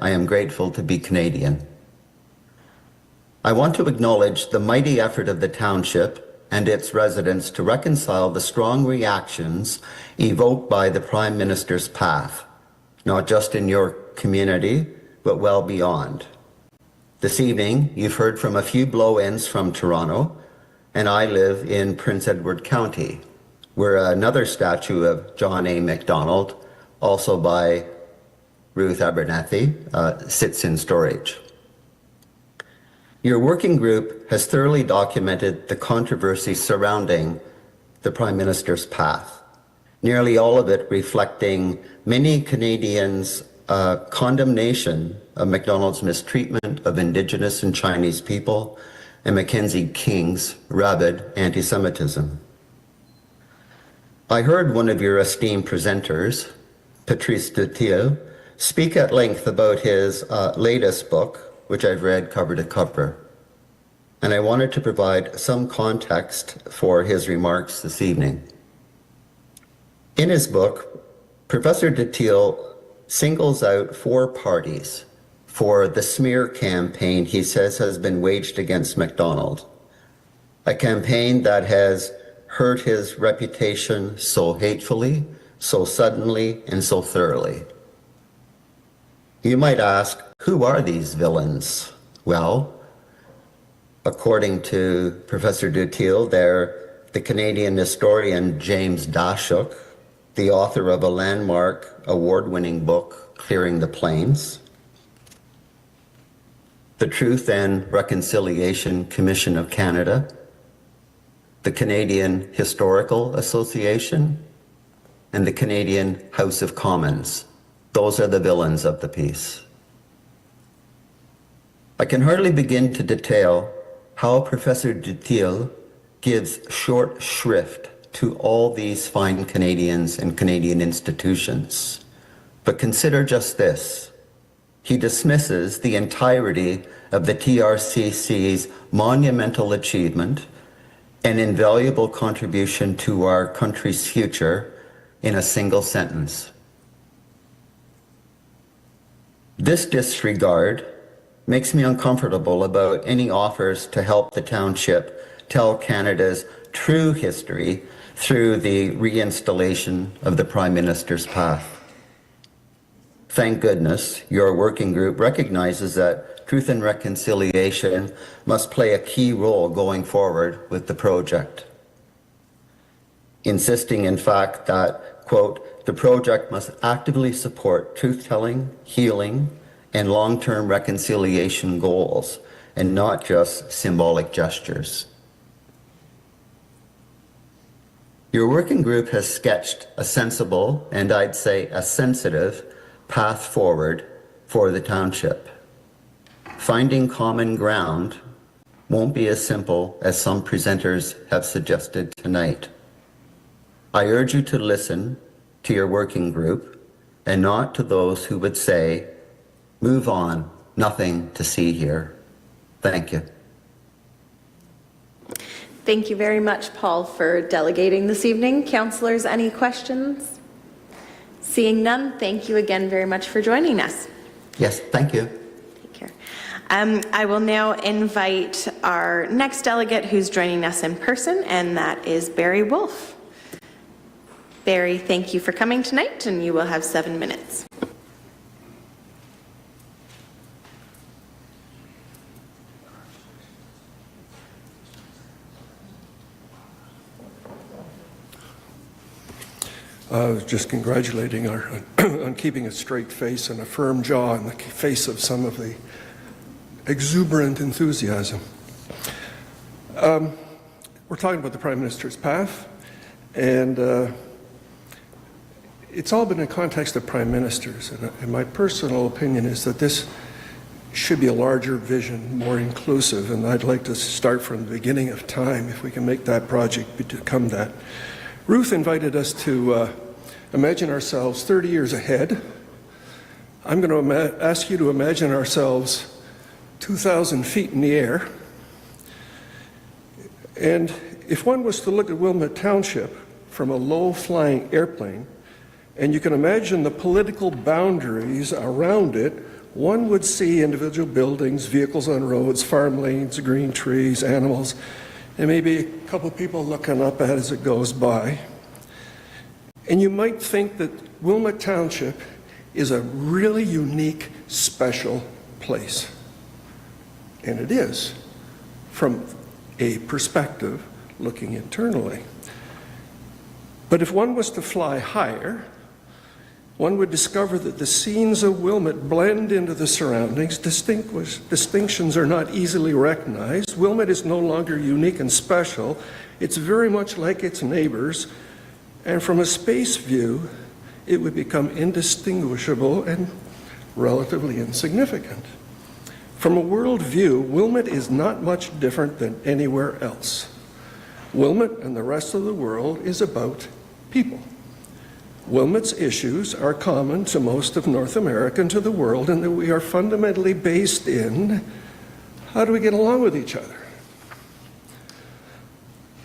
am grateful to be Canadian. I want to acknowledge the mighty effort of the township and its residents to reconcile the strong reactions evoked by the Prime Minister's path, not just in your community, but well beyond. This evening, you've heard from a few blow-ins from Toronto, and I live in Prince Edward County, where another statue of John A. Macdonald, also by Ruth Abernathy, sits in storage. Your working group has thoroughly documented the controversy surrounding the Prime Minister's path, nearly all of it reflecting many Canadians' condemnation of Macdonald's mistreatment of Indigenous and Chinese people and Mackenzie King's rabid anti-Semitism. I heard one of your esteemed presenters, Patrice Dutil, speak at length about his latest book, which I've read cover to cover. And I wanted to provide some context for his remarks this evening. In his book, Professor Dutil singles out 4 parties for the smear campaign he says has been waged against Macdonald, a campaign that has hurt his reputation so hatefully, so suddenly, and so thoroughly. You might ask, who are these villains? Well, according to Professor Dutil, they're the Canadian historian James Dashuk, the author of a landmark award-winning book, Clearing the Plains, the Truth and Reconciliation Commission of Canada, the Canadian Historical Association, and the Canadian House of Commons. Those are the villains of the piece. I can hardly begin to detail how Professor Dutil gives short shrift to all these fine Canadians and Canadian institutions. But consider just this. He dismisses the entirety of the TRCC's monumental achievement and invaluable contribution to our country's future in a single sentence. This disregard makes me uncomfortable about any offers to help the township tell Canada's true history through the reinstallation of the Prime Minister's path. Thank goodness your working group recognizes that Truth and Reconciliation must play a key role going forward with the project, insisting in fact that, quote, the project must actively support truth-telling, healing, and long-term reconciliation goals, and not just symbolic gestures. Your working group has sketched a sensible, and I'd say a sensitive, path forward for the township. Finding common ground won't be as simple as some presenters have suggested tonight. I urge you to listen to your working group and not to those who would say, move on, nothing to see here. Thank you. Thank you very much, Paul, for delegating this evening. Councillors, any questions? Seeing none, thank you again very much for joining us. Yes, thank you. Take care. I will now invite our next delegate who's joining us in person, and that is Barry Wolf. Barry, thank you for coming tonight, and you will have 7 minutes. I was just congratulating her on keeping a straight face and a firm jaw in the face of some of the exuberant enthusiasm. We're talking about the Prime Minister's path, and it's all been in context of Prime Ministers. And my personal opinion is that this should be a larger vision, more inclusive, and I'd like to start from the beginning of time if we can make that project become that. Ruth invited us to imagine ourselves 30 years ahead I'm going to ask you to imagine ourselves 2,000 feet in the air. And if one was to look at Wilmot Township from a low-flying airplane, and you can imagine the political boundaries around it, one would see individual buildings, vehicles on roads, farm lanes, green trees, animals, and maybe a couple people looking up at it as it goes by. And you might think that Wilmot Township is a really unique, special place. And it is, from a perspective looking internally. But if one was to fly higher, one would discover that the scenes of Wilmot blend into the surroundings. Distinctions are not easily recognized. Wilmot is no longer unique and special. It's very much like its neighbors. And from a space view, it would become indistinguishable and relatively insignificant. From a world view, Wilmot is not much different than anywhere else. Wilmot and the rest of the world is about people. Wilmot's issues are common to most of North America and to the world, in that we are fundamentally based in how do we get along with each other.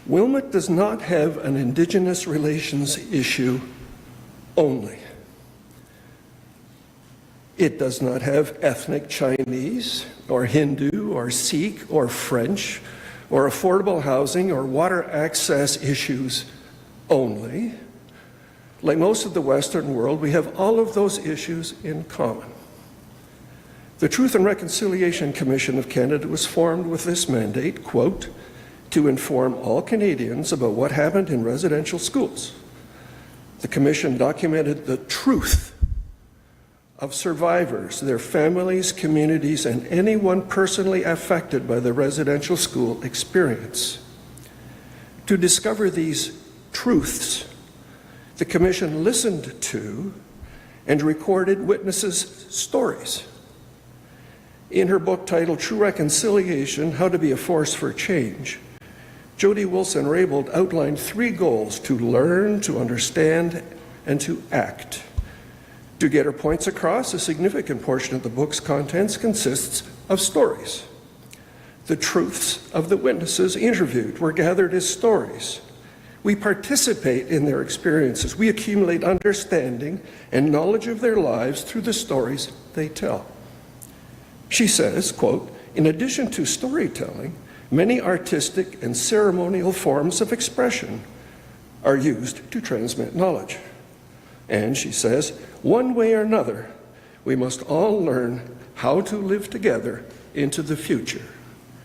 Wilmot does not have an Indigenous relations issue only. It does not have ethnic Chinese or Hindu or Sikh or French or affordable housing or water access issues only. Like most of the Western world, we have all of those issues in common. The Truth and Reconciliation Commission of Canada was formed with this mandate, quote, to inform all Canadians about what happened in residential schools. The Commission documented the truth of survivors, their families, communities, and anyone personally affected by the residential school experience. To discover these truths, the Commission listened to and recorded witnesses' stories. In her book titled True Reconciliation, How to Be a Force for Change, Jody Wilson-Raybould outlined 3 goals: to learn, to understand, and to act. To get her points across, a significant portion of the book's contents consists of stories. The truths of the witnesses interviewed were gathered as stories. We participate in their experiences. We accumulate understanding and knowledge of their lives through the stories they tell. She says, quote, in addition to storytelling, many artistic and ceremonial forms of expression are used to transmit knowledge. And she says, one way or another, we must all learn how to live together into the future.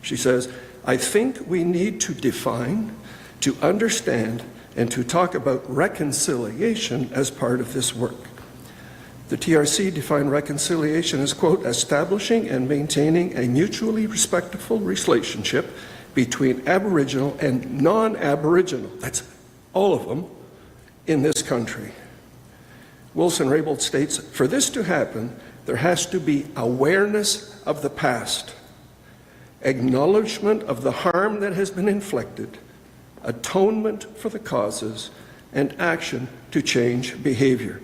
She says, I think we need to define, to understand, and to talk about reconciliation as part of this work. The TRC defined reconciliation as, quote, establishing and maintaining a mutually respectful relationship between Aboriginal and non-Aboriginal, that's all of them, in this country. Wilson-Raybould states, for this to happen, there has to be awareness of the past, acknowledgement of the harm that has been inflicted, atonement for the causes, and action to change behavior.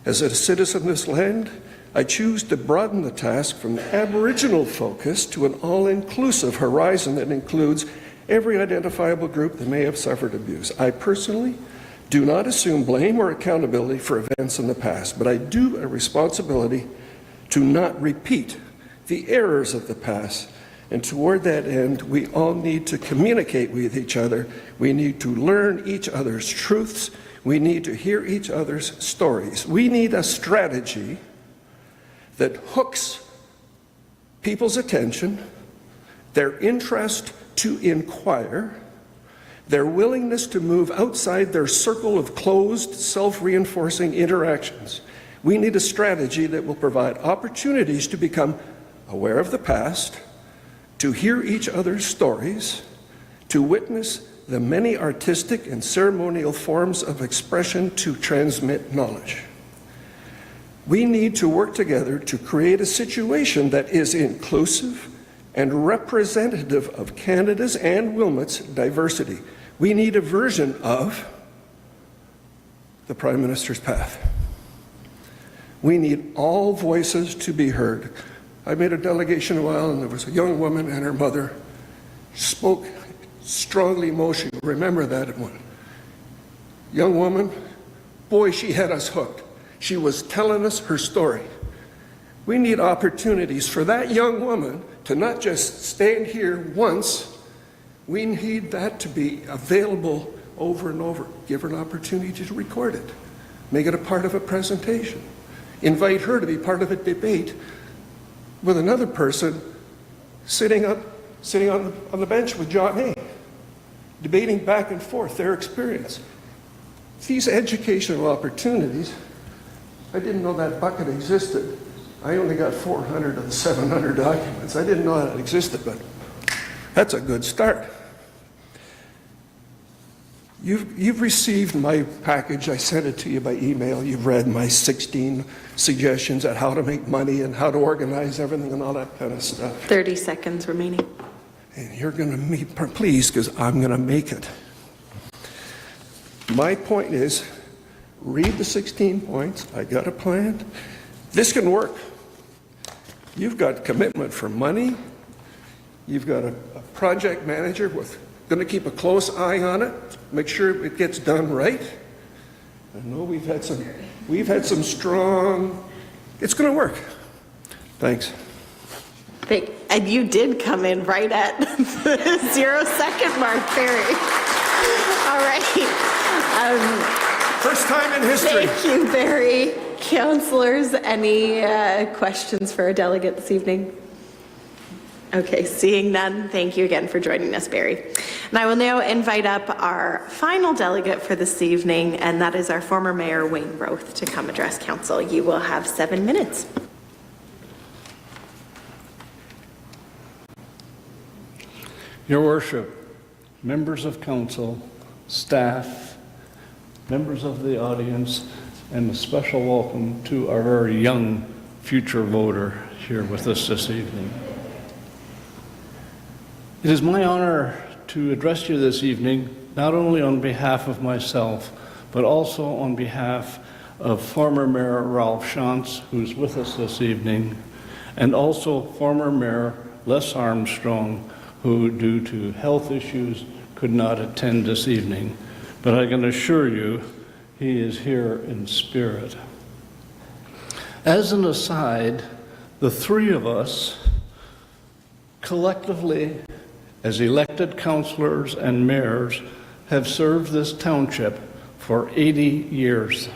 As a citizen of this land, I choose to broaden the task from the Aboriginal focus to an all-inclusive horizon that includes every identifiable group that may have suffered abuse. I personally do not assume blame or accountability for events in the past, but I do a responsibility to not repeat the errors of the past. And toward that end, we all need to communicate with each other. We need to learn each other's truths. We need to hear each other's stories. We need a strategy that hooks people's attention, their interest to inquire, their willingness to move outside their circle of closed, self-reinforcing interactions. We need a strategy that will provide opportunities to become aware of the past, to hear each other's stories, to witness the many artistic and ceremonial forms of expression to transmit knowledge. We need to work together to create a situation that is inclusive and representative of Canada's and Wilmot's diversity. We need a version of the Prime Minister's path. We need all voices to be heard. I made a delegation a while, and there was a young woman and her mother spoke strongly emotional. Remember that one. Young woman, boy, she had us hooked. She was telling us her story. We need opportunities for that young woman to not just stand here once. We need that to be available over and over. Give her an opportunity to record it. Make it a part of a presentation. Invite her to be part of a debate with another person sitting on the bench with John A., debating back and forth their experience. These educational opportunities, I didn't know that bucket existed. I only got 400 of the 700 documents. I didn't know that existed, but that's a good start. You've received my package. I sent it to you by email. You've read my 16 suggestions on how to make money and how to organize everything and all that kind of stuff. 30 seconds remaining. And you're going to meet, please, because I'm going to make it. My point is, read the 16 points. I got a plan. This can work. You've got commitment for money. You've got a project manager with going to keep a close eye on it, make sure it gets done right. I know we've had some strong, it's going to work. Thanks. And you did come in right at the 0 second mark, Barry. All right. First time in history. Thank you, Barry. Councillors, any questions for our delegate this evening? Okay, seeing none, thank you again for joining us, Barry. And I will now invite up our final delegate for this evening, and that is our former Mayor Wayne Roth to come address Council. You will have 7 minutes. Your Worship, members of Council, staff, members of the audience, and a special welcome to our very young future voter here with us this evening. It is my honor to address you this evening, not only on behalf of myself, but also on behalf of former Mayor Ralph Shantz, who's with us this evening, and also former Mayor Les Armstrong, who, due to health issues, could not attend this evening. But I can assure you, he is here in spirit. As an aside, the three of us collectively, as elected councillors and mayors, have served this township for 80 years.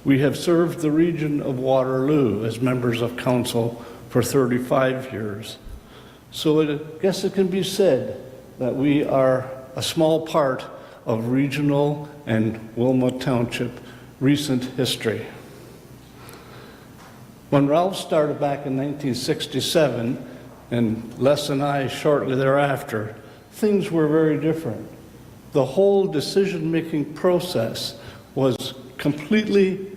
We have served the region of Waterloo as members of council for 35 years. So I guess it can be said that we are a small part of regional and Wilmot Township recent history. When Ralph started back in 1967, and Les and I shortly thereafter, things were very different. The whole decision-making process was completely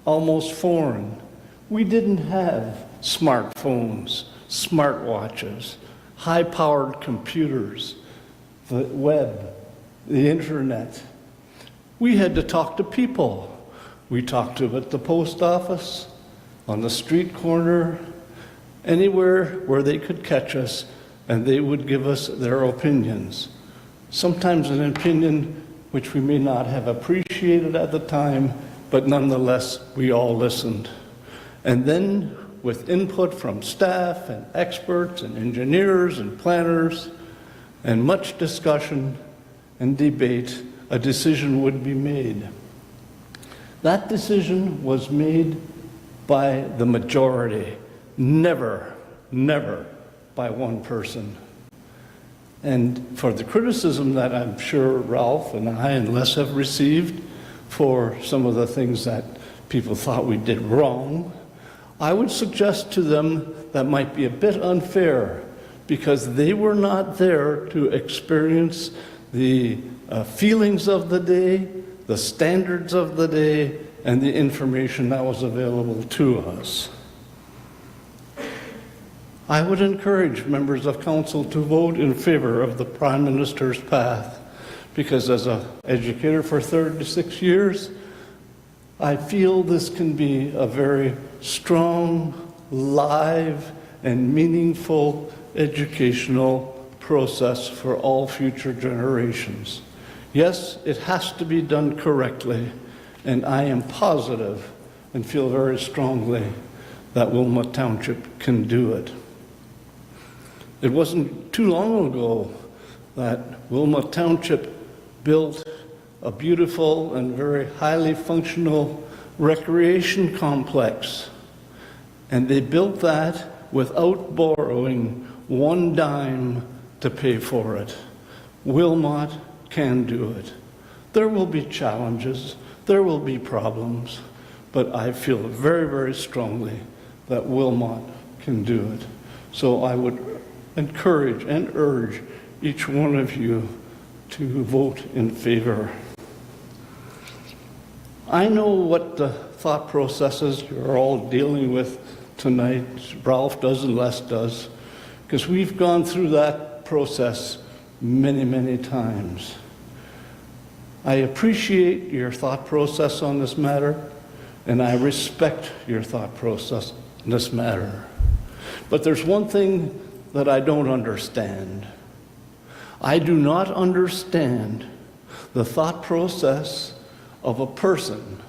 almost foreign. We didn't have smartphones, smartwatches, high-powered computers, the web, the internet. We had to talk to people. We talked to them at the post office, on the street corner, anywhere where they could catch us, and they would give us their opinions. Sometimes an opinion which we may not have appreciated at the time, but nonetheless, we all listened. And then, with input from staff and experts and engineers and planners, and much discussion and debate, a decision would be made. That decision was made by the majority, never by one person. And for the criticism that I'm sure Ralph and I and Les have received for some of the things that people thought we did wrong, I would suggest to them that might be a bit unfair, because they were not there to experience the feelings of the day, the standards of the day, and the information that was available to us. I would encourage members of council to vote in favor of the Prime Minister's path, because as an educator for 36 years, I feel this can be a very strong, live, and meaningful educational process for all future generations. Yes, it has to be done correctly, and I am positive and feel very strongly that Wilmot Township can do it. It wasn't too long ago that Wilmot Township built a beautiful and very highly functional recreation complex. And they built that without borrowing one dime to pay for it. Wilmot can do it. There will be challenges, there will be problems, but I feel very, very strongly that Wilmot can do it. So I would encourage and urge each one of you to vote in favor. I know what the thought processes you're all dealing with tonight. Ralph does and Les does, because we've gone through that process many, many times. I appreciate your thought process on this matter, and I respect your thought process on this matter. But there's one thing that I don't understand. I do not understand the thought process of a person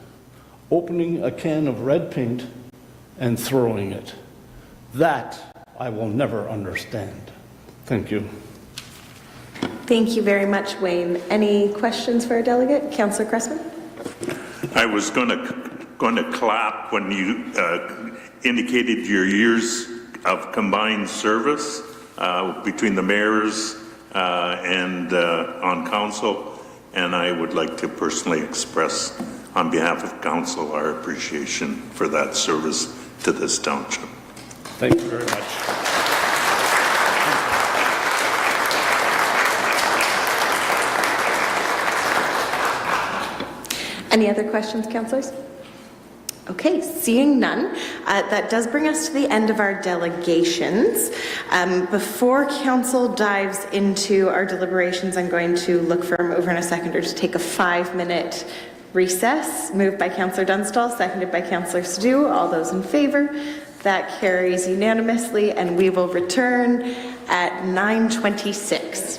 opening a can of red paint and throwing it. That I will never understand. Thank you. Thank you very much, Wayne. Any questions for our delegate? Councillor Cressman? I was going to clap when you indicated your years of combined service between the mayors and on council, and I would like to personally express on behalf of council our appreciation for that service to this township. Thank you very much. Any other questions, councillors? Okay, seeing none, that does bring us to the end of our delegations. Before council dives into our deliberations, I'm going to look for a mover and a seconder to take a 5-minute recess. Moved by councillor Dunstall, seconded by councillor Sadhu. All those in favor? That carries unanimously, and we will return at 9:26.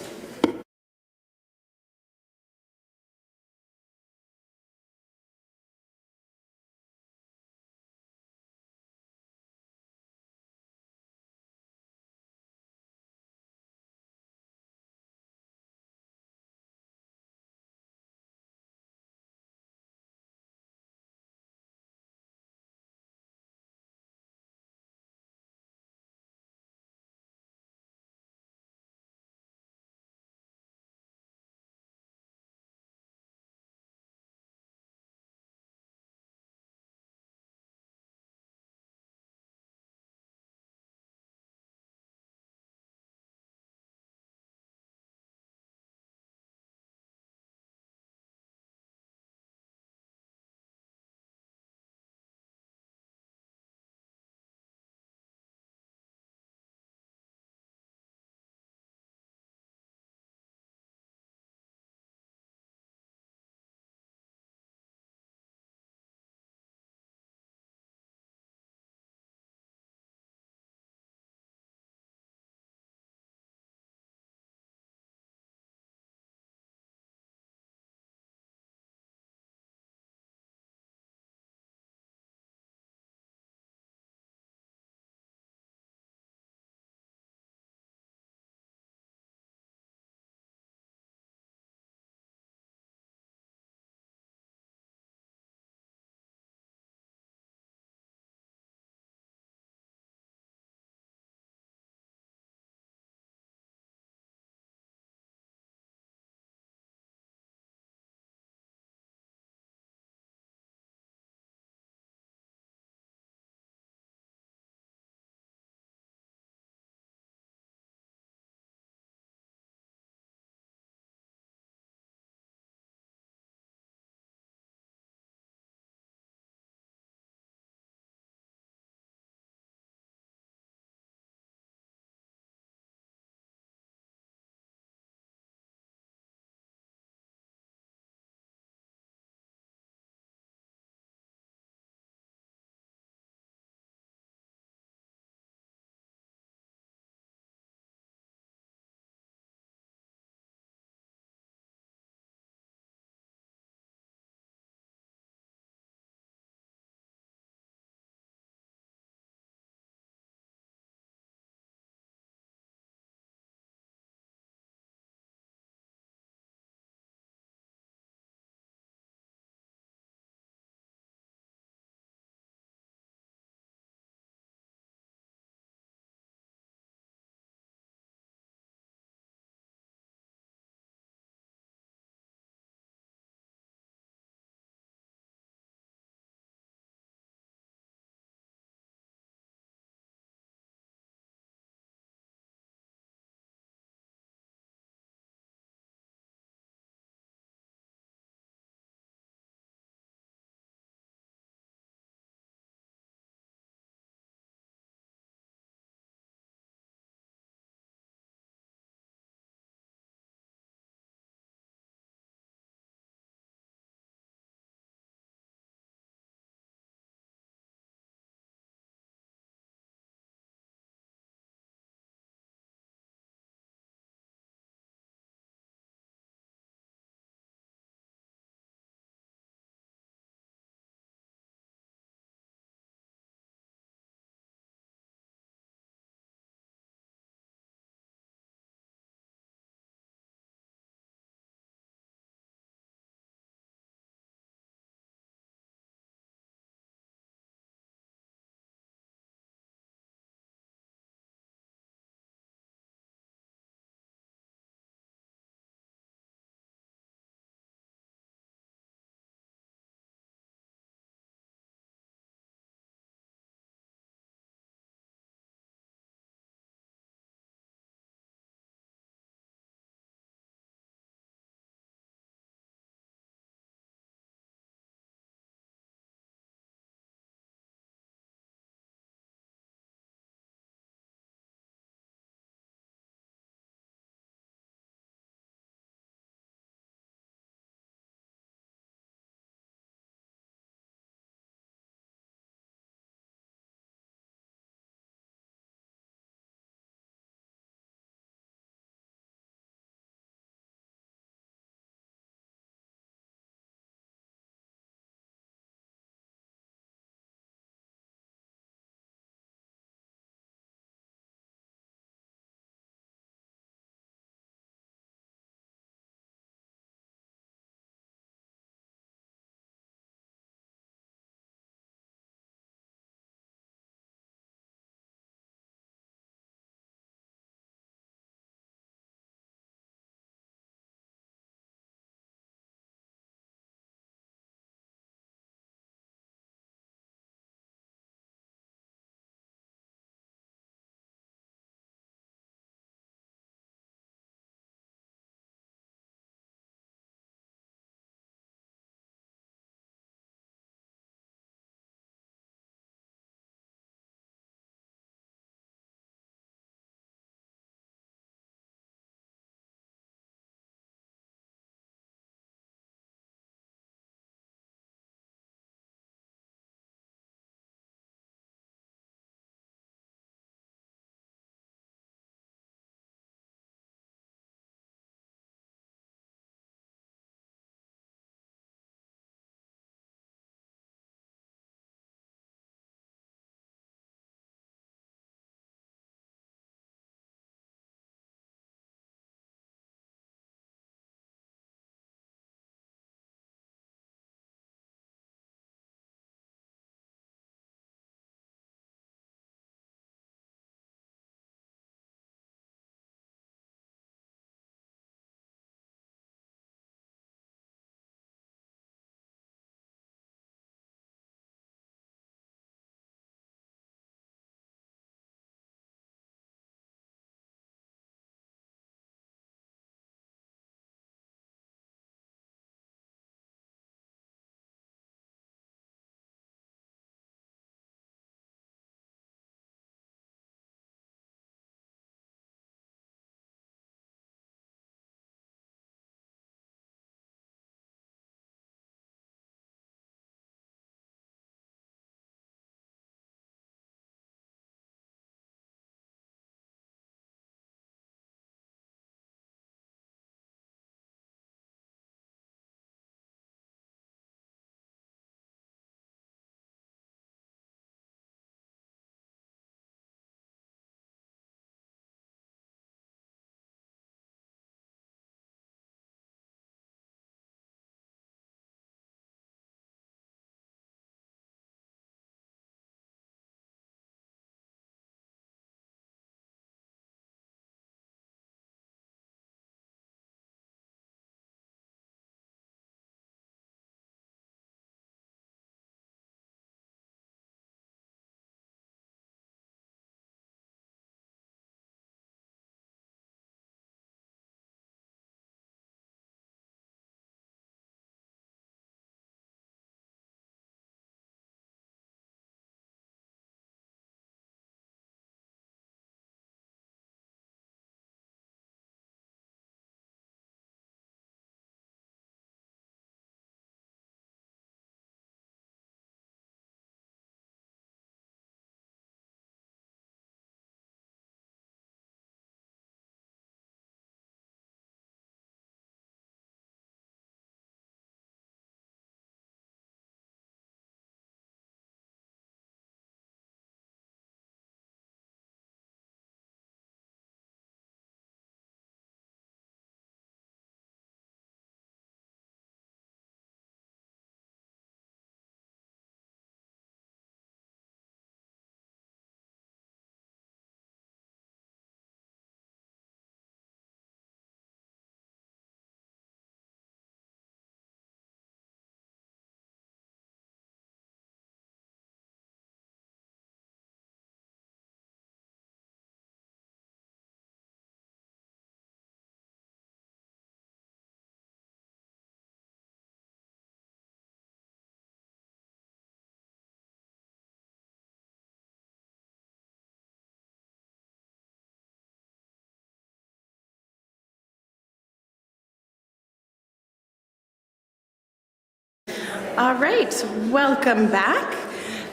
All right, welcome back.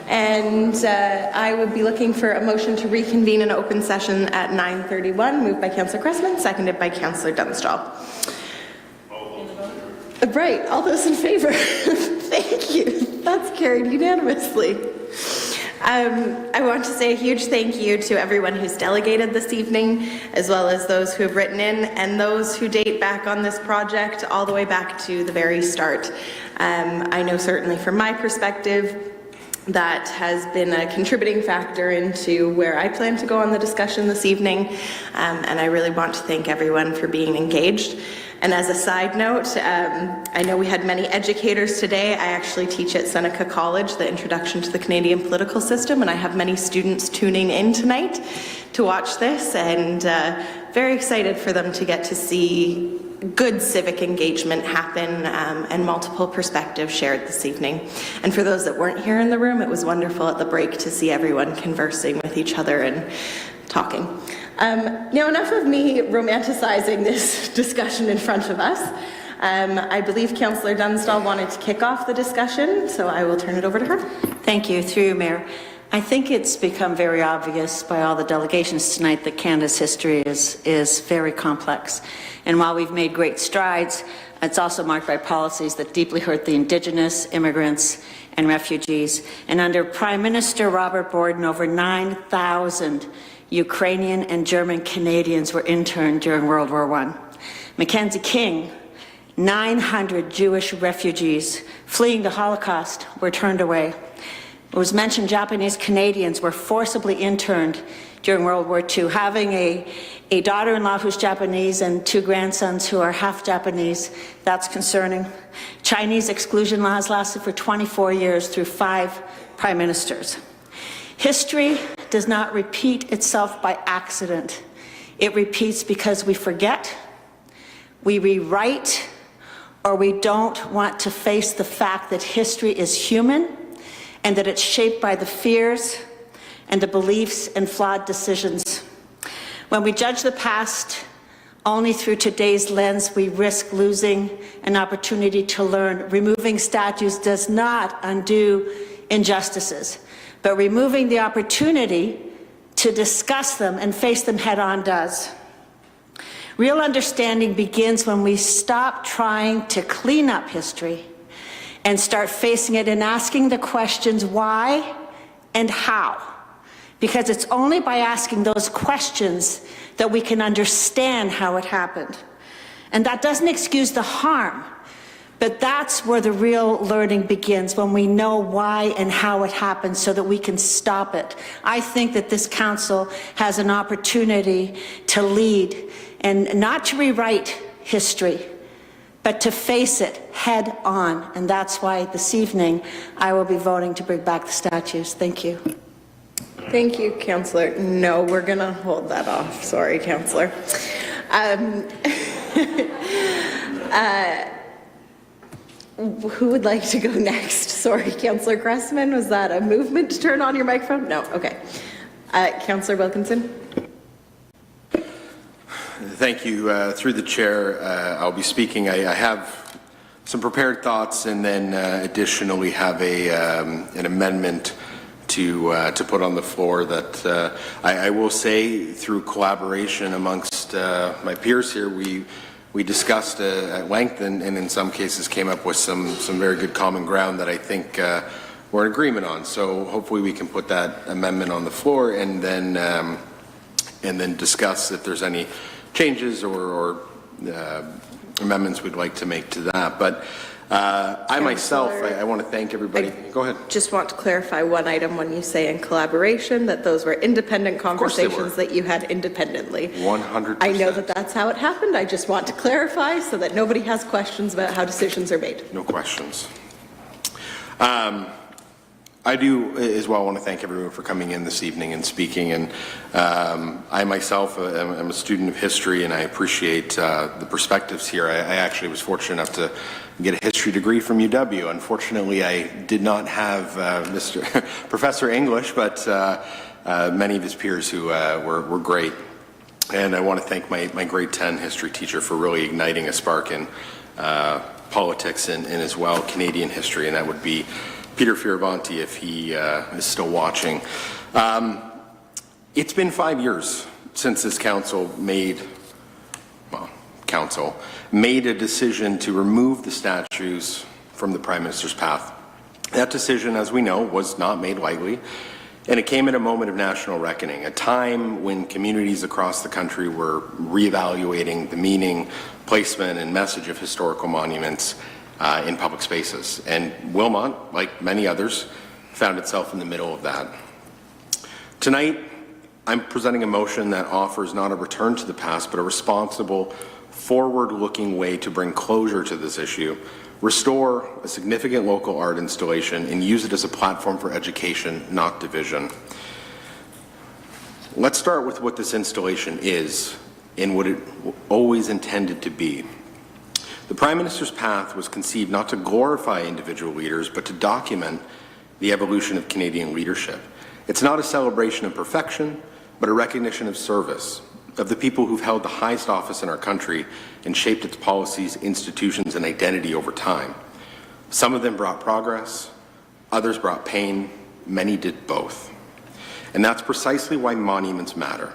And I would be looking for a motion to reconvene an open session at 9:31, moved by Councillor Cressman, seconded by Councillor Dunstall. Right, all those in favor? Thank you. That's carried unanimously. I want to say a huge thank you to everyone who's delegated this evening, as well as those who have written in and those who date back on this project all the way back to the very start. I know certainly from my perspective, that has been a contributing factor into where I plan to go on the discussion this evening, and I really want to thank everyone for being engaged. And as a side note, I know we had many educators today. I actually teach at Seneca College, the Introduction to the Canadian Political System, and I have many students tuning in tonight to watch this, and very excited for them to get to see good civic engagement happen and multiple perspectives shared this evening. And for those that weren't here in the room, it was wonderful at the break to see everyone conversing with each other and talking. Now, enough of me romanticizing this discussion in front of us. I believe Councillor Dunstall wanted to kick off the discussion, so I will turn it over to her. Thank you. Through you, Mayor. I think it's become very obvious by all the delegations tonight that Canada's history is very complex. And while we've made great strides, it's also marked by policies that deeply hurt the Indigenous, immigrants, and refugees. And under Prime Minister Robert Borden, over 9,000 Ukrainian and German Canadians were interned during World War I. Mackenzie King, 900 Jewish refugees fleeing the Holocaust were turned away. It was mentioned Japanese Canadians were forcibly interned during World War II. Having a daughter-in-law who's Japanese and two grandsons who are half Japanese, that's concerning. Chinese exclusion laws lasted for 24 years through 5 prime ministers. History does not repeat itself by accident. It repeats because we forget, we rewrite, or we don't want to face the fact that history is human and that it's shaped by the fears and the beliefs and flawed decisions. When we judge the past only through today's lens, we risk losing an opportunity to learn. Removing statues does not undo injustices, but removing the opportunity to discuss them and face them head on does. Real understanding begins when we stop trying to clean up history and start facing it and asking the questions why and how. Because it's only by asking those questions that we can understand how it happened. And that doesn't excuse the harm, but that's where the real learning begins, when we know why and how it happened so that we can stop it. I think that this council has an opportunity to lead and not to rewrite history, but to face it head on. And that's why this evening I will be voting to bring back the statues. Thank you. Thank you, Councillor. No, we're going to hold that off. Sorry, Councillor. Who would like to go next? Sorry, Councillor Cressman, was that a movement to turn on your microphone? No, okay. Councillor Wilkinson. Thank you. Through the chair, I'll be speaking. I have some prepared thoughts, and then additionally have an amendment to put on the floor that I will say, through collaboration amongst my peers here, we discussed at length, and in some cases came up with some very good common ground that I think we're in agreement on. So hopefully we can put that amendment on the floor and then discuss if there's any changes or amendments we'd like to make to that. But I myself, I want to thank everybody. Go ahead. Just want to clarify one item when you say in collaboration, that those were independent conversations that you had independently. 100%. I know that that's how it happened. I just want to clarify so that nobody has questions about how decisions are made. No questions. I do as well want to thank everyone for coming in this evening and speaking. And I myself am a student of history, and I appreciate the perspectives here. I actually was fortunate enough to get a history degree from UW. Unfortunately, I did not have Professor English, but many of his peers who were great. And I want to thank my grade 10 history teacher for really igniting a spark in politics and as well Canadian history, and that would be Peter Fioravanti if he is still watching. It's been 5 years since this council made a decision to remove the statues from the Prime Minister's path. That decision, as we know, was not made lightly, and it came at a moment of national reckoning, a time when communities across the country were reevaluating the meaning, placement, and message of historical monuments in public spaces. And Wilmot, like many others, found itself in the middle of that. Tonight, I'm presenting a motion that offers not a return to the past, but a responsible, forward-looking way to bring closure to this issue, restore a significant local art installation, and use it as a platform for education, not division. Let's start with what this installation is and what it always intended to be. The Prime Minister's path was conceived not to glorify individual leaders, but to document the evolution of Canadian leadership. It's not a celebration of perfection, but a recognition of service, of the people who've held the highest office in our country and shaped its policies, institutions, and identity over time. Some of them brought progress, others brought pain, many did both. And that's precisely why monuments matter.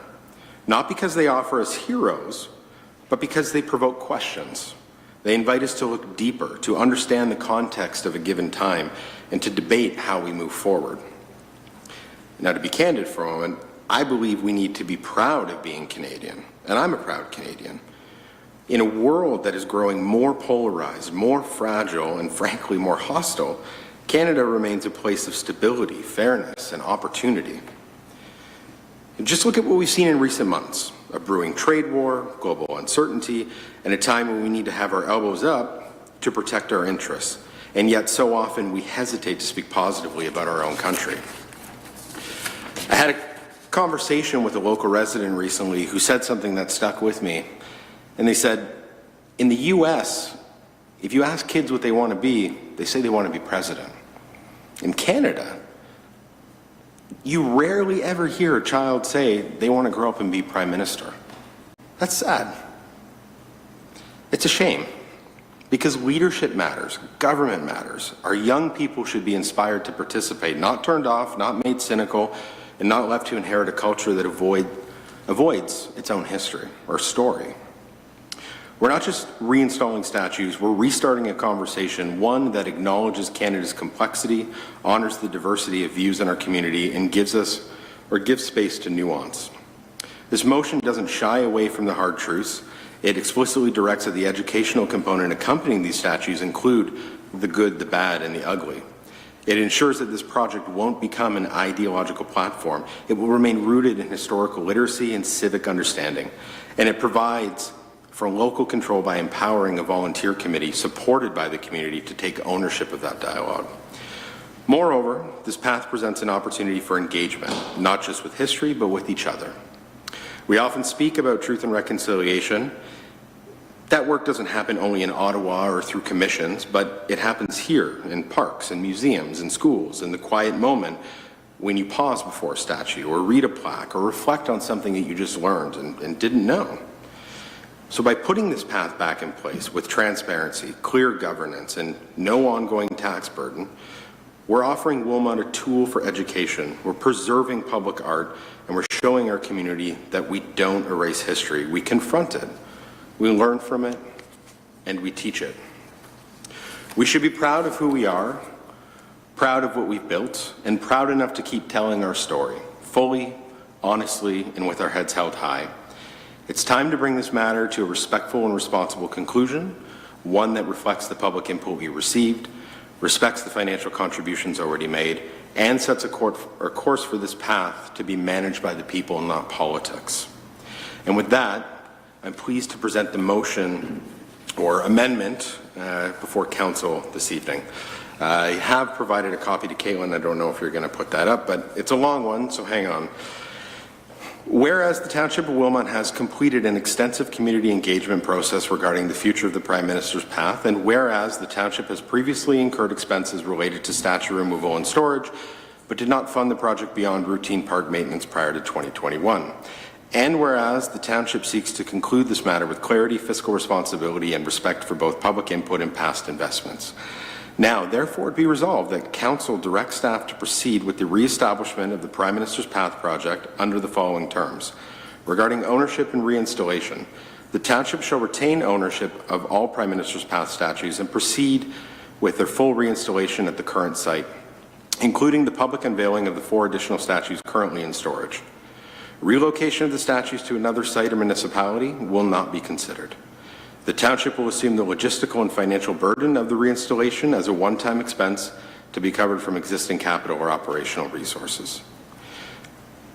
Not because they offer us heroes, but because they provoke questions. They invite us to look deeper, to understand the context of a given time, and to debate how we move forward. Now, to be candid for a moment, I believe we need to be proud of being Canadian, and I'm a proud Canadian. In a world that is growing more polarized, more fragile, and frankly more hostile, Canada remains a place of stability, fairness, and opportunity. And just look at what we've seen in recent months: a brewing trade war, global uncertainty, and a time when we need to have our elbows up to protect our interests. And yet so often we hesitate to speak positively about our own country. I had a conversation with a local resident recently who said something that stuck with me. And they said, in the US, if you ask kids what they want to be, they say they want to be president. In Canada, you rarely ever hear a child say they want to grow up and be prime minister. That's sad. It's a shame, because leadership matters, government matters. Our young people should be inspired to participate, not turned off, not made cynical, and not left to inherit a culture that avoids its own history or story. We're not just reinstalling statues, we're restarting a conversation, one that acknowledges Canada's complexity, honors the diversity of views in our community, and gives space to nuance. This motion doesn't shy away from the hard truths. It explicitly directs that the educational component accompanying these statues include the good, the bad, and the ugly. It ensures that this project won't become an ideological platform. It will remain rooted in historical literacy and civic understanding. And it provides for local control by empowering a volunteer committee supported by the community to take ownership of that dialogue. Moreover, this path presents an opportunity for engagement, not just with history, but with each other. We often speak about truth and reconciliation. That work doesn't happen only in Ottawa or through commissions, but it happens here in parks and museums and schools, in the quiet moment when you pause before a statue or read a plaque or reflect on something that you just learned and didn't know. So by putting this path back in place with transparency, clear governance, and no ongoing tax burden, we're offering Wilmot a tool for education. We're preserving public art, and we're showing our community that we don't erase history. We confront it. We learn from it, and we teach it. We should be proud of who we are, proud of what we've built, and proud enough to keep telling our story, fully, honestly, and with our heads held high. It's time to bring this matter to a respectful and responsible conclusion, one that reflects the public input we received, respects the financial contributions already made, and sets a course for this path to be managed by the people and not politics. And with that, I'm pleased to present the motion or amendment before Council this evening. I have provided a copy to Caitlin. I don't know if you're going to put that up, but it's a long one, so hang on. Whereas the Township of Wilmot has completed an extensive community engagement process regarding the future of the Prime Minister's path, and whereas the Township has previously incurred expenses related to statue removal and storage, but did not fund the project beyond routine park maintenance prior to 2021. And whereas the township seeks to conclude this matter with clarity, fiscal responsibility, and respect for both public input and past investments. Now, therefore, it be resolved that Council directs staff to proceed with the re-establishment of the Prime Minister's Path project under the following terms. Regarding ownership and reinstallation, the township shall retain ownership of all Prime Minister's Path statues and proceed with their full reinstallation at the current site, including the public unveiling of the 4 additional statues currently in storage. Relocation of the statues to another site or municipality will not be considered. The township will assume the logistical and financial burden of the reinstallation as a one-time expense to be covered from existing capital or operational resources.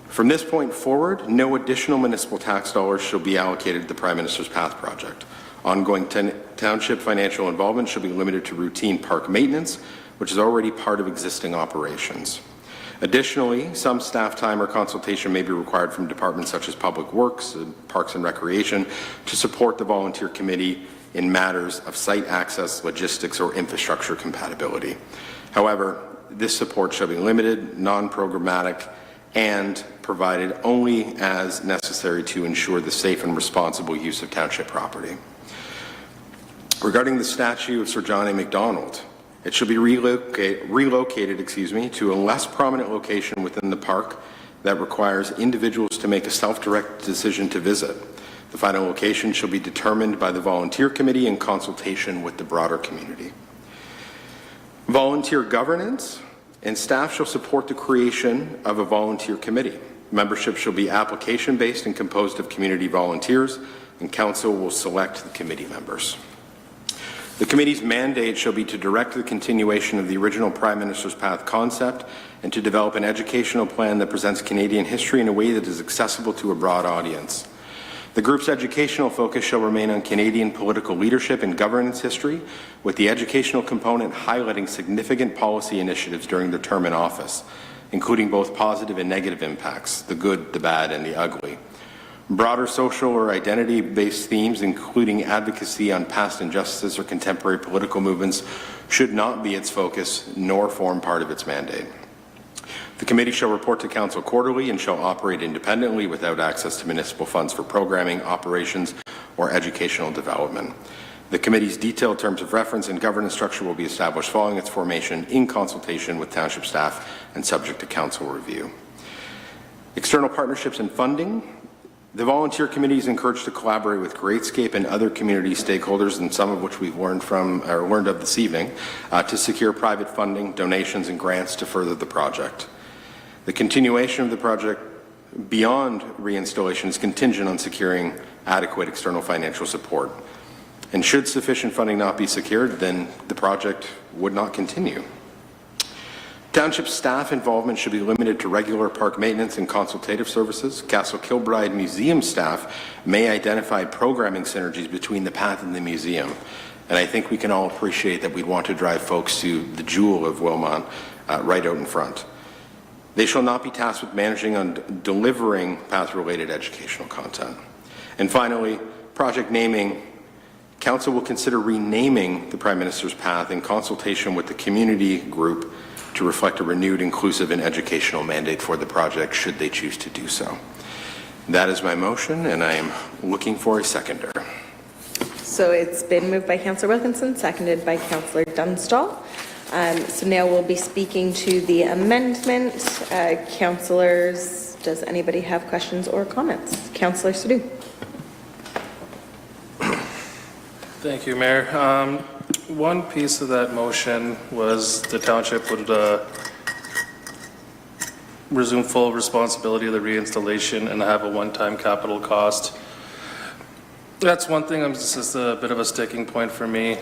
From this point forward, no additional municipal tax dollars shall be allocated to the Prime Minister's Path project. Ongoing township financial involvement shall be limited to routine park maintenance, which is already part of existing operations. Additionally, some staff time or consultation may be required from departments such as Public Works, Parks and Recreation to support the volunteer committee in matters of site access, logistics, or infrastructure compatibility. However, this support shall be limited, non-programmatic, and provided only as necessary to ensure the safe and responsible use of township property. Regarding the statue of Sir John A. Macdonald, it should be relocated to a less prominent location within the park that requires individuals to make a self-directed decision to visit. The final location shall be determined by the volunteer committee in consultation with the broader community. Volunteer governance and staff shall support the creation of a volunteer committee. Membership shall be application-based and composed of community volunteers, and council will select the committee members. The committee's mandate shall be to direct the continuation of the original Prime Minister's Path concept and to develop an educational plan that presents Canadian history in a way that is accessible to a broad audience. The group's educational focus shall remain on Canadian political leadership and governance history, with the educational component highlighting significant policy initiatives during their term in office, including both positive and negative impacts, the good, the bad, and the ugly. Broader social or identity-based themes, including advocacy on past injustices or contemporary political movements, should not be its focus nor form part of its mandate. The committee shall report to Council quarterly and shall operate independently without access to municipal funds for programming, operations, or educational development. The committee's detailed terms of reference and governance structure will be established following its formation in consultation with township staff and subject to Council review. External partnerships and funding. The volunteer committee is encouraged to collaborate with Greatscape and other community stakeholders, and some of which we've learned of this evening, to secure private funding, donations, and grants to further the project. The continuation of the project beyond reinstallation is contingent on securing adequate external financial support. And should sufficient funding not be secured, then the project would not continue. Township staff involvement should be limited to regular park maintenance and consultative services. Castle Kilbride Museum staff may identify programming synergies between the path and the museum. And I think we can all appreciate that we'd want to drive folks to the jewel of Wilmot right out in front. They shall not be tasked with managing and delivering path-related educational content. And finally, project naming. Council will consider renaming the Prime Minister's Path in consultation with the community group to reflect a renewed, inclusive, and educational mandate for the project, should they choose to do so. That is my motion, and I am looking for a seconder. So it's been moved by Councillor Wilkinson, seconded by Councillor Dunstall. So now we'll be speaking to the amendment. Councillors, does anybody have questions or comments? Councillor Sadhu. Thank you, Mayor. One piece of that motion was the township would resume full responsibility of the reinstallation and have a one-time capital cost. That's one thing. It's just a bit of a sticking point for me.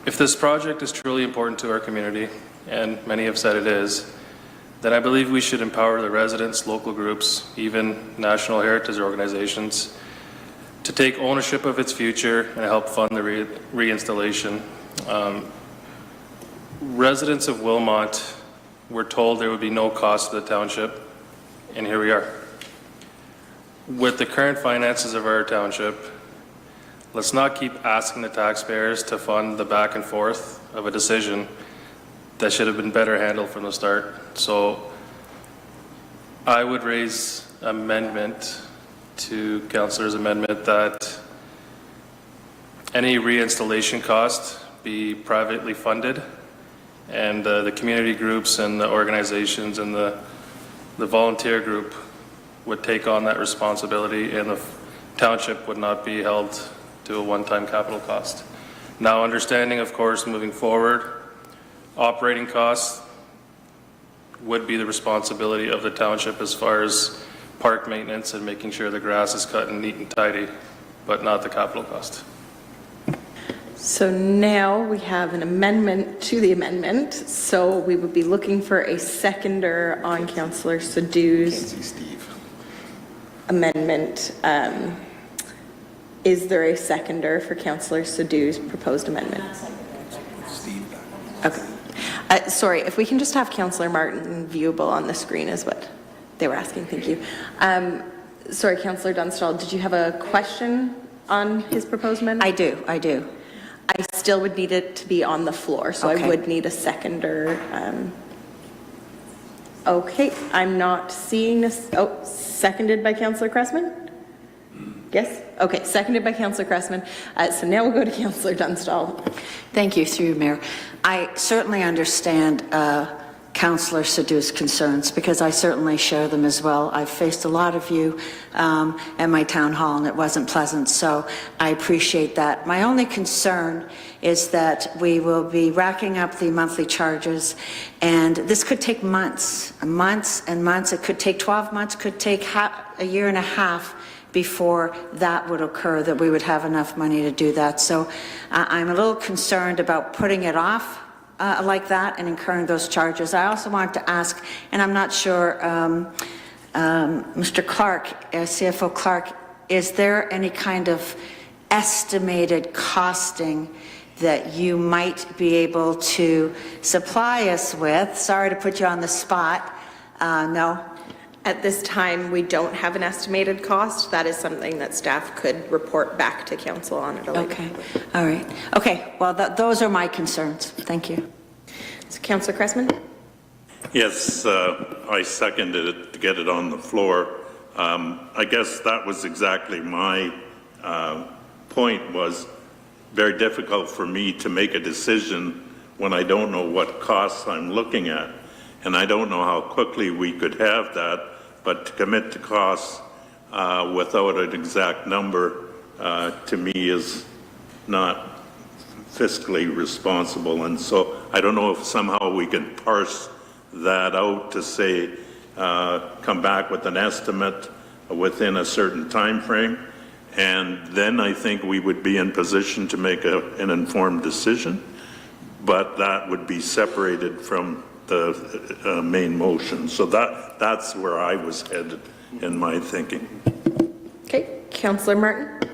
If this project is truly important to our community, and many have said it is, then I believe we should empower the residents, local groups, even national heritage organizations to take ownership of its future and help fund the reinstallation. Residents of Wilmot were told there would be no cost to the township, and here we are. With the current finances of our township, let's not keep asking the taxpayers to fund the back and forth of a decision that should have been better handled from the start. So I would raise amendment to Councillor's amendment that any reinstallation cost be privately funded, and the community groups and the organizations and the volunteer group would take on that responsibility, and the township would not be held to a one-time capital cost. Now, understanding, of course, moving forward, operating costs would be the responsibility of the township as far as park maintenance and making sure the grass is cut and neat and tidy, but not the capital cost. So now we have an amendment to the amendment. So we would be looking for a seconder on Councillor Sadoo's amendment. Is there a seconder for Councillor Sadoo's proposed amendment? Okay. Sorry, if we can just have Councillor Martin viewable on the screen is what they were asking. Thank you. Sorry, Councillor Dunstall, did you have a question on his proposed amendment? I do. I still would need it to be on the floor, so Okay. I would need a seconder. Okay, I'm not seeing this. Oh, seconded by Councillor Cressman? Yes? Okay, seconded by Councillor Cressman. So now we'll go to Councillor Dunstall. Thank you, through you, Mayor. I certainly understand Councillor Sadoo's concerns, because I certainly share them as well. I've faced a lot of you at my town hall, and it wasn't pleasant, so I appreciate that. My only concern is that we will be racking up the monthly charges, and this could take months and months. It could take 12 months, could take a year and a half before that would occur, that we would have enough money to do that. So I'm a little concerned about putting it off like that and incurring those charges. I also want to ask, and I'm not sure, Mr. Clark, CFO Clark, is there any kind of estimated costing that you might be able to supply us with? Sorry to put you on the spot. No? At this time, we don't have an estimated cost. That is something that staff could report back to council on at a later Okay, all right. Okay, well, those are my concerns. Thank you. So, Councillor Cressman? Yes, I seconded it to get it on the floor. I guess that was exactly my point. Was very difficult for me to make a decision when I don't know what costs I'm looking at. And I don't know how quickly we could have that, but to commit to costs without an exact number, to me, is not fiscally responsible. And so I don't know if somehow we can parse that out to say, come back with an estimate within a certain time frame. And then I think we would be in position to make an informed decision, but that would be separated from the main motion. So that's where I was headed in my thinking. Okay, Councillor Martin?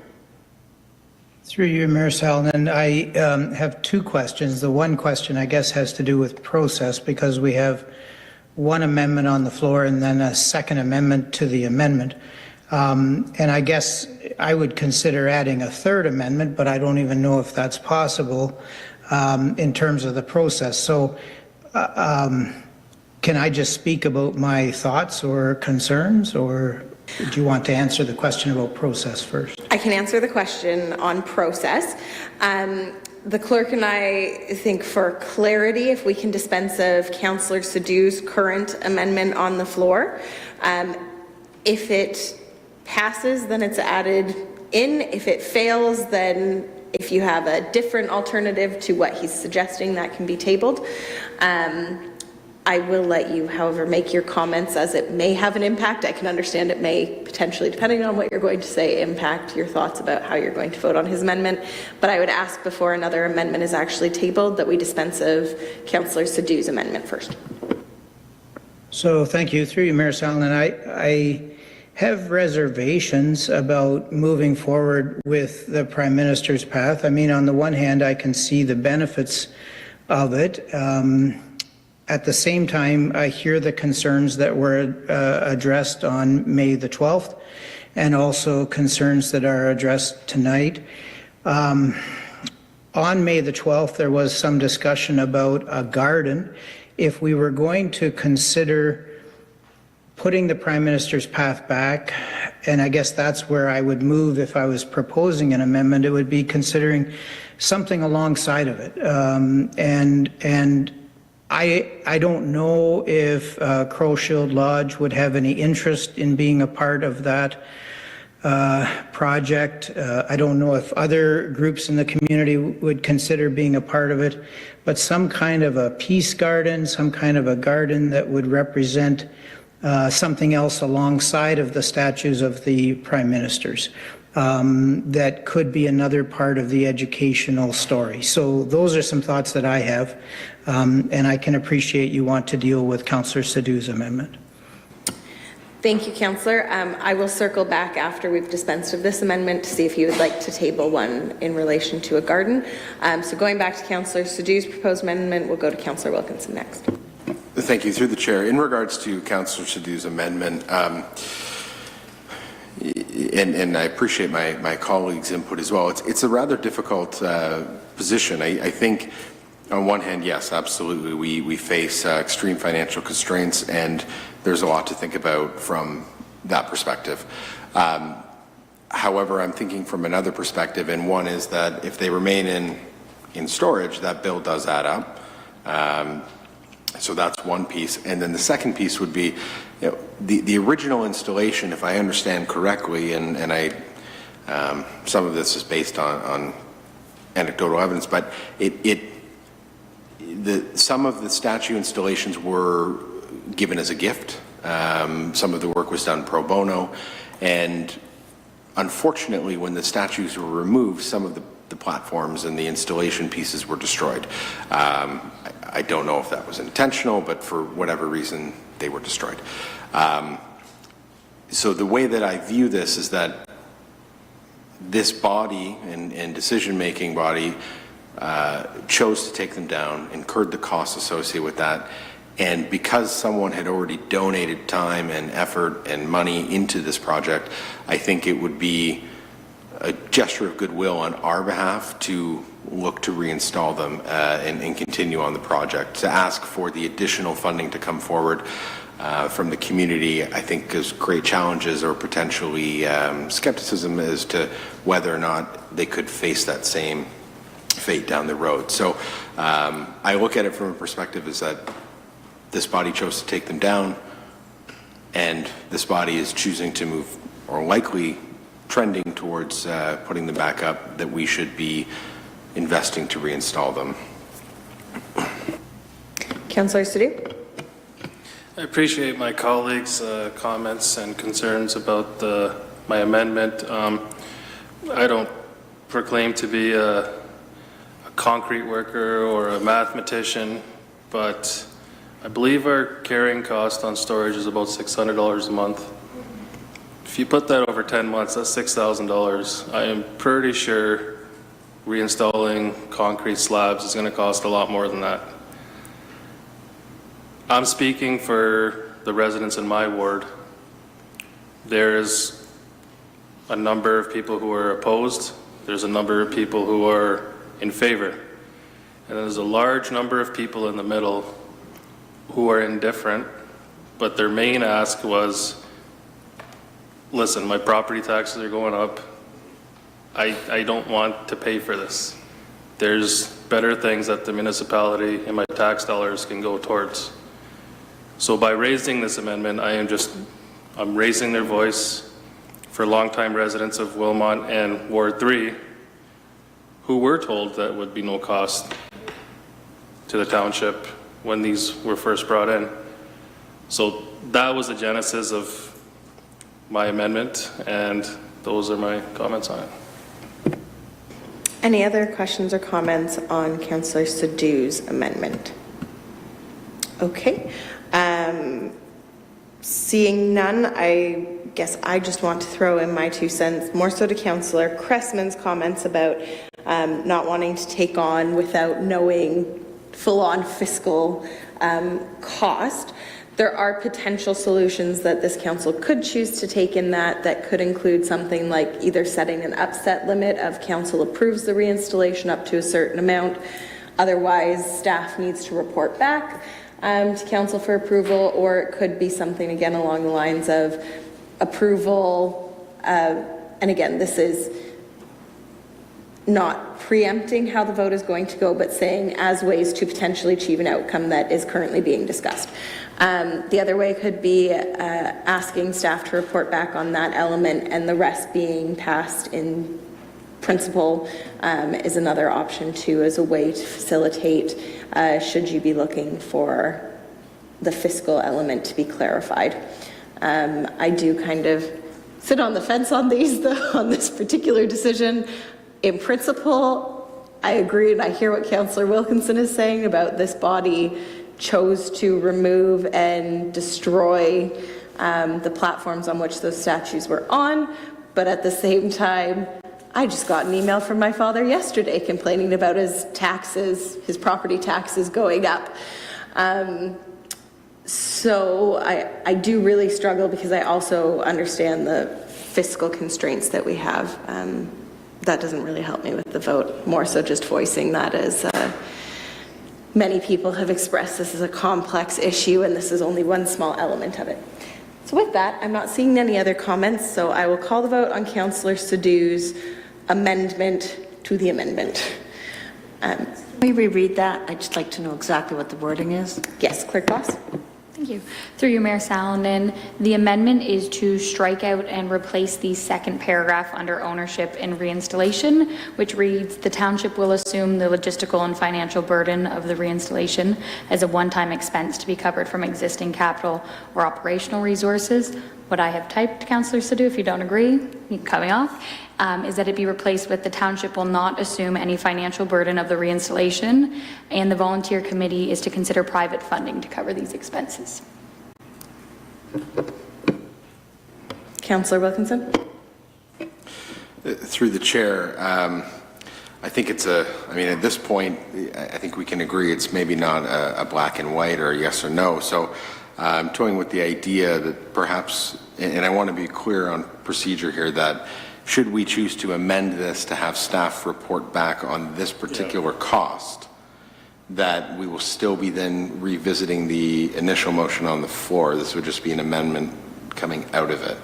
Through you, Mayor Salonen, I have two questions. The one question, I guess, has to do with process, because we have one amendment on the floor and then a second amendment to the amendment. And I guess I would consider adding a third amendment, but I don't even know if that's possible in terms of the process. So can I just speak about my thoughts or concerns, or do you want to answer the question about process first? I can answer the question on process. The clerk and I think, for clarity, if we can dispense of Councillor Sadoo's current amendment on the floor. If it passes, then it's added in. If it fails, then if you have a different alternative to what he's suggesting, that can be tabled. I will let you, however, make your comments, as it may have an impact. I can understand it may potentially, depending on what you're going to say, impact your thoughts about how you're going to vote on his amendment. But I would ask, before another amendment is actually tabled, that we dispense of Councillor Sadoo's amendment first. So thank you. Through you, Mayor Salonen, I have reservations about moving forward with the Prime Minister's path. I mean, on the one hand, I can see the benefits of it. At the same time, I hear the concerns that were addressed on May the 12th, and also concerns that are addressed tonight. On May the 12th, there was some discussion about a garden. If we were going to consider putting the Prime Minister's path back, and I guess that's where I would move if I was proposing an amendment. It would be considering something alongside of it. And I don't know if Crow Shield Lodge would have any interest in being a part of that project. I don't know if other groups in the community would consider being a part of it, but some kind of a peace garden, some kind of a garden that would represent something else alongside of the statues of the Prime Ministers. That could be another part of the educational story. So those are some thoughts that I have, and I can appreciate you want to deal with Councillor Sadhu's amendment. Thank you, Councillor. I will circle back after we've dispensed of this amendment to see if you would like to table one in relation to a garden. So going back to Councillor Sadhu's proposed amendment, we'll go to Councillor Wilkinson next. Thank you. Through the chair, in regards to Councillor Sadhu's amendment, and I appreciate my colleagues' input as well, it's a rather difficult position. I think on one hand, yes, absolutely, we face extreme financial constraints, and there's a lot to think about from that perspective. However, I'm thinking from another perspective, and one is that if they remain in storage, that bill does add up. So that's one piece. And then the second piece would be, you know, the original installation, if I understand correctly, and some of this is based on anecdotal evidence, but some of the statue installations were given as a gift. Some of the work was done pro bono, and unfortunately, when the statues were removed, some of the platforms and the installation pieces were destroyed. I don't know if that was intentional, but for whatever reason, they were destroyed. So the way that I view this is that this body and decision-making body chose to take them down, incurred the costs associated with that, and because someone had already donated time and effort and money into this project, I think it would be a gesture of goodwill on our behalf to look to reinstall them and continue on the project. To ask for the additional funding to come forward from the community, I think is great challenges or potentially skepticism as to whether or not they could face that same fate down the road. So I look at it from a perspective is that this body chose to take them down, and this body is choosing to move, or likely trending towards putting them back up, that we should be investing to reinstall them. Councillor Sadhu. I appreciate my colleagues' comments and concerns about my amendment. I don't proclaim to be a concrete worker or a mathematician, but I believe our carrying cost on storage is about $600 a month. If you put that over 10 months, that's $6,000. I am pretty sure reinstalling concrete slabs is going to cost a lot more than that. I'm speaking for the residents in my ward. There's a number of people who are opposed. There's a number of people who are in favor. And there's a large number of people in the middle who are indifferent, but their main ask was, listen, my property taxes are going up. I don't want to pay for this. There's better things that the municipality and my tax dollars can go towards. So by raising this amendment, I'm raising their voice for longtime residents of Wilmot and Ward 3 who were told that would be no cost to the township when these were first brought in. So that was the genesis of my amendment, and those are my comments on it. Any other questions or comments on Councillor Sadhu's amendment? Okay. Seeing none, I guess I just want to throw in my 2 cents, more so to Councillor Cressman's comments about not wanting to take on without knowing full-on fiscal cost. There are potential solutions that this council could choose to take in that could include something like either setting an upset limit of council approves the reinstallation up to a certain amount, otherwise staff needs to report back, to council for approval, or it could be something again along the lines of approval, and again, this is not preempting how the vote is going to go, but saying as ways to potentially achieve an outcome that is currently being discussed. The other way could be asking staff to report back on that element, and the rest being passed in principle is another option too, as a way to facilitate should you be looking for the fiscal element to be clarified. I do kind of sit on the fence on these though, on this particular decision. In principle, I agree, and I hear what Councillor Wilkinson is saying about this body chose to remove and destroy the platforms on which those statues were on, but at the same time, I just got an email from my father yesterday complaining about his taxes, his property taxes going up. So I do really struggle, because I also understand the fiscal constraints that we have. That doesn't really help me with the vote, more so just voicing that as many people have expressed this is a complex issue and this is only one small element of it. So with that, I'm not seeing any other comments, so I will call the vote on Councillor Sadoo's amendment to the amendment. Can we reread that? I'd just like to know exactly what the wording is. Yes, Clerk Boss. Thank you. Through you, Mayor Salonen, the amendment is to strike out and replace the second paragraph under ownership and reinstallation, which reads, the township will assume the logistical and financial burden of the reinstallation as a one-time expense to be covered from existing capital or operational resources. What I have typed, Councillor Sadoo, if you don't agree, you can cut me off, is that it be replaced with the township will not assume any financial burden of the reinstallation, and the volunteer committee is to consider private funding to cover these expenses. Councillor Wilkinson. Through the chair, I think it's I mean, at this point, I think we can agree it's maybe not a black and white or a yes or no. So I'm toying with the idea that perhaps, and I want to be clear on procedure here, that should we choose to amend this to have staff report back on this particular cost, that we will still be then revisiting the initial motion on the floor. This would just be an amendment coming out of it.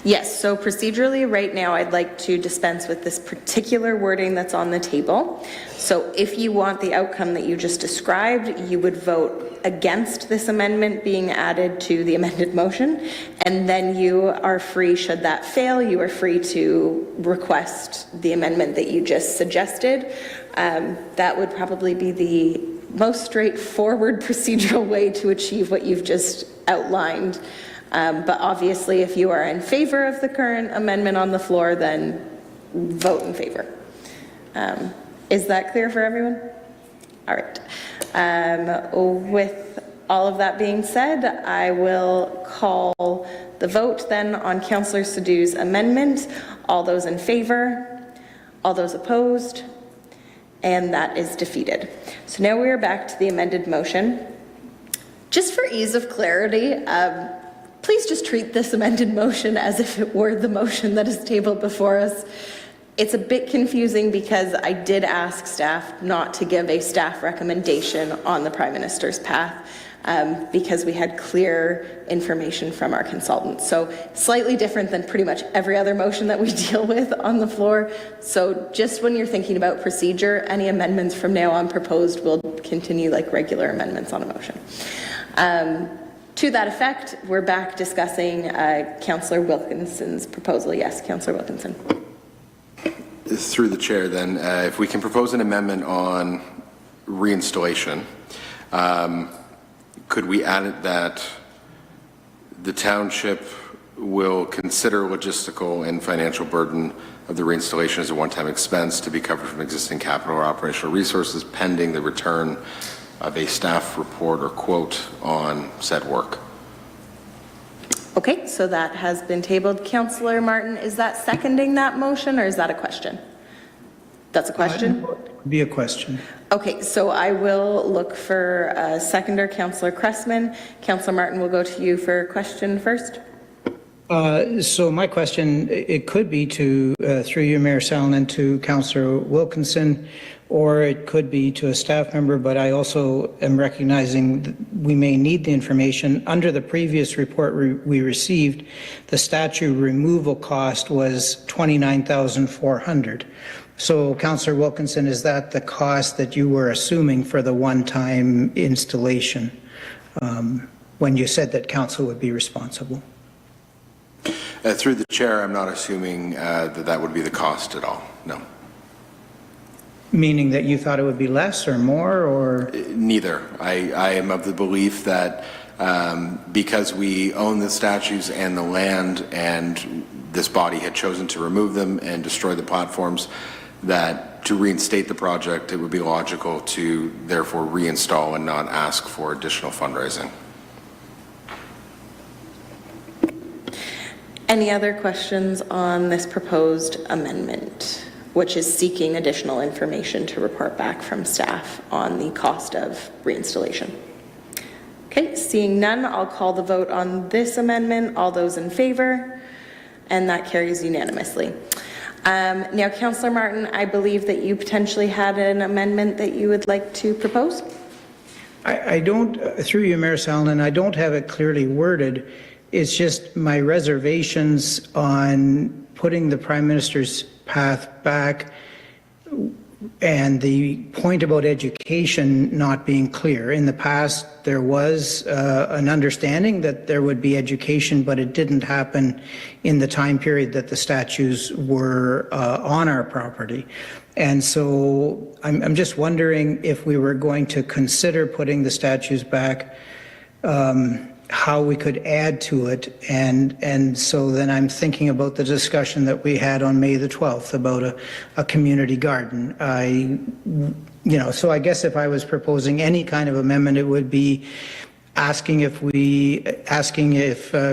Yes, so procedurally right now I'd like to dispense with this particular wording that's on the table. So if you want the outcome that you just described, you would vote against this amendment being added to the amended motion, and then you are free, should that fail, you are free to request the amendment that you just suggested. That would probably be the most straightforward procedural way to achieve what you've just outlined. But obviously, if you are in favor of the current amendment on the floor, then vote in favor. Is that clear for everyone? All right. With all of that being said, I will call the vote then on Councillor Sadoo's amendment. All those in favor? All those opposed? And that is defeated. So now we are back to the amended motion. Just for ease of clarity, please just treat this amended motion as if it were the motion that is tabled before us. It's a bit confusing because I did ask staff not to give a staff recommendation on the Prime Minister's path because we had clear information from our consultants. So slightly different than pretty much every other motion that we deal with on the floor. So just when you're thinking about procedure, any amendments from now on proposed will continue like regular amendments on a motion. To that effect, we're back discussing Councillor Wilkinson's proposal. Yes, Councillor Wilkinson. Through the chair then, if we can propose an amendment on reinstallation, could we add it that the township will consider logistical and financial burden of the reinstallation as a one-time expense to be covered from existing capital or operational resources pending the return of a staff report or quote on said work? Okay, so that has been tabled. Councillor Martin, is that seconding that motion or is that a question? That's a question? It would be a question. Okay, so I will look for a seconder, Councillor Cressman. Councillor Martin, will go to you for a question first. So my question, it could be to, through you, Mayor Salonen, to Councillor Wilkinson. or it could be to a staff member, but I also am recognizing that we may need the information. Under the previous report we received, the statue removal cost was $29,400. So, Councillor Wilkinson, is that the cost that you were assuming for the one-time installation when you said that council would be responsible? Through the chair, I'm not assuming that would be the cost at all, no. Meaning that you thought it would be less or more, or? Neither. I am of the belief that because we own the statues and the land, and this body had chosen to remove them and destroy the platforms, that to reinstate the project, it would be logical to therefore reinstall and not ask for additional fundraising. Any other questions on this proposed amendment, which is seeking additional information to report back from staff on the cost of reinstallation? Okay, seeing none, I'll call the vote on this amendment. All those in favor? And that carries unanimously. Now, Councillor Martin, I believe that you potentially had an amendment that you would like to propose? I don't, through you, Mayor Salonen, I don't have it clearly worded. It's just my reservations on putting the Prime Minister's path back and the point about education not being clear. In the past, there was an understanding that there would be education, but it didn't happen in the time period that the statues were on our property. And so I'm just wondering if we were going to consider putting the statues back, how we could add to it. And so then I'm thinking about the discussion that we had on May the 12th about a community garden. So I guess if I was proposing any kind of amendment, it would be asking if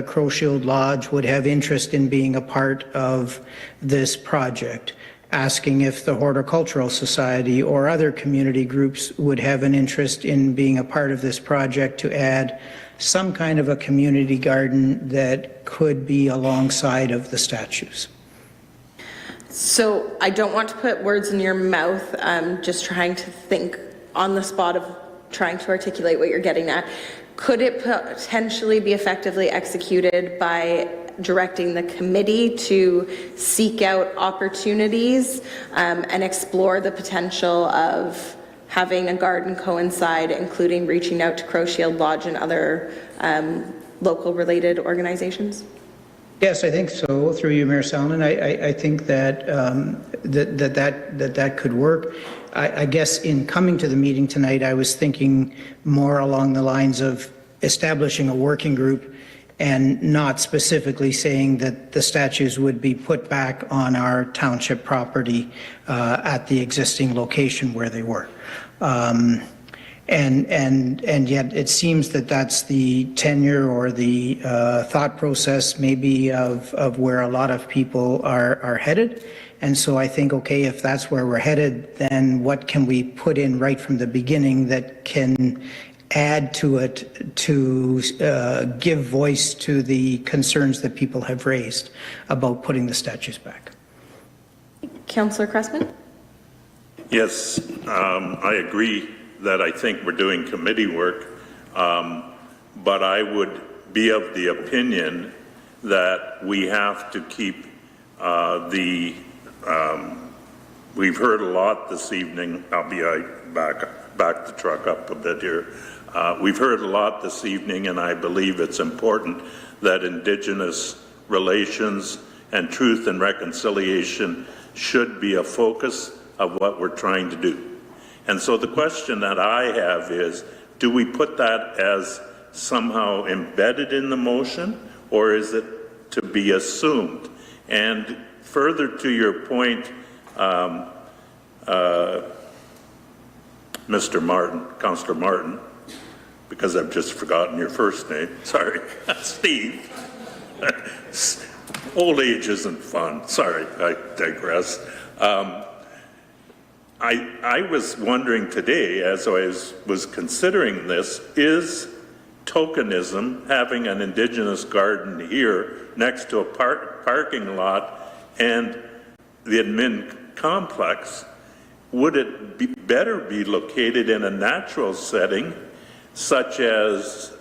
Crow Shield Lodge would have interest in being a part of this project, asking if the Horticultural Society or other community groups would have an interest in being a part of this project to add some kind of a community garden that could be alongside of the statues. So I don't want to put words in your mouth. I'm just trying to think on the spot of trying to articulate what you're getting at. Could it potentially be effectively executed by directing the committee to seek out opportunities and explore the potential of having a garden coincide, including reaching out to Crow Shield Lodge and other local related organizations? Yes, I think so. Through you, Mayor Salonen, I think that that could work. I guess in coming to the meeting tonight, I was thinking more along the lines of establishing a working group and not specifically saying that the statues would be put back on our township property at the existing location where they were. And yet it seems that that's the tenure or the thought process maybe of where a lot of people are headed. And so I think, okay, if that's where we're headed, then what can we put in right from the beginning that can add to it to give voice to the concerns that people have raised about putting the statues back? Councillor Cressman? Yes, I agree that I think we're doing committee work, but I would be of the opinion that we have to keep we've heard a lot this evening. I'll be back the truck up a bit here. We've heard a lot this evening, and I believe it's important that Indigenous relations and truth and reconciliation should be a focus of what we're trying to do. And so the question that I have is, do we put that as somehow embedded in the motion, or is it to be assumed? And further to your point, Mr. Martin, Councillor Martin, because I've just forgotten your first name, sorry, Steve. Old age isn't fun, sorry, I digress. I was wondering today, as I was considering this, is tokenism, having an Indigenous garden here next to a parking lot and the admin complex, would it be better be located in a natural setting, such as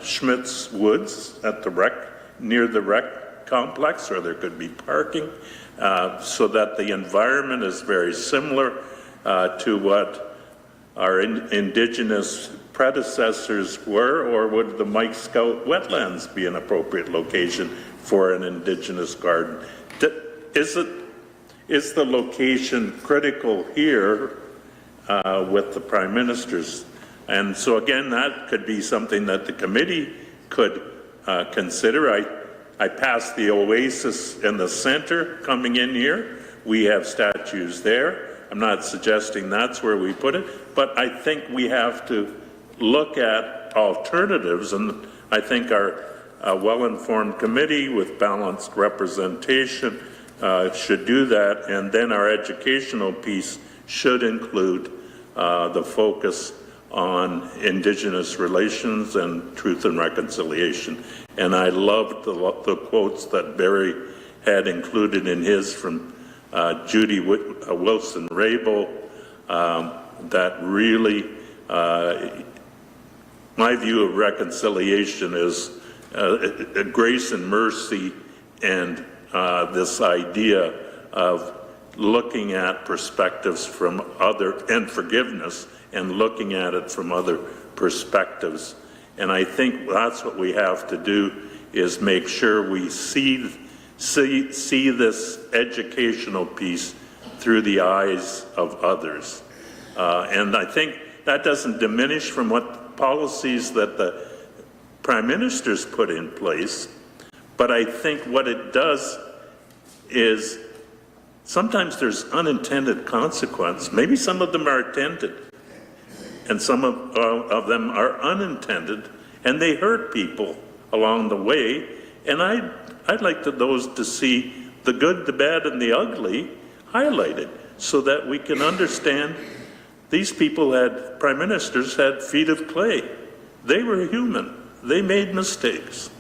Schmidt's Woods at the near the rec complex, or there could be parking, so that the environment is very similar to what our indigenous predecessors were, or would the Mike Scout wetlands be an appropriate location for an indigenous garden? Is the location critical here with the Prime Minister's? And so again, that could be something that the committee could consider. I passed the oasis in the center coming in here. We have statues there. I'm not suggesting that's where we put it, but I think we have to look at alternatives, and I think our well-informed committee with balanced representation should do that, and then our educational piece should include the focus on Indigenous relations and truth and reconciliation. And I loved the quotes that Barry had included in his from Judy Wilson-Raybould, that really, my view of reconciliation is grace and mercy, and this idea of looking at perspectives from and forgiveness, and looking at it from other perspectives. And I think that's what we have to do, is make sure we see this educational piece through the eyes of others. And I think that doesn't diminish from what policies that the Prime Minister's put in place, but I think what it does is sometimes there's unintended consequence. Maybe some of them are intended, and some of them are unintended, and they hurt people along the way. And I'd like those to see the good, the bad, and the ugly highlighted, so that we can understand these people Prime Ministers had feet of clay. They were human. They made mistakes.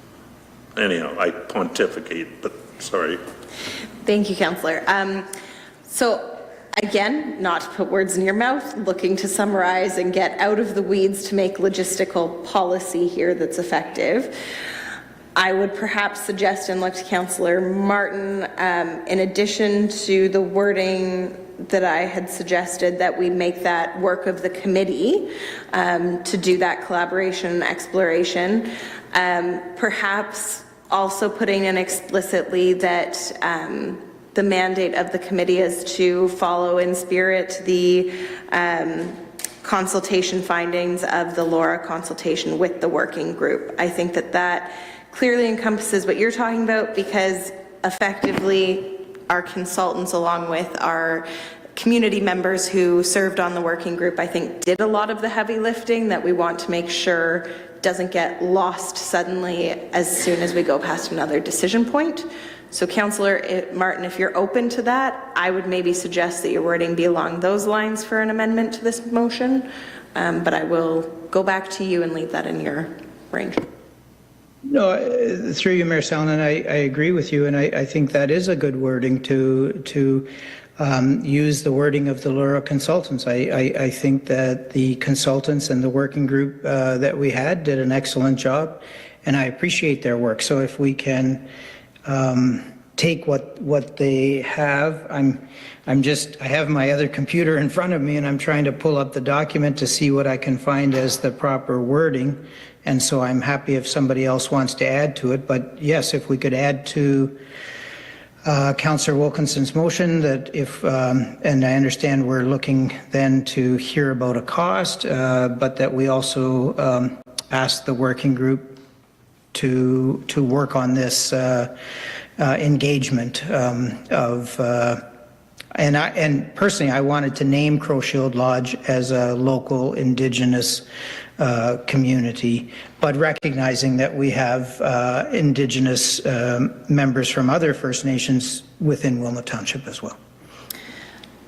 Anyhow, I pontificate, but sorry. Thank you, Councillor. So again, not to put words in your mouth, looking to summarize and get out of the weeds to make logistical policy here that's effective. I would perhaps suggest, and look to Councillor Martin, in addition to the wording that I had suggested, that we make that work of the committee to do that collaboration and exploration. Perhaps also putting in explicitly that the mandate of the committee is to follow in spirit the consultation findings of the LoRa consultation with the working group. I think that clearly encompasses what you're talking about, because effectively our consultants, along with our community members who served on the working group, I think did a lot of the heavy lifting that we want to make sure doesn't get lost suddenly as soon as we go past another decision point. So Councillor Martin, if you're open to that, I would maybe suggest that your wording be along those lines for an amendment to this motion, but I will go back to you and leave that in your range. No, through you, Mayor Sallin, I agree with you, and I think that is a good wording to use the wording of the LoRa consultants. I think that the consultants and the working group that we had did an excellent job, and I appreciate their work. So if we can take what they have, I have my other computer in front of me, and I'm trying to pull up the document to see what I can find as the proper wording. And so I'm happy if somebody else wants to add to it. But yes, if we could add to Councillor Wilkinson's motion that if, and I understand we're looking then to hear about a cost, but that we also ask the working group to work on this engagement and personally, I wanted to name Crow Shield Lodge as a local Indigenous community, but recognizing that we have Indigenous members from other First Nations within Wilmot Township as well.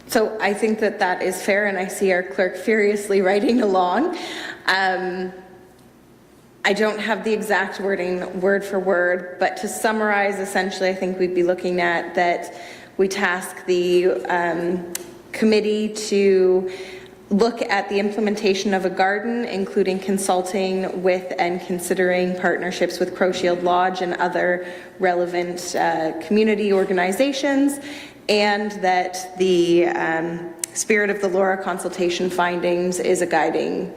So I think that is fair, and I see our clerk furiously writing along. I don't have the exact wording word for word, but to summarize, essentially, I think we'd be looking at that we task the committee to look at the implementation of a garden, including consulting with and considering partnerships with Crow Shield Lodge and other relevant community organizations, and that the Spirit of the Laura consultation findings is a guiding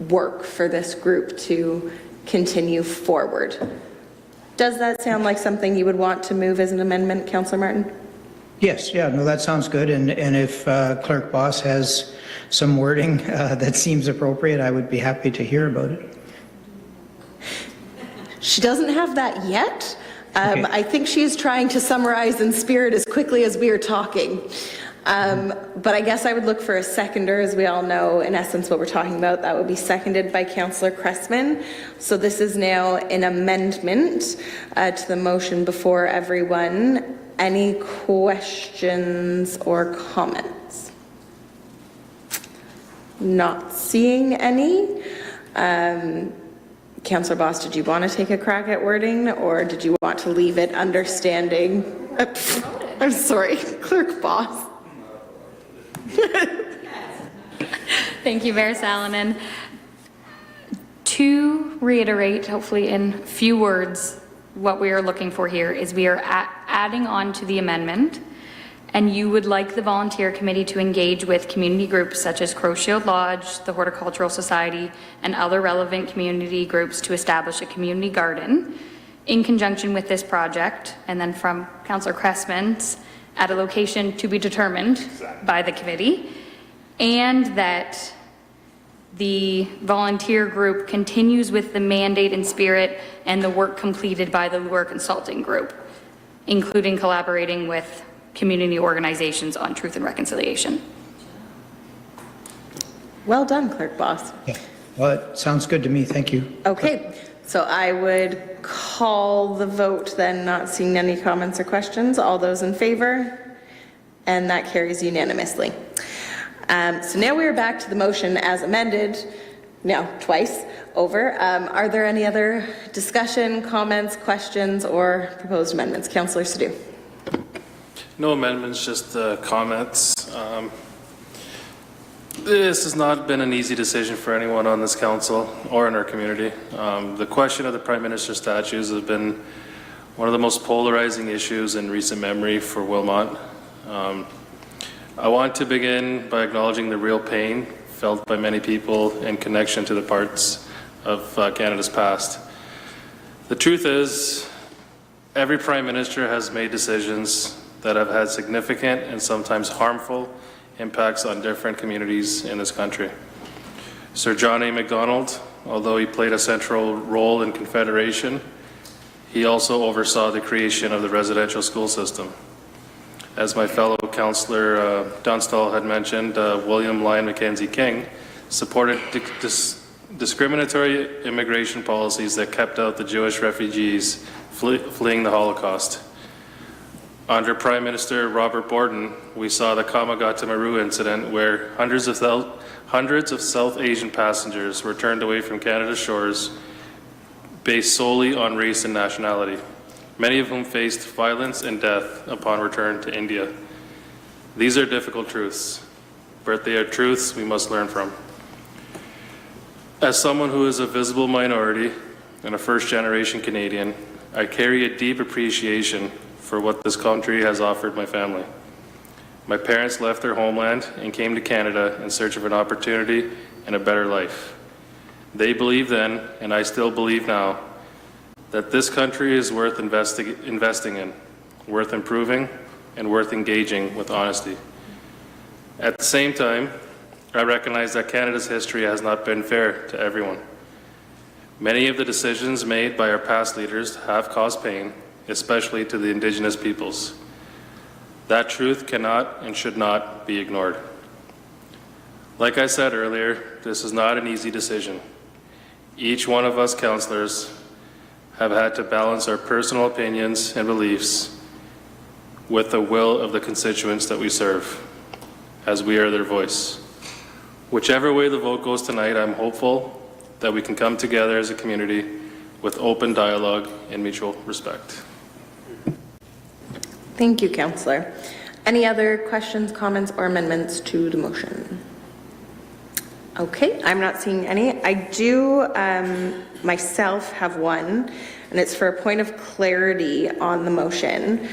work for this group to continue forward. Does that sound like something you would want to move as an amendment, Councillor Martin? Yes, yeah, no, that sounds good. And if Clerk Boss has some wording that seems appropriate, I would be happy to hear about it. She doesn't have that yet. Okay. I think she is trying to summarize in spirit as quickly as we are talking. But I guess I would look for a seconder, as we all know, in essence, what we're talking about. That would be seconded by Councillor Cressman. So this is now an amendment to the motion before everyone. Any questions or comments? Not seeing any. Councillor Boss, did you want to take a crack at wording, or did you want to leave it understanding? I'm sorry, Clerk Boss. Thank you, Mayor Salonen. To reiterate, hopefully in few words, what we are looking for here is we are adding on to the amendment, and you would like the volunteer committee to engage with community groups such as Crow Shield Lodge, the Horticultural Society, and other relevant community groups to establish a community garden in conjunction with this project, and then from Councillor Cressman's, at a location to be determined by the committee, and that the volunteer group continues with the mandate and spirit and the work completed by the Lure Consulting Group, including collaborating with community organizations on truth and reconciliation. Well done, Clerk Boss. Yeah. Well, it sounds good to me. Thank you. Okay, so I would call the vote then, not seeing any comments or questions. All those in favor? And that carries unanimously. So now we are back to the motion as amended, now twice over. Are there any other discussion, comments, questions, or proposed amendments? Councillor Sadhu. No amendments, just comments. This has not been an easy decision for anyone on this council or in our community. The question of the Prime Minister's statues has been one of the most polarizing issues in recent memory for Wilmot. I want to begin by acknowledging the real pain felt by many people in connection to the parts of Canada's past. The truth is, every Prime Minister has made decisions that have had significant and sometimes harmful impacts on different communities in this country. Sir John A. Macdonald, although he played a central role in Confederation, he also oversaw the creation of the residential school system. As my fellow councillor Dunstall had mentioned, William Lyon Mackenzie King supported discriminatory immigration policies that kept out the Jewish refugees fleeing the Holocaust. Under Prime Minister Robert Borden, we saw the Kamagata Maru incident where hundreds of South Asian passengers were turned away from Canada's shores based solely on race and nationality, many of whom faced violence and death upon return to India. These are difficult truths, but they are truths we must learn from. As someone who is a visible minority and a first-generation Canadian, I carry a deep appreciation for what this country has offered my family. My parents left their homeland and came to Canada in search of an opportunity and a better life. They believed then, and I still believe now, that this country is worth investing in, worth improving, and worth engaging with honesty. At the same time, I recognize that Canada's history has not been fair to everyone. Many of the decisions made by our past leaders have caused pain, especially to the Indigenous peoples. That truth cannot and should not be ignored. Like I said earlier, this is not an easy decision. Each one of us councillors have had to balance our personal opinions and beliefs with the will of the constituents that we serve, as we are their voice. Whichever way the vote goes tonight, I'm hopeful that we can come together as a community with open dialogue and mutual respect. Thank you, Councillor. Any other questions, comments, or amendments to the motion? Okay, I'm not seeing any. I do myself have one, and it's for a point of clarity on the motion.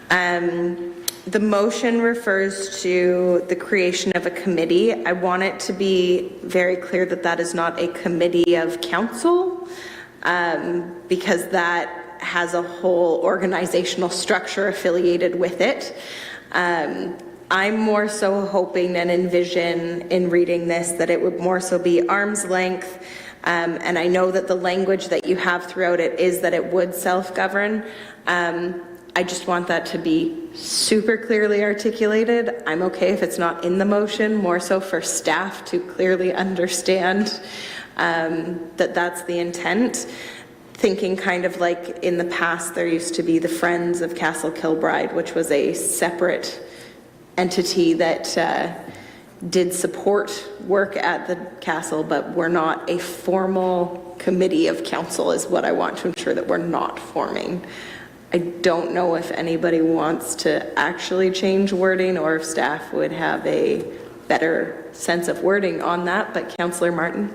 The motion refers to the creation of a committee. I want it to be very clear that that is not a committee of council, because that has a whole organizational structure affiliated with it. I'm more so hoping and envision in reading this that it would more so be arm's length, and I know that the language that you have throughout it is that it would self-govern. I just want that to be super clearly articulated. I'm okay if it's not in the motion, more so for staff to clearly understand that that's the intent. Thinking kind of like in the past, there used to be the Friends of Castle Kilbride, which was a separate entity that did support work at the castle, but we're not a formal committee of council is what I want to ensure that we're not forming. I don't know if anybody wants to actually change wording or if staff would have a better sense of wording on that, but Councillor Martin.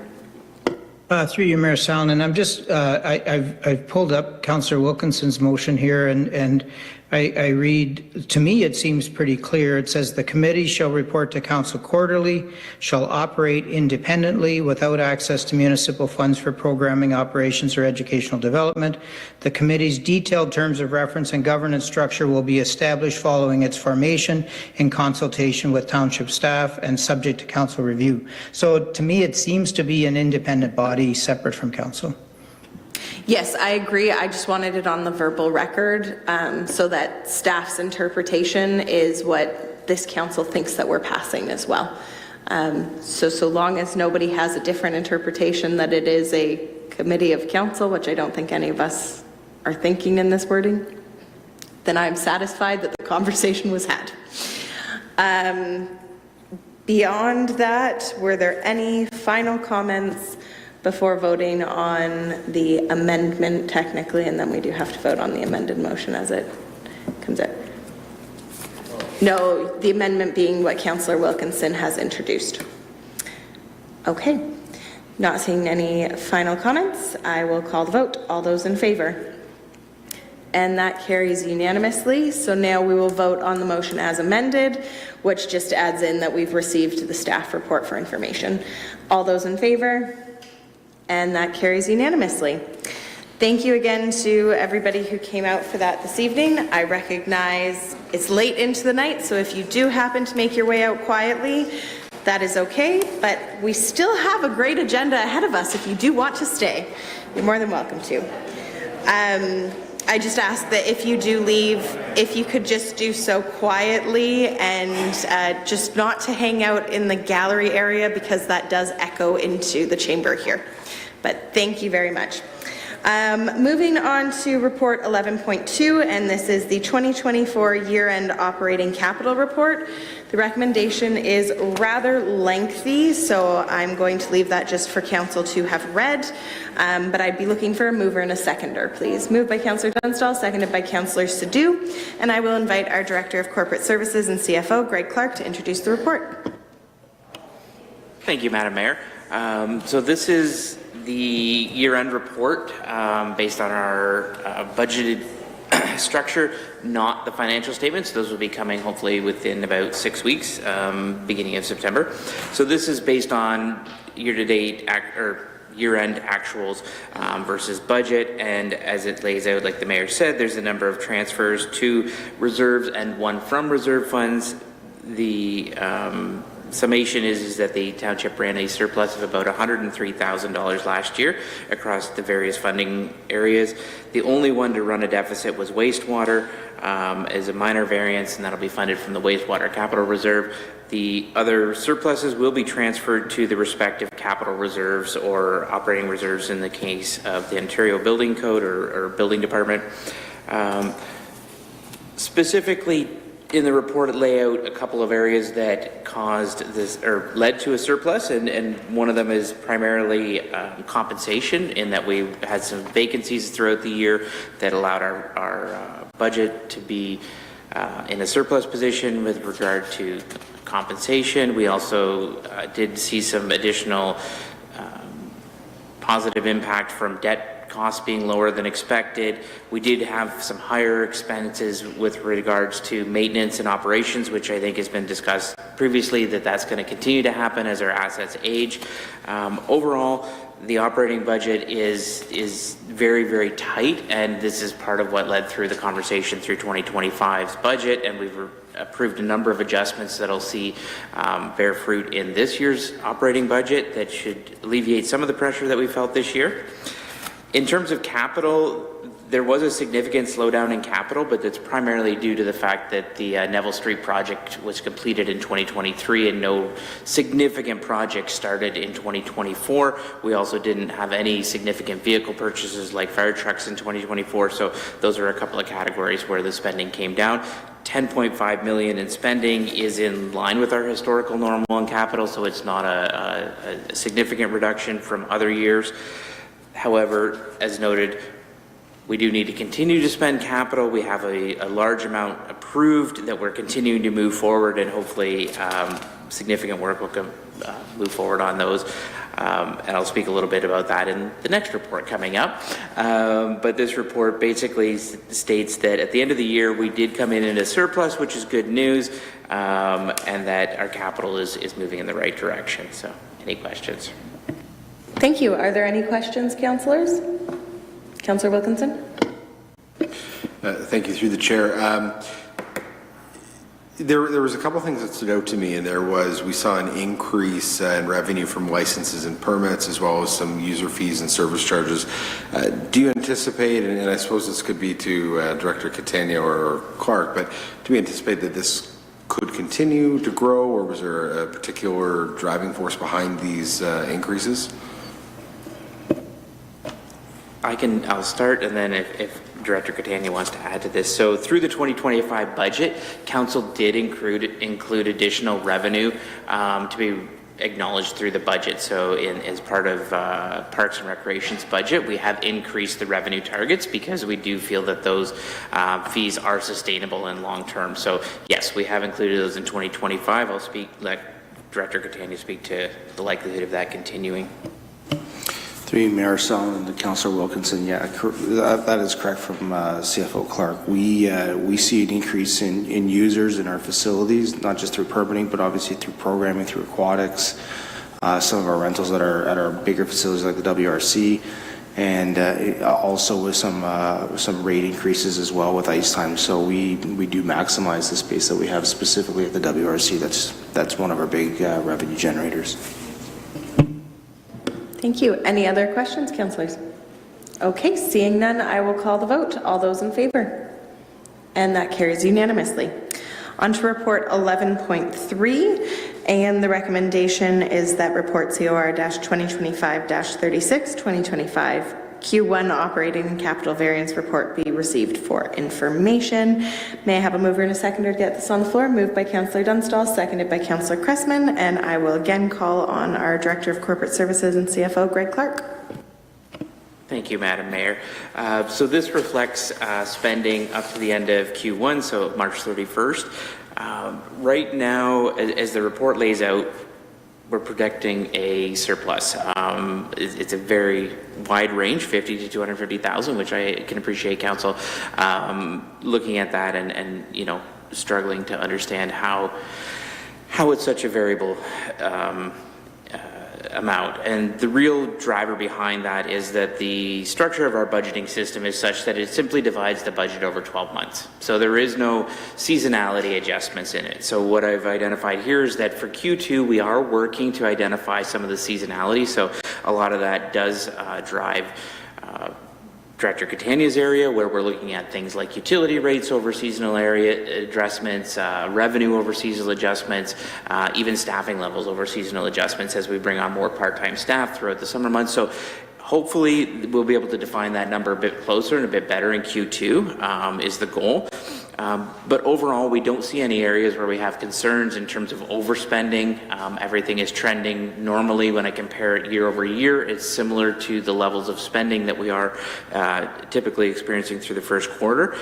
Through you, Mayor Salonen, I'm just, I've pulled up Councillor Wilkinson's motion here, and I read, to me it seems pretty clear. It says the committee shall report to council quarterly, shall operate independently without access to municipal funds for programming, operations, or educational development. The committee's detailed terms of reference and governance structure will be established following its formation in consultation with township staff and subject to council review. So to me it seems to be an independent body separate from council. Yes, I agree. I just wanted it on the verbal record so that staff's interpretation is what this council thinks that we're passing as well. So long as nobody has a different interpretation that it is a committee of council, which I don't think any of us are thinking in this wording, then I'm satisfied that the conversation was had. Beyond that, were there any final comments before voting on the amendment technically, and then we do have to vote on the amended motion as it comes out? No, the amendment being what Councillor Wilkinson has introduced. Okay, not seeing any final comments, I will call the vote. All those in favor? And that carries unanimously. So now we will vote on the motion as amended, which just adds in that we've received the staff report for information. All those in favor? And that carries unanimously. Thank you again to everybody who came out for that this evening. I recognize it's late into the night, so if you do happen to make your way out quietly, that is okay, but we still have a great agenda ahead of us. If you do want to stay, you're more than welcome to. I just ask that if you do leave, if you could just do so quietly and just not to hang out in the gallery area because that does echo into the chamber here. But thank you very much. Moving on to report 11.2, and this is the 2024 year-end operating capital report. The recommendation is rather lengthy, so I'm going to leave that just for council to have read, but I'd be looking for a mover and a seconder, please. Moved by Councillor Dunstall, seconded by Councillor Sadhu, and I will invite our Director of Corporate Services and CFO, Greg Clark, to introduce the report. Thank you, Madam Mayor. So this is the year-end report based on our budgeted structure, not the financial statements. Those will be coming hopefully within about 6 weeks, beginning of September. So this is based on year-to-date or year-end actuals versus budget, and as it lays out, like the Mayor said, there's a number of transfers to reserves and one from reserve funds. The summation is that the township ran a surplus of about $103,000 last year across the various funding areas. The only one to run a deficit was wastewater as a minor variance, and that'll be funded from the wastewater capital reserve. The other surpluses will be transferred to the respective capital reserves or operating reserves in the case of the Ontario Building Code or Building Department. Specifically, in the report, it lay out a couple of areas that caused this or led to a surplus, and one of them is primarily compensation, in that we had some vacancies throughout the year that allowed our budget to be in a surplus position with regard to compensation. We also did see some additional positive impact from debt costs being lower than expected. We did have some higher expenses with regards to maintenance and operations, which I think has been discussed previously, that's going to continue to happen as our assets age. Overall, the operating budget is very, very tight, and this is part of what led through the conversation through 2025's budget, and we've approved a number of adjustments that'll see bear fruit in this year's operating budget that should alleviate some of the pressure that we felt this year. In terms of capital, there was a significant slowdown in capital, but that's primarily due to the fact that the Neville Street project was completed in 2023 and no significant projects started in 2024. We also didn't have any significant vehicle purchases like fire trucks in 2024, so those are a couple of categories where the spending came down. 10.5 million in spending is in line with our historical normal in capital, so it's not a significant reduction from other years. However, as noted, we do need to continue to spend capital. We have a large amount approved that we're continuing to move forward, and hopefully significant work will move forward on those. And I'll speak a little bit about that in the next report coming up. But this report basically states that at the end of the year, we did come in a surplus, which is good news, and that our capital is moving in the right direction. So any questions? Thank you. Are there any questions, councillors? Councillor Wilkinson? Thank you, through the chair. There was a couple things that stood out to me, and we saw an increase in revenue from licenses and permits, as well as some user fees and service charges. Do you anticipate, and I suppose this could be to Director Catania or Clark, but do we anticipate that this could continue to grow, or was there a particular driving force behind these increases? I'll start, and then if Director Catania wants to add to this. So through the 2025 budget, Council did include additional revenue to be acknowledged through the budget. So as part of Parks and Recreation's budget, we have increased the revenue targets because we do feel that those fees are sustainable and long-term. So yes, we have included those in 2025. I'll let Director Catania speak to the likelihood of that continuing. Through you, Mayor Sallin and Councillor Wilkinson, yeah, that is correct from CFO Clark. We see an increase in users in our facilities, not just through permitting, but obviously through programming, through aquatics, some of our rentals that are at our bigger facilities like the WRC, and also with some rate increases as well with ice time. So we do maximize the space that we have specifically at the WRC. That's one of our big revenue generators. Thank you. Any other questions, councillors? Okay, seeing none, I will call the vote. All those in favor? And that carries unanimously. On to report 11.3, and the recommendation is that report COR-2025-36, 2025 Q1 operating and capital variance report be received for information. May I have a mover and a seconder to get this on the floor? Moved by Councillor Dunstall, seconded by Councillor Cressman, and I will again call on our Director of Corporate Services and CFO, Greg Clark. Thank you, Madam Mayor. So this reflects spending up to the end of Q1, so March 31st. Right now, as the report lays out, we're projecting a surplus. It's a very wide range, 50 to 250,000, which I can appreciate Council looking at that and struggling to understand how it's such a variable amount. And the real driver behind that is that the structure of our budgeting system is such that it simply divides the budget over 12 months. So there is no seasonality adjustments in it. So what I've identified here is that for Q2, we are working to identify some of the seasonality. So a lot of that does drive Director Catania's area, where we're looking at things like utility rates over seasonal area adjustments, revenue over seasonal adjustments, even staffing levels over seasonal adjustments as we bring on more part-time staff throughout the summer months. So hopefully we'll be able to define that number a bit closer and a bit better in Q2 is the goal. But overall, we don't see any areas where we have concerns in terms of overspending. Everything is trending normally. When I compare it year over year, it's similar to the levels of spending that we are typically experiencing through the first quarter.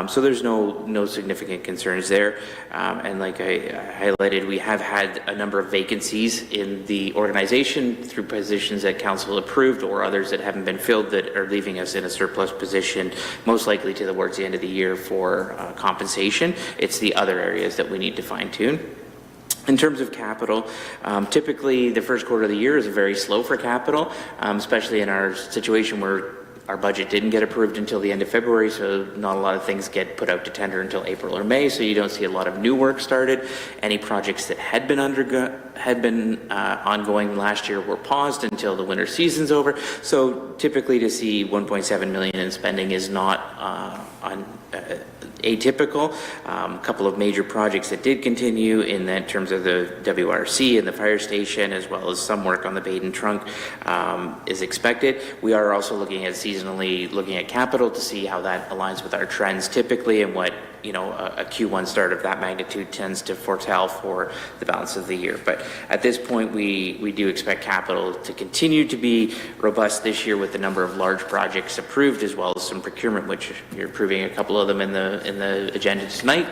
So there's no significant concerns there. And like I highlighted, we have had a number of vacancies in the organization through positions that council approved or others that haven't been filled that are leaving us in a surplus position, most likely towards the end of the year for compensation. It's the other areas that we need to fine tune. In terms of capital, typically the first quarter of the year is very slow for capital, especially in our situation where our budget didn't get approved until the end of February, so not a lot of things get put out to tender until April or May, so you don't see a lot of new work started. Any projects that had been ongoing last year were paused until the winter season's over. So typically to see 1.7 million in spending is not atypical. A couple of major projects that did continue in terms of the WRC and the fire station, as well as some work on the Baden trunk is expected. We are also looking at seasonally looking at capital to see how that aligns with our trends typically and what a Q1 start of that magnitude tends to foretell for the balance of the year. But at this point, we do expect capital to continue to be robust this year with the number of large projects approved, as well as some procurement, which you're approving a couple of them in the agenda tonight.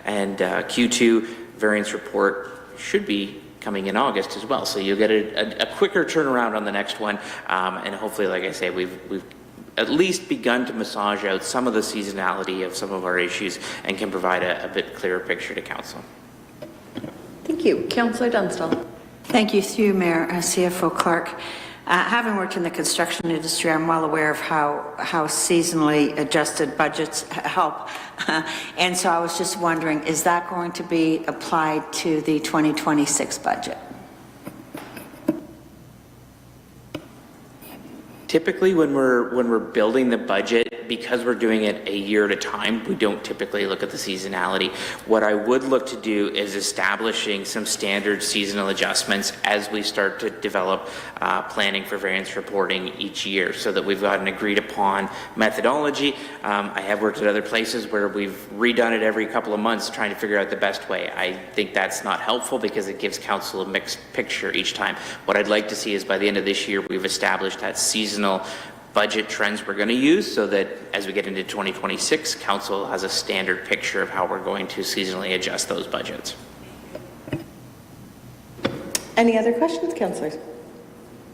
And Q2 variance report should be coming in August as well. So you'll get a quicker turnaround on the next one. And hopefully, like I say, we've at least begun to massage out some of the seasonality of some of our issues and can provide a bit clearer picture to council. Thank you. Councillor Dunstall. Thank you, through you, Mayor, CFO Clark. Having worked in the construction industry, I'm well aware of how seasonally adjusted budgets help. And so I was just wondering, is that going to be applied to the 2026 budget? Typically, when we're building the budget, because we're doing it a year at a time, we don't typically look at the seasonality. What I would look to do is establishing some standard seasonal adjustments as we start to develop planning for variance reporting each year, so that we've got an agreed upon methodology. I have worked at other places where we've redone it every couple of months trying to figure out the best way. I think that's not helpful because it gives council a mixed picture each time. What I'd like to see is by the end of this year, we've established that seasonal budget trends we're going to use, so that as we get into 2026, council has a standard picture of how we're going to seasonally adjust those budgets. Any other questions, councillors?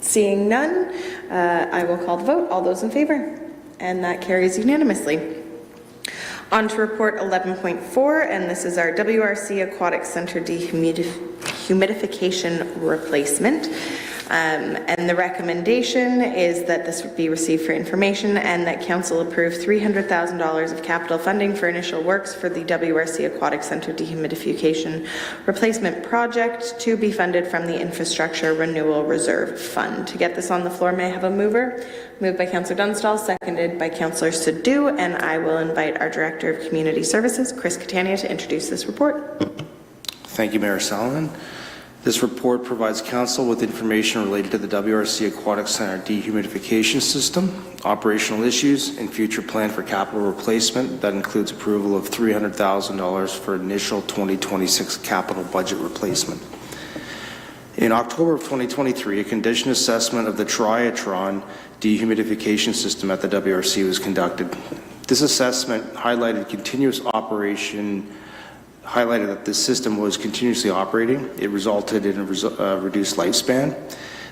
Seeing none, I will call the vote. All those in favor? And that carries unanimously. On to report 11.4, and this is our WRC Aquatic Center dehumidification replacement. And the recommendation is that this would be received for information and that council approve $300,000 of capital funding for initial works for the WRC Aquatic Center dehumidification replacement project to be funded from the Infrastructure Renewal Reserve Fund. To get this on the floor, may I have a mover? Moved by Councillor Dunstall, seconded by Councillor Sadhu, and I will invite our Director of Community Services, Chris Catania, to introduce this report. Thank you, Mayor Solomon. This report provides council with information related to the WRC Aquatic Center dehumidification system, operational issues, and future plan for capital replacement. That includes approval of $300,000 for initial 2026 capital budget replacement. In October of 2023, a condition assessment of the Triatron dehumidification system at the WRC was conducted. This assessment highlighted that the system was continuously operating. It resulted in a reduced lifespan.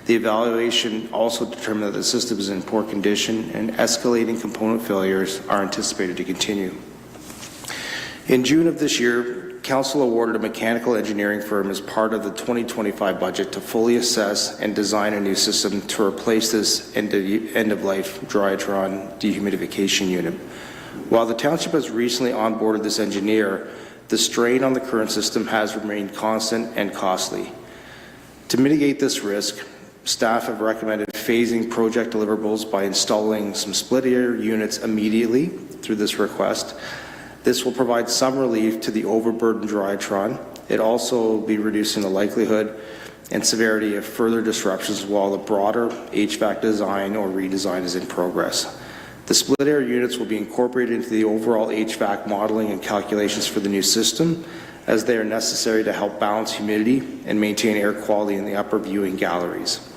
The evaluation also determined that the system is in poor condition and escalating component failures are anticipated to continue. In June of this year, Council awarded a mechanical engineering firm as part of the 2025 budget to fully assess and design a new system to replace this end-of-life Triatron dehumidification unit. While the Township has recently onboarded this engineer, the strain on the current system has remained constant and costly. To mitigate this risk, staff have recommended phasing project deliverables by installing some split-air units immediately through this request. This will provide some relief to the overburdened Triatron. It also will be reducing the likelihood and severity of further disruptions while the broader HVAC design or redesign is in progress. The split air units will be incorporated into the overall HVAC modeling and calculations for the new system, as they are necessary to help balance humidity and maintain air quality in the upper viewing galleries.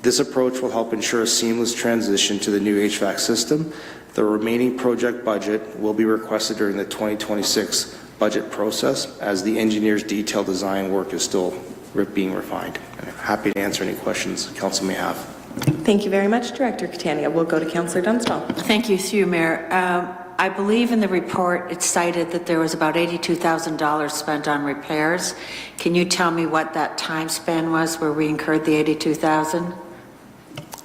This approach will help ensure a seamless transition to the new HVAC system. The remaining project budget will be requested during the 2026 budget process, as the engineer's detailed design work is still being refined. I'm happy to answer any questions the council may have. Thank you very much, Director Catania. We'll go to Councillor Dunstall. Thank you, through you, Mayor. I believe in the report it cited that there was about $82,000 spent on repairs. Can you tell me what that time span was where we incurred the $82,000?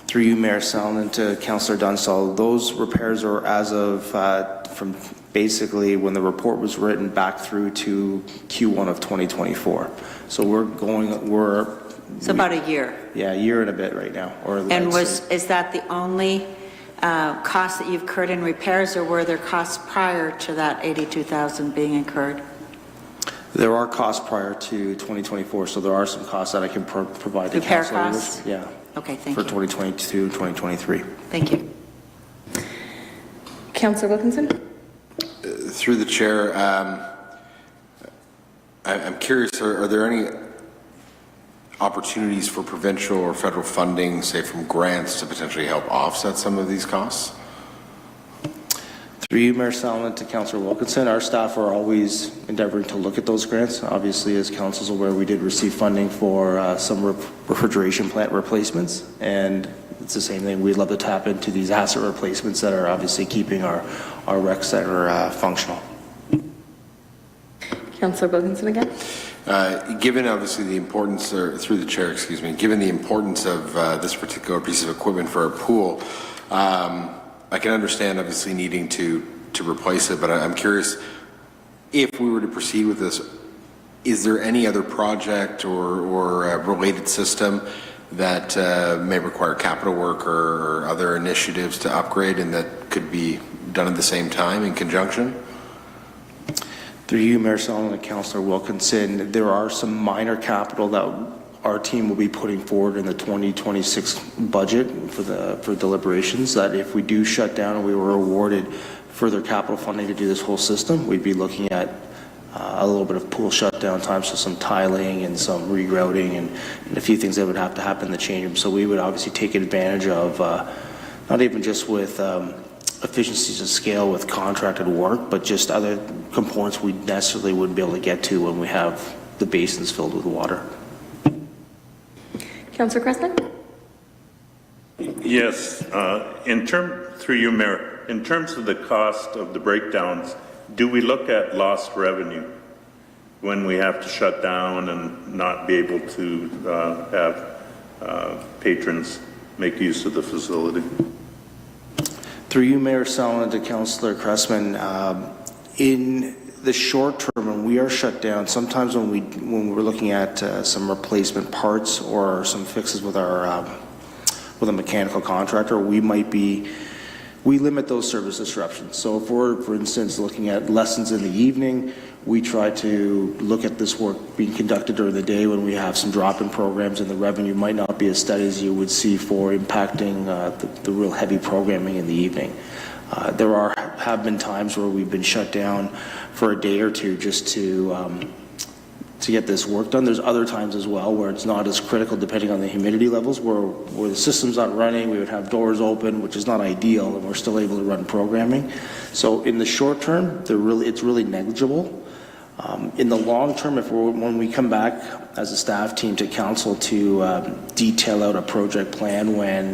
Through you, Mayor Sallin, to Councillor Dunstall, those repairs are as of from basically when the report was written back through to Q1 of 2024. So It's about a year. Yeah, a year and a bit right now. And is that the only cost that you've incurred in repairs, or were there costs prior to that $82,000 being incurred? There are costs prior to 2024, so there are some costs that I can provide the repair council. Costs? Yeah. Okay, thank you. For 2022 and 2023. Thank you. Councillor Wilkinson. Through the chair, I'm curious, are there any opportunities for provincial or federal funding, say from grants, to potentially help offset some of these costs? Through you, Mayor Salmon, to Councillor Wilkinson, our staff are always endeavoring to look at those grants. Obviously, as Council's aware, we did receive funding for some refrigeration plant replacements, and it's the same thing. We'd love to tap into these asset replacements that are obviously keeping our rec center functional. Councillor Wilkinson again. Given obviously the importance, or through the chair, excuse me, given the importance of this particular piece of equipment for our pool, I can understand obviously needing to replace it, but I'm curious, if we were to proceed with this, is there any other project or related system that may require capital work or other initiatives to upgrade and that could be done at the same time in conjunction? Through you, Mayor Solomon and Councillor Wilkinson, there are some minor capital that our team will be putting forward in the 2026 budget for deliberations, that if we do shut down and we were awarded further capital funding to do this whole system, we'd be looking at a little bit of pool shutdown time, so some tiling and some rerouting and a few things that would have to happen in the change room. So we would obviously take advantage of, not even just with efficiencies of scale with contracted work, but just other components we necessarily wouldn't be able to get to when we have the basins filled with water. Councillor Cressman? Yes, through you, Mayor, in terms of the cost of the breakdowns, do we look at lost revenue when we have to shut down and not be able to have patrons make use of the facility? Through you, Mayor Salmon, to Councillor Cressman, in the short term, when we are shut down, sometimes when we're looking at some replacement parts or some fixes with our with a mechanical contractor, we limit those service disruptions. So if we're, for instance, looking at lessons in the evening, we try to look at this work being conducted during the day when we have some drop-in programs and the revenue might not be as steady as you would see for impacting the real heavy programming in the evening. There have been times where we've been shut down for a day or two just to get this work done. There's other times as well where it's not as critical depending on the humidity levels, where the system's not running, we would have doors open, which is not ideal, and we're still able to run programming. So in the short term, it's really negligible. In the long term, when we come back as a staff team to council to detail out a project plan when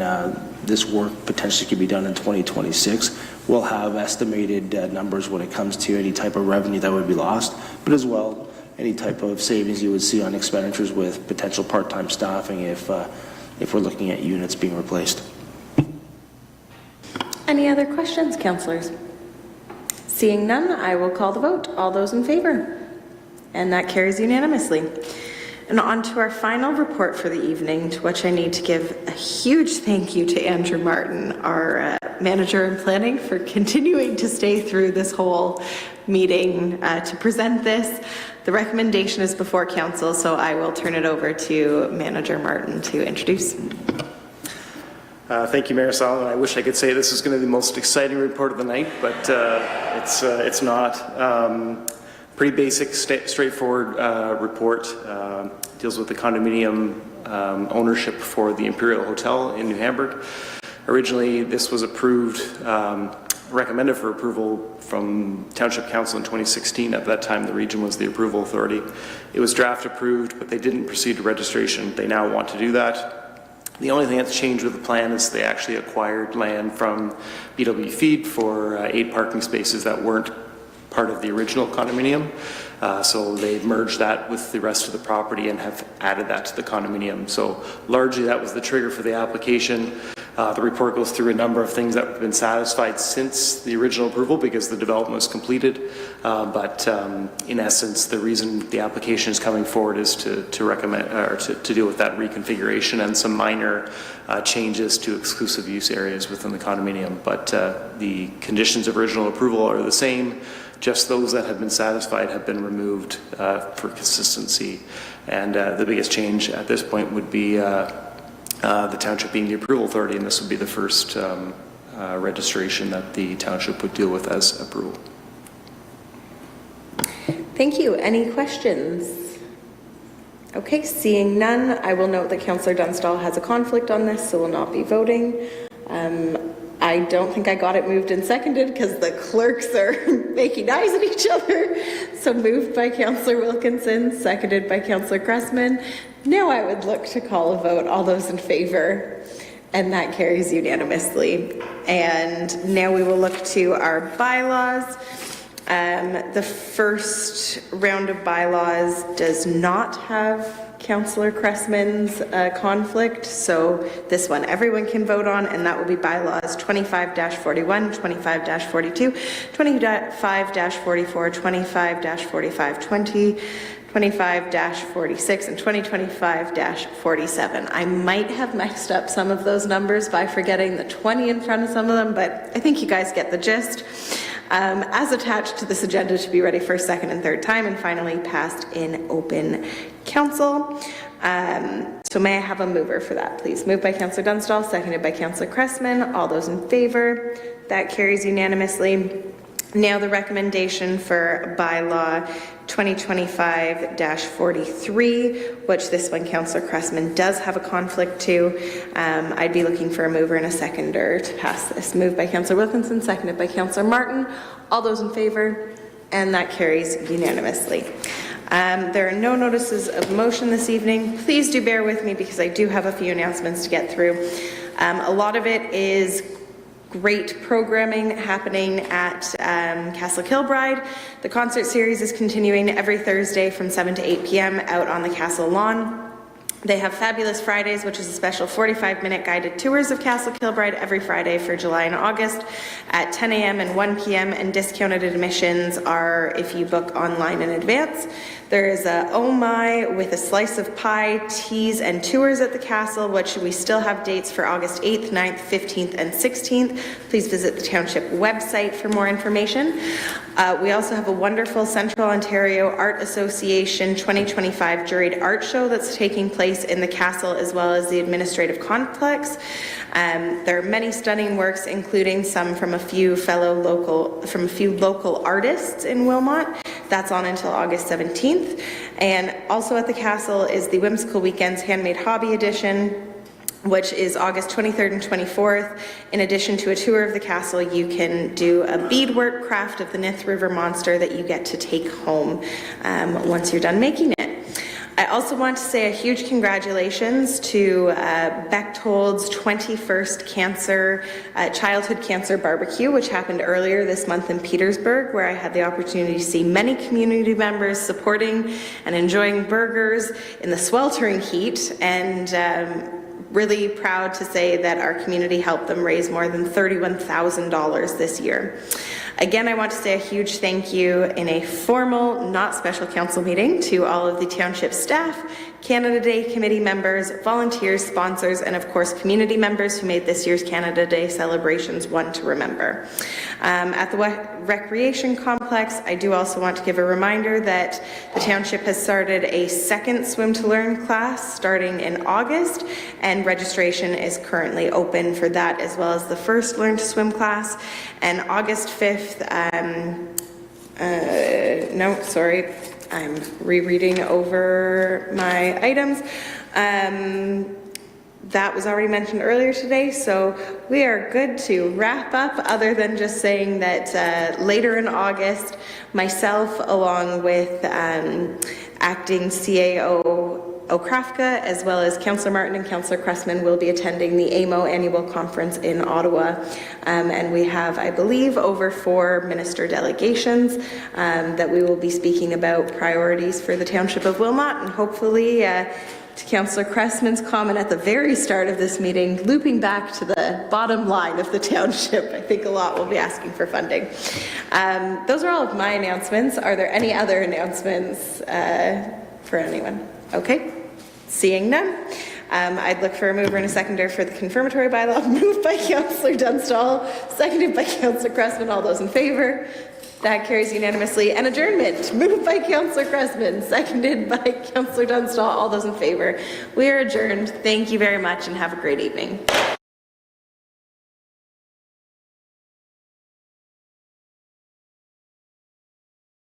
this work potentially could be done in 2026, we'll have estimated numbers when it comes to any type of revenue that would be lost, but as well any type of savings you would see on expenditures with potential part-time staffing if we're looking at units being replaced. Any other questions, councillors? Seeing none, I will call the vote. All those in favor? And that carries unanimously. And on to our final report for the evening, to which I need to give a huge thank you to Andrew Martin, our manager in planning, for continuing to stay through this whole meeting to present this. The recommendation is before council, so I will turn it over to Manager Martin to introduce. Thank you, Mayor Solomon. I wish I could say this is going to be the most exciting report of the night, but it's not. Pretty basic, straightforward report. Deals with the condominium ownership for the Imperial Hotel in New Hamburg. Originally, this was approved, recommended for approval from Township Council in 2016. At that time, the region was the approval authority. It was draft approved, but they didn't proceed to registration. They now want to do that. The only thing that's changed with the plan is they actually acquired land from BW Feed for 8 parking spaces that weren't part of the original condominium. So they've merged that with the rest of the property and have added that to the condominium. So largely that was the trigger for the application. The report goes through a number of things that have been satisfied since the original approval because the development was completed. But in essence, the reason the application is coming forward is to recommend or to deal with that reconfiguration and some minor changes to exclusive use areas within the condominium. But the conditions of original approval are the same. Just those that have been satisfied have been removed for consistency. And the biggest change at this point would be the township being the approval authority, and this would be the first registration that the township would deal with as approval. Thank you. Any questions? Okay, seeing none, I will note that Councillor Dunstall has a conflict on this, so will not be voting. I don't think I got it moved and seconded because the clerks are making eyes at each other. So moved by Councillor Wilkinson, seconded by Councillor Cressman. Now I would look to call a vote. All those in favor? And that carries unanimously. And now we will look to our bylaws. The first round of bylaws does not have Councillor Cressman's conflict, so this one everyone can vote on, and that will be bylaws 25-41, 25-42, 25-44, 25-45, 20, 25-46, and 2025-47. I might have messed up some of those numbers by forgetting the 20 in front of some of them, but I think you guys get the gist. As attached to this agenda to be ready for second and third time, and finally passed in open council. So may I have a mover for that, please? Moved by Councillor Dunstall, seconded by Councillor Cressman. All those in favor? That carries unanimously. Now the recommendation for bylaw 2025-43, which this one Councillor Cressman does have a conflict to. I'd be looking for a mover and a seconder to pass this. Moved by Councillor Wilkinson, seconded by Councillor Martin. All those in favor? And that carries unanimously. There are no notices of motion this evening. Please do bear with me because I do have a few announcements to get through. A lot of it is great programming happening at Castle Kilbride. The concert series is continuing every Thursday from 7 to 8 p.m. out on the Castle lawn. They have Fabulous Fridays, which is a special 45-minute guided tours of Castle Kilbride every Friday for July and August at 10 a.m. and 1 p.m. and discounted admissions are if you book online in advance. There is a Oh My with a slice of pie, teas, and tours at the castle, which we still have dates for August 8th, 9th, 15th, and 16th. Please visit the Township website for more information. We also have a wonderful Central Ontario Art Association 2025 juried art show that's taking place in the castle as well as the administrative complex. There are many stunning works, including some from a few local artists in Wilmot. That's on until August 17th. And also at the castle is the Whimsical Weekends Handmade Hobby Edition, which is August 23rd and 24th. In addition to a tour of the castle, you can do a beadwork craft of the Nith River Monster that you get to take home once you're done making it. I also want to say a huge congratulations to Bechtold's 21st Childhood Cancer Barbecue, which happened earlier this month in Petersburg, where I had the opportunity to see many community members supporting and enjoying burgers in the sweltering heat, and really proud to say that our community helped them raise more than $31,000 this year. Again, I want to say a huge thank you in a formal, not special council meeting to all of the township staff, Canada Day committee members, volunteers, sponsors, and of course community members who made this year's Canada Day celebrations one to remember. At the recreation complex, I do also want to give a reminder that the township has started a second Swim to Learn class starting in August, and registration is currently open for that, as well as the first Learn to Swim class. And August 5th, no, sorry, I'm rereading over my items. That was already mentioned earlier today, so we are good to wrap up, other than just saying that later in August, myself, along with acting CAO Okrafka, as well as Councillor Martin and Councillor Cressman, will be attending the AMO annual conference in Ottawa. And we have, I believe, over 4 minister delegations that we will be speaking about priorities for the Township of Wilmot, and hopefully to Councillor Cressman's comment at the very start of this meeting, looping back to the bottom line of the township, I think a lot will be asking for funding. Those are all of my announcements. Are there any other announcements for anyone? Okay, seeing none. I'd look for a mover and a seconder for the confirmatory bylaw. Moved by Councillor Dunstall, seconded by Councillor Cressman. All those in favour? That carries unanimously. And adjournment, moved by Councillor Cressman, seconded by Councillor Dunstall. All those in favour? We are adjourned. Thank you very much and have a great evening.